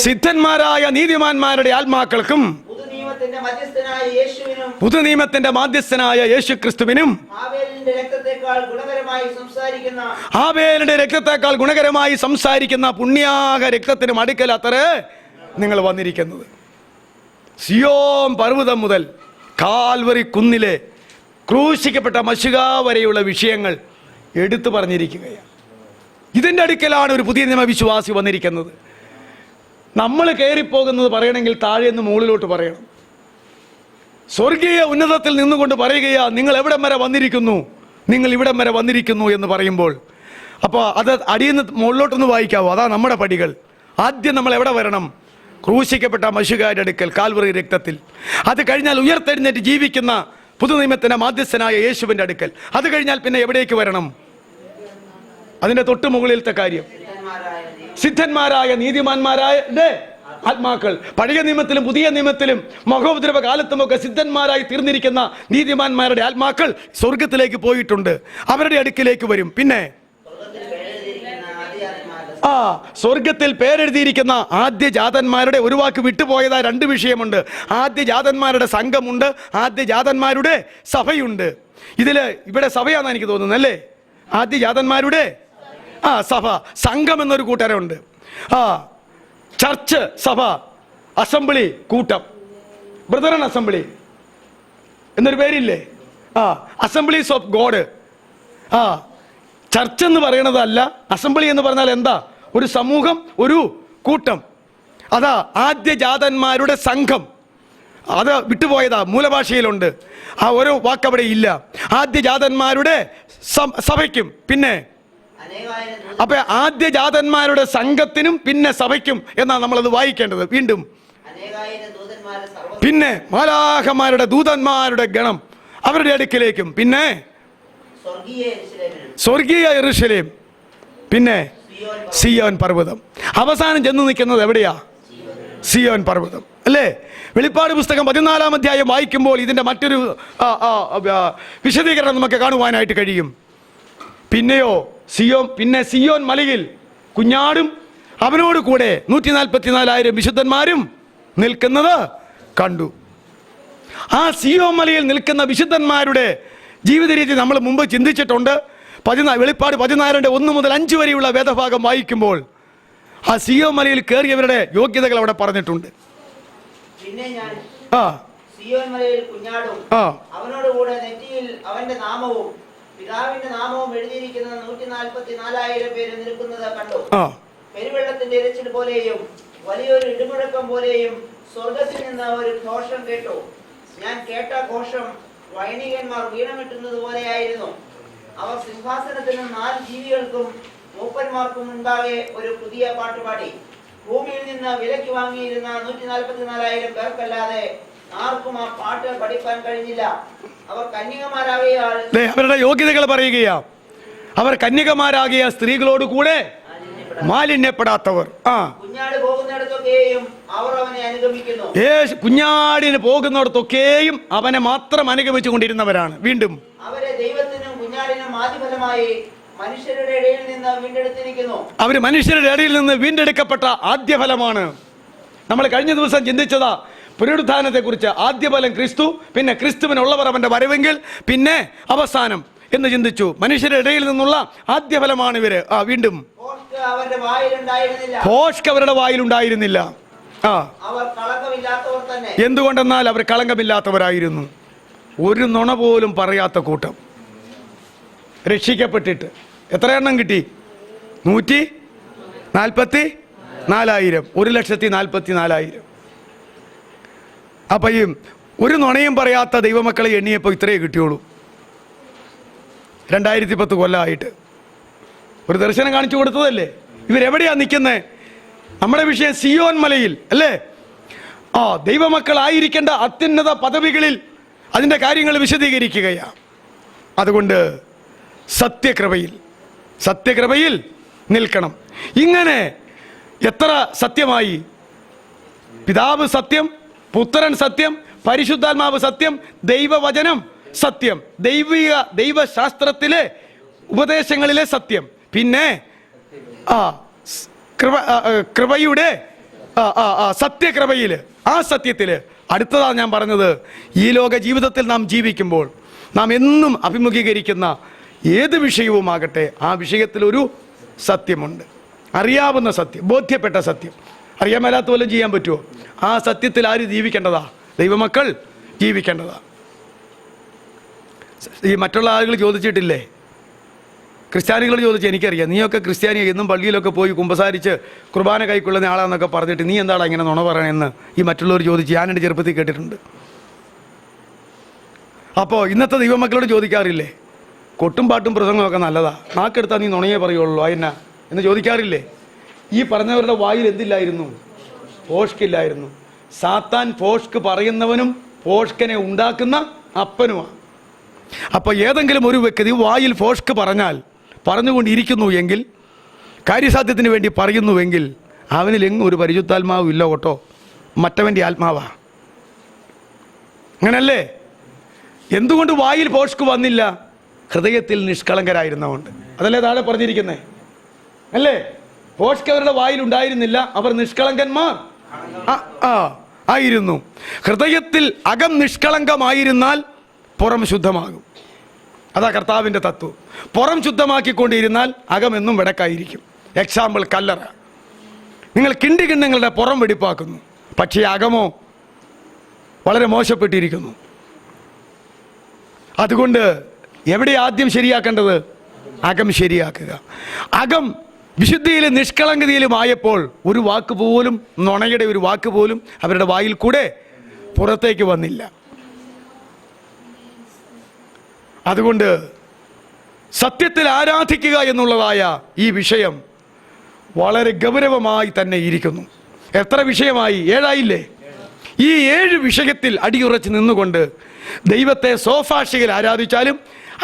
സിദ്ധന്മാരായ നീതിമാന്മാരുടെ ആത്മാക്കൾക്കും പുതുനിയമത്തിന്റെ മാധ്യസ്ഥനായ യേശു ക്രിസ്തുവിനും ആബേലിന്റെ രക്തത്തെക്കാൾ ഗുണകരമായി സംസാരിക്കുന്ന പുണ്യാക രക്തത്തിനും അടുക്കൽ അത്രേ നിങ്ങൾ വന്നിരിക്കുന്നത്. സിയോൻ പർവ്വതം മുതൽ കാൽവറി കുന്നിലെ ക്രൂശിക്കപ്പെട്ട മശുക വരെയുള്ള വിഷയങ്ങൾ എടുത്തു പറഞ്ഞിരിക്കുകയാണ്. ഇതിൻ്റെ അടുക്കലാണ് ഒരു പുതിയ നിയമ വിശ്വാസി വന്നിരിക്കുന്നത്. നമ്മൾ കയറിപ്പോകുന്നത് പറയണമെങ്കിൽ താഴെ നിന്ന് മുകളിലോട്ട് പറയണം. സ്വർഗീയ ഉന്നതത്തിൽ നിന്നുകൊണ്ട് പറയുകയാ, നിങ്ങൾ എവിടം വരെ വന്നിരിക്കുന്നു, നിങ്ങൾ ഇവിടം വരെ വന്നിരിക്കുന്നു എന്ന് പറയുമ്പോൾ, അപ്പോൾ അത് അടിയിൽ നിന്ന് മുകളിലോട്ടൊന്ന് വായിക്കാവോ? അതാ നമ്മുടെ പടികൾ. ആദ്യം നമ്മൾ എവിടെ വരണം? ക്രൂശിക്കപ്പെട്ട മശുകാരുടെ അടുക്കൽ, കാൽവറി രക്തത്തിൽ. അത് കഴിഞ്ഞാൽ ഉയർത്തെഴുന്നേറ്റ് ജീവിക്കുന്ന പുതുനിയമത്തിന്റെ മാധ്യസ്ഥനായ യേശുവിൻ്റെ അടുക്കൽ. അത് കഴിഞ്ഞാൽ പിന്നെ എവിടേക്ക് വരണം? അതിന്റെ തൊട്ട് മുകളിലത്തെ കാര്യം, സിദ്ധന്മാരായ നീതിമാന്മാരായ ആത്മാക്കൾ. പഴയ നിയമത്തിലും പുതിയ നിയമത്തിലും മഹോപദ്രവ കാലത്തുമൊക്കെ സിദ്ധന്മാരായി തീർന്നിരിക്കുന്ന നീതിമാന്മാരുടെ ആത്മാക്കൾ സ്വർഗത്തിലേക്ക് പോയിട്ടുണ്ട്, അവരുടെ അടുക്കിലേക്ക് വരും. പിന്നെ സ്വർഗത്തിൽ പേരെഴുതിയിരിക്കുന്ന ആദ്യജാതന്മാരുടെ, ഒരു വാക്ക് വിട്ടുപോയതായ 2 വിഷയമുണ്ട്. ആദ്യജാതന്മാരുടെ സംഘമുണ്ട്, ആദ്യജാതന്മാരുടെ സഭയുണ്ട്. ഇവിടെ സഭയാണെന്ന് എനിക്ക് തോന്നുന്നത് അല്ലേ? ആദ്യജാതന്മാരുടെ സഭ, സംഘം എന്നൊരു കൂട്ടരുണ്ട്. ചർച്ച്, സഭ, അസംബ്ലി, കൂട്ടം, ബ്രദറൻ അസംബ്ലി എന്നൊരു പേരില്ലേ? Assemblies of God. ചർച്ച് എന്ന് പറയണതല്ല, അസംബ്ലി എന്ന് പറഞ്ഞാൽ എന്താ? ഒരു സമൂഹം, ഒരു കൂട്ടം. അതാ ആദ്യജാതന്മാരുടെ സംഘം. അത് വിട്ടുപോയതാ, മൂലഭാഷയിലുണ്ട്. ആ ഓരോ വാക്കവിടെ ഇല്ല. ആദ്യജാതന്മാരുടെ സഭയ്ക്കും, പിന്നെ അപ്പൊ ആദ്യജാതന്മാരുടെ സംഘത്തിനും പിന്നെ സഭയ്ക്കും എന്നാണ് നമ്മളത് വായിക്കേണ്ടത്. വീണ്ടും പിന്നെ മാലാഖമാരുടെ ദൂതന്മാരുടെ ഗണം, അവരുടെ അടുക്കിലേക്കും, പിന്നെ സ്വർഗീയ യെരൂശലേം, പിന്നെ സിയോൻ പർവ്വതം. അവസാനം ചെന്ന് നിൽക്കുന്നത് എവിടെയാ? സിയോൻ പർവ്വതം അല്ലേ? വെളിപ്പാട് പുസ്തകം 14-ാം അധ്യായം വായിക്കുമ്പോൾ ഇതിന്റെ മറ്റൊരു വിശദീകരണം നമുക്ക് കാണുവാനായിട്ട് കഴിയും. പിന്നെയോ സിയോൻ മലയിൽ കുഞ്ഞാടും അവനോട് കൂടെ 144,000 വിശുദ്ധന്മാരും നിൽക്കുന്നത് കണ്ടു. ആ സിയോൻ മലയിൽ നിൽക്കുന്ന വിശുദ്ധന്മാരുടെ ജീവിത രീതി നമ്മൾ മുമ്പ് ചിന്തിച്ചിട്ടുണ്ട്. വെളിപ്പാട് 14:1 മുതൽ 5 വരെയുള്ള വേദഭാഗം വായിക്കുമ്പോൾ ആ സിയോൻ മലയിൽ കയറിയവരുടെ യോഗ്യതകൾ അവിടെ പറഞ്ഞിട്ടുണ്ട്.
സിയോൻ മലയിൽ കുഞ്ഞാടും അവനോടുകൂടെ നെറ്റിയിൽ അവന്റെ നാമവും പിതാവിന്റെ നാമവും എഴുതിയിരിക്കുന്ന 144,000 പേര് നിൽക്കുന്നത് കണ്ടു. പെരുവെള്ളത്തിന്റെ ഇരച്ചിൽ പോലെയും വലിയൊരു ഇടിമുഴക്കം പോലെയും സ്വർഗത്തിൽ നിന്ന് ഒരു ഘോഷം കേട്ടു. ഞാൻ കേട്ട ഘോഷം വൈണികന്മാർ വീണമിട്ടുന്നത് പോലെയായിരുന്നു. അവർ സിംഹാസനത്തിനും 4 ജീവികൾക്കും മൂപ്പന്മാർക്കും മുൻപാകെ ഒരു പുതിയ പാട്ടുപാടി. ഭൂമിയിൽ നിന്ന് വിലയ്ക്ക് വാങ്ങിയിരുന്ന 144,000 പേർക്കല്ലാതെ ആർക്കും ആ പാട്ട് പഠിപ്പാൻ കഴിഞ്ഞില്ല. അവർ കന്യകമാരാകിയാൽ
അവരുടെ യോഗ്യതകൾ പറയുകയാ. അവർ കന്യകമാരാകിയ സ്ത്രീകളോട് കൂടെ മാലിന്യപ്പെടാത്തവർ.
കുഞ്ഞാട് പോകുന്നിടത്തൊക്കെയും അവർ അവനെ അനുഗമിക്കുന്നു.
കുഞ്ഞാടിന് പോകുന്നിടത്തൊക്കെയും അവനെ മാത്രം അനുഗമിച്ചു കൊണ്ടിരുന്നവരാണ്. വീണ്ടും
അവരെ ദൈവത്തിനും കുഞ്ഞാടിനും ആദിഫലമായി മനുഷ്യരുടെ ഇടയിൽ നിന്ന് വീണ്ടെടുത്തിരിക്കുന്നു.
അവര് മനുഷ്യരുടെ ഇടയിൽ നിന്ന് വീണ്ടെടുക്കപ്പെട്ട ആദ്യഫലമാണ്. നമ്മൾ കഴിഞ്ഞ ദിവസം ചിന്തിച്ചതാ പുനരുത്ഥാനത്തെ കുറിച്ച്. ആദ്യഫലം ക്രിസ്തു, പിന്നെ ക്രിസ്തുവിനുള്ളവർ അവന്റെ വരവെങ്കിൽ, പിന്നെ അവസാനം എന്ന് ചിന്തിച്ചു. മനുഷ്യരുടെ ഇടയിൽ നിന്നുള്ള ആദ്യഫലമാണ് ഇവര്. വീണ്ടും ഭോഷ്ക് അവരുടെ വായിലുണ്ടായിരുന്നില്ല. എന്തുകൊണ്ടെന്നാൽ അവർ കളങ്കമില്ലാത്തവരായിരുന്നു. ഒരു നുണ പോലും പറയാത്ത കൂട്ടം. രക്ഷിക്കപ്പെട്ടിട്ട് എത്ര എണ്ണം കിട്ടി? 144,000. 1,44,000. അപ്പം ഈ ഒരു നുണയും പറയാത്ത ദൈവമക്കളെ എണ്ണിയപ്പോൾ ഇത്രയേ കിട്ടിയുള്ളൂ. 2010 കൊല്ലമായിട്ട് ഒരു ദർശനം കാണിച്ചു കൊടുത്തതല്ലേ. ഇവരെവിടെയാ നിൽക്കുന്നത്? നമ്മുടെ വിഷയം സിയോൻ മലയിൽ അല്ലേ? ദൈവമക്കളായിരിക്കേണ്ട അത്യുന്നത പദവികളിൽ അതിൻ്റെ കാര്യങ്ങൾ വിശദീകരിക്കുകയാണ്. അതുകൊണ്ട് സത്യകൃപയിൽ നിൽക്കണം. ഇങ്ങനെ എത്ര സത്യമായി? പിതാവ് സത്യം, പുത്രൻ സത്യം, പരിശുദ്ധാത്മാവ് സത്യം, ദൈവവചനം സത്യം, ദൈവശാസ്ത്രത്തിലെ ഉപദേശങ്ങളിലെ സത്യം, പിന്നെ കൃപയുടെ സത്യകൃപയിൽ, ആ സത്യത്തിൽ അടുത്തതാണ് ഞാൻ പറഞ്ഞത്. ഈ ലോക ജീവിതത്തിൽ നാം ജീവിക്കുമ്പോൾ നാം എന്നും അഭിമുഖീകരിക്കുന്ന ഏത് വിഷയവുമാകട്ടെ, ആ വിഷയത്തിലൊരു സത്യമുണ്ട്. അറിയാവുന്ന സത്യം, ബോധ്യപ്പെട്ട സത്യം. അറിയാൻ മേലാത്ത വല്ലതും ചെയ്യാൻ പറ്റുമോ? ആ സത്യത്തിൽ ആര് ജീവിക്കേണ്ടതാ? ദൈവമക്കൾ ജീവിക്കേണ്ടതാ. ഈ മറ്റുള്ള ആളുകൾ ചോദിച്ചിട്ടില്ലേ? ക്രിസ്ത്യാനികൾ ചോദിച്ചു, എനിക്കറിയാം നീയൊക്കെ ക്രിസ്ത്യാനി, എന്നും പള്ളിയിലൊക്കെ പോയി കുമ്പസാരിച്ച് കുർബാന കൈക്കൊള്ളുന്ന ആളാന്നൊക്കെ പറഞ്ഞിട്ട് നീ എന്താണ് ഇങ്ങനെ നുണ പറയണമെന്ന് ഈ മറ്റുള്ളവർ ചോദിച്ച് ഞാൻ എൻ്റെ ചെറുപ്പത്തിൽ കേട്ടിട്ടുണ്ട്. അപ്പോൾ ഇന്നത്തെ ദൈവമക്കളോട് ചോദിക്കാറില്ലേ? കൊട്ടും പാട്ടും പ്രസംഗമൊക്കെ നല്ലതാ, നാക്കെടുത്താൽ നീ നുണയേ പറയുള്ളൂ അയന്ന എന്ന് ചോദിക്കാറില്ലേ? ഈ പറഞ്ഞവരുടെ വായിൽ എന്തില്ലായിരുന്നു? ഭോഷ്കില്ലായിരുന്നു. സാത്താൻ ഭോഷ്ക് പറയുന്നവനും ഭോഷ്കനെ ഉണ്ടാക്കുന്ന അപ്പനുമാണ്. അപ്പോൾ ഏതെങ്കിലും ഒരു വ്യക്തി വായിൽ ഭോഷ്ക് പറഞ്ഞുകൊണ്ടിരിക്കുന്നു എങ്കിൽ, കാര്യസാധ്യത്തിന് വേണ്ടി പറയുന്നുവെങ്കിൽ, അവനിലെങ്ങും ഒരു പരിശുദ്ധാത്മാവും ഇല്ല കേട്ടോ, മറ്റവൻ്റെ ആത്മാവാ. അങ്ങനല്ലേ? എന്തുകൊണ്ട് വായിൽ ഭോഷ്ക് വന്നില്ല? ഹൃദയത്തിൽ നിഷ്കളങ്കരായിരുന്നതുകൊണ്ട്. അതല്ലേ താഴെ പറഞ്ഞിരിക്കുന്നേ അല്ലേ? ഭോഷ്ക് അവരുടെ വായിലുണ്ടായിരുന്നില്ല, അവർ നിഷ്കളങ്കന്മാർ ആയിരുന്നു. ഹൃദയത്തിൽ അകം നിഷ്കളങ്കമായിരുന്നാൽ പുറം ശുദ്ധമാകും. അതാ കർത്താവിൻ്റെ തത്വം. പുറം ശുദ്ധമാക്കിക്കൊണ്ടിരുന്നാൽ അകമെന്നും വെടക്കായിരിക്കും. എക്സാമ്പിൾ കല്ലറ. നിങ്ങൾ കിണ്ടികിണ്ണങ്ങളുടെ പുറം വെടിപ്പാക്കുന്നു, പക്ഷേ അകമോ വളരെ മോശപ്പെട്ടിരിക്കുന്നു. അതുകൊണ്ട് എവിടെ ആദ്യം ശരിയാക്കേണ്ടത്? അകം ശരിയാക്കുക. അകം വിശുദ്ധിയിലും നിഷ്കളങ്കതയിലും ആയപ്പോൾ ഒരു വാക്ക് പോലും, നുണയുടെ ഒരു വാക്ക് പോലും അവരുടെ വായിൽ കൂടെ പുറത്തേക്ക് വന്നില്ല. അതുകൊണ്ട് സത്യത്തിൽ ആരാധിക്കുക എന്നുള്ളതായ ഈ വിഷയം വളരെ ഗൗരവമായി തന്നെ ഇരിക്കുന്നു. എത്ര വിഷയമായി? 7 ആയില്ലേ? ഈ 7 വിഷയത്തിൽ അടിയുറച്ച് നിന്നുകൊണ്ട് ദൈവത്തെ സ്വഭാഷയിൽ ആരാധിച്ചാലും,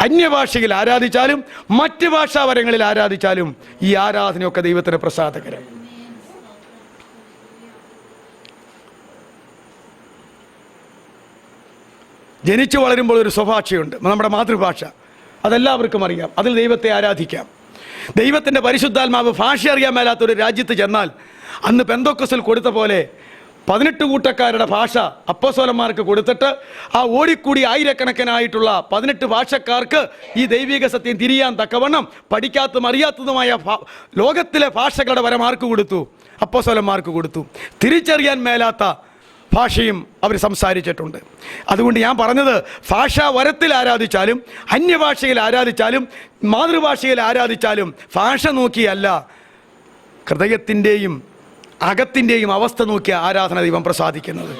അന്യഭാഷയിൽ ആരാധിച്ചാലും, മറ്റ് ഭാഷാവരങ്ങളിൽ ആരാധിച്ചാലും ഈ ആരാധനയൊക്കെ ദൈവത്തിന് പ്രസാദകരം. ജനിച്ചു വളരുമ്പോൾ ഒരു സ്വഭാഷയുണ്ട്, നമ്മുടെ മാതൃഭാഷ. അതെല്ലാവർക്കും അറിയാം. അതിൽ ദൈവത്തെ ആരാധിക്കാം. ദൈവത്തിൻ്റെ പരിശുദ്ധാത്മാവ് ഭാഷ അറിയാൻ മേലാത്തൊരു രാജ്യത്ത് ചെന്നാൽ അന്ന് പെന്തോക്കസിൽ കൊടുത്ത പോലെ 18 കൂട്ടക്കാരുടെ ഭാഷ അപ്പോസ്തലന്മാർക്ക് കൊടുത്തിട്ട് ആ ഓടിക്കൂടി ആയിരക്കണക്കിനായിട്ടുള്ള 18 ഭാഷക്കാർക്ക് ഈ ദൈവിക സത്യം തിരിയാൻ തക്കവണ്ണം പഠിക്കാത്തതും അറിയാത്തതുമായ ലോകത്തിലെ ഭാഷകളുടെ വരമാർക്ക് കൊടുത്തു? അപ്പോസ്തലന്മാർക്ക് കൊടുത്തു. തിരിച്ചറിയാൻ മേലാത്ത ഭാഷയും അവർ സംസാരിച്ചിട്ടുണ്ട്. അതുകൊണ്ട് ഞാൻ പറഞ്ഞത്, ഭാഷാവരത്തിൽ ആരാധിച്ചാലും അന്യഭാഷയിൽ ആരാധിച്ചാലും മാതൃഭാഷയിൽ ആരാധിച്ചാലും ഭാഷ നോക്കിയല്ല, ഹൃദയത്തിൻ്റെയും അകത്തിൻ്റെയും അവസ്ഥ നോക്കിയ ആരാധന ദൈവം പ്രസാദിക്കുന്നത്.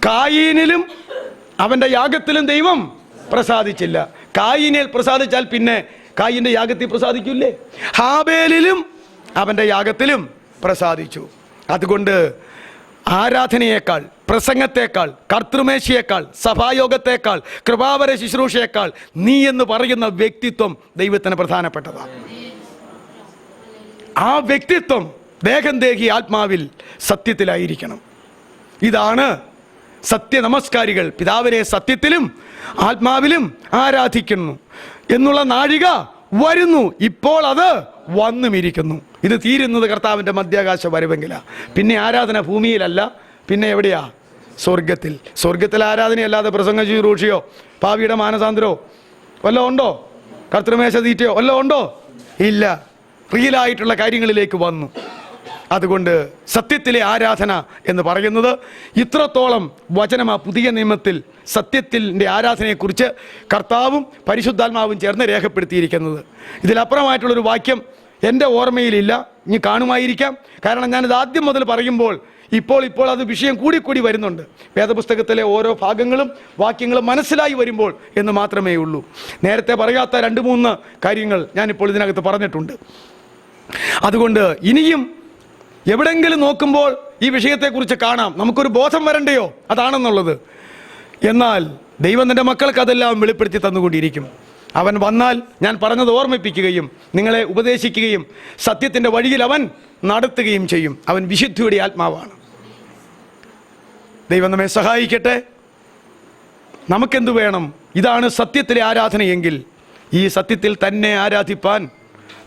കായീനിലും അവൻ്റെ യാഗത്തിലും ദൈവം പ്രസാദിച്ചില്ല. കായീനിൽ പ്രസാദിച്ചാൽ പിന്നെ കായീൻ്റെ യാഗത്തിൽ പ്രസാദിക്കില്ലേ? ഹാബേലിലും അവൻ്റെ യാഗത്തിലും പ്രസാദിച്ചു. അതുകൊണ്ട് ആരാധനയേക്കാൾ, പ്രസംഗത്തേക്കാൾ, കർത്തൃമേശയേക്കാൾ, സഭായോഗത്തേക്കാൾ, കൃപാവര ശുശ്രൂഷയേക്കാൾ നീ എന്ന് പറയുന്ന വ്യക്തിത്വം ദൈവത്തിന് പ്രധാനപ്പെട്ടതാണ്. ആ വ്യക്തിത്വം ദേഹം ദേഹി ആത്മാവിൽ സത്യത്തിലായിരിക്കണം. ഇതാണ് സത്യനമസ്കാരികൾ. പിതാവിനെ സത്യത്തിലും ആത്മാവിലും ആരാധിക്കുന്നു എന്നുള്ള നാഴിക വരുന്നു. ഇപ്പോൾ അത് വന്നുമിരിക്കുന്നു. ഇത് തീരുന്നത് കർത്താവിൻ്റെ മധ്യാകാശ വരവെങ്കിലാണ്. പിന്നെ ആരാധന ഭൂമിയിലല്ല, പിന്നെ എവിടെയാ? സ്വർഗത്തിൽ. സ്വർഗത്തിൽ ആരാധനയല്ലാതെ പ്രസംഗ ശുശ്രൂഷയോ പാവിയുടെ മാനസാന്തരോ വല്ലതും ഉണ്ടോ? കർത്തൃമേശ തീറ്റയോ വല്ലതും ഉണ്ടോ? ഇല്ല. റിയലായിട്ടുള്ള കാര്യങ്ങളിലേക്ക് വന്നു. അതുകൊണ്ട് സത്യത്തിലെ ആരാധന എന്ന് പറയുന്നത് ഇത്രത്തോളം വചനം, ആ പുതിയ നിയമത്തിൽ സത്യത്തിൻ്റെ ആരാധനയെക്കുറിച്ച് കർത്താവും പരിശുദ്ധാത്മാവും ചേർന്ന് രേഖപ്പെടുത്തിയിരിക്കുന്നത്. ഇതിലപ്പുറമായിട്ടുള്ളൊരു വാക്യം എൻ്റെ ഓർമ്മയിലില്ല. ഇനി കാണുമായിരിക്കാം. കാരണം ഞാനിത് ആദ്യം മുതൽ പറയുമ്പോൾ ഇപ്പോൾ അത് വിഷയം കൂടി വരുന്നുണ്ട്. വേദപുസ്തകത്തിലെ ഓരോ ഭാഗങ്ങളും വാക്യങ്ങളും മനസ്സിലായി വരുമ്പോൾ എന്ന് മാത്രമേ ഉള്ളൂ. നേരത്തെ പറയാത്ത 2-3 കാര്യങ്ങൾ ഞാനിപ്പോൾ ഇതിനകത്ത് പറഞ്ഞിട്ടുണ്ട്. അതുകൊണ്ട് ഇനിയും എവിടെങ്കിലും നോക്കുമ്പോൾ ഈ വിഷയത്തെക്കുറിച്ച് കാണാം. നമുക്കൊരു ബോധം വരണ്ടയോ അതാണെന്നുള്ളത്. എന്നാൽ ദൈവം തൻ്റെ മക്കൾക്ക് അതെല്ലാം വെളിപ്പെടുത്തി തന്നുകൊണ്ടിരിക്കും. അവൻ വന്നാൽ ഞാൻ പറഞ്ഞത് ഓർമ്മിപ്പിക്കുകയും നിങ്ങളെ ഉപദേശിക്കുകയും സത്യത്തിൻ്റെ വഴിയിൽ അവൻ നടത്തുകയും ചെയ്യും. അവൻ വിശുദ്ധിയുടെ ആത്മാവാണ്. ദൈവം നമ്മെ സഹായിക്കട്ടെ. നമുക്കെന്തു വേണം? ഇതാണ് സത്യത്തിലെ ആരാധനയെങ്കിൽ ഈ സത്യത്തിൽ തന്നെ ആരാധിപ്പാൻ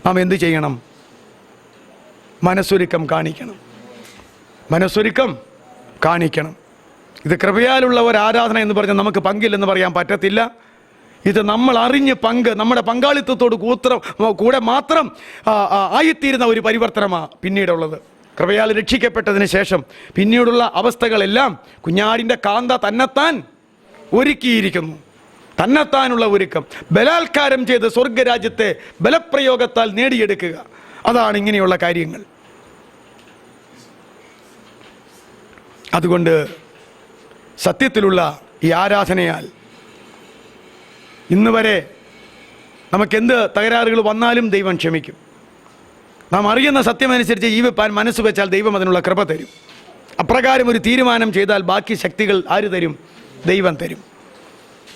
നാം എന്തു ചെയ്യണം? മനസ്സൊരുക്കം കാണിക്കണം. മനസ്സൊരുക്കം കാണിക്കണം. ഇത് കൃപയാലുള്ള ഒരു ആരാധന എന്ന് പറഞ്ഞാൽ നമുക്ക് പങ്കില്ലെന്ന് പറയാൻ പറ്റത്തില്ല. ഇത് നമ്മൾ അറിഞ്ഞ് നമ്മുടെ പങ്കാളിത്തത്തോട് കൂടെ മാത്രം ആയിത്തീരുന്ന ഒരു പരിവർത്തനമാണ് പിന്നീടുള്ളത്. കൃപയാൽ രക്ഷിക്കപ്പെട്ടതിന് ശേഷം പിന്നീടുള്ള അവസ്ഥകളെല്ലാം കുഞ്ഞാടിൻ്റെ കാന്ത തന്നെത്താൻ ഒരുക്കിയിരിക്കുന്നു. തന്നെത്താനുള്ള ഒരുക്കം, ബലാത്കാരം ചെയ്ത് സ്വർഗരാജ്യത്തെ ബലപ്രയോഗത്താൽ നേടിയെടുക്കുക. അതാണ് ഇങ്ങനെയുള്ള കാര്യങ്ങൾ. അതുകൊണ്ട് സത്യത്തിലുള്ള ഈ ആരാധനയാൽ ഇന്ന് വരെ നമുക്കെന്ത് തകരാറുകൾ വന്നാലും ദൈവം ക്ഷമിക്കും. നാം അറിയുന്ന സത്യമനുസരിച്ച് ജീവിപ്പാൻ മനസ്സ് വെച്ചാൽ ദൈവം അതിനുള്ള കൃപ തരും. അപ്രകാരം ഒരു തീരുമാനം ചെയ്താൽ ബാക്കി ശക്തികൾ ആര് തരും? ദൈവം തരും.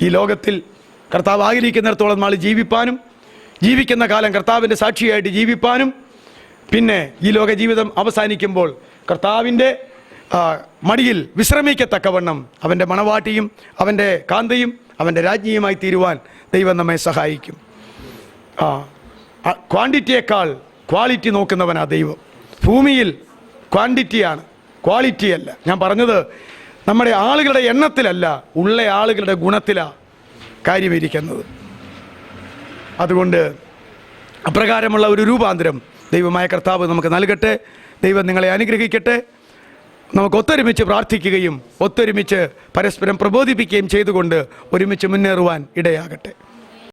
ഈ ലോകത്തിൽ കർത്താവ് ആഗ്രഹിക്കുന്നിടത്തോളം നാൾ ജീവിപ്പാനും, ജീവിക്കുന്ന കാലം കർത്താവിൻ്റെ സാക്ഷിയായിട്ട് ജീവിപ്പാനും, പിന്നെ ഈ ലോക ജീവിതം അവസാനിക്കുമ്പോൾ കർത്താവിൻ്റെ മടിയിൽ വിശ്രമിക്കത്തക്കവണ്ണം അവൻ്റെ മണവാട്ടിയും അവൻ്റെ കാന്തയും അവൻ്റെ രാജ്ഞിയുമായി തീരുവാൻ ദൈവം നമ്മെ സഹായിക്കും. ക്വാണ്ടിറ്റിയേക്കാൾ ക്വാളിറ്റി നോക്കുന്നവനാ ദൈവം. ഭൂമിയിൽ ക്വാണ്ടിറ്റിയാണ്, ക്വാളിറ്റിയല്ല. ഞാൻ പറഞ്ഞത് നമ്മുടെ ആളുകളുടെ എണ്ണത്തിലല്ല, ഉള്ള ആളുകളുടെ ഗുണത്തിലാണ് കാര്യമിരിക്കുന്നത്. അതുകൊണ്ട് അപ്രകാരമുള്ള ഒരു രൂപാന്തരം ദൈവമായ കർത്താവ് നമുക്ക് നൽകട്ടെ. ദൈവം നിങ്ങളെ അനുഗ്രഹിക്കട്ടെ. നമുക്ക് ഒത്തൊരുമിച്ച് പ്രാർത്ഥിക്കുകയും ഒത്തൊരുമിച്ച് പരസ്പരം പ്രബോധിപ്പിക്കുകയും ചെയ്തുകൊണ്ട് ഒരുമിച്ച് മുന്നേറുവാൻ ഇടയാകട്ടെ.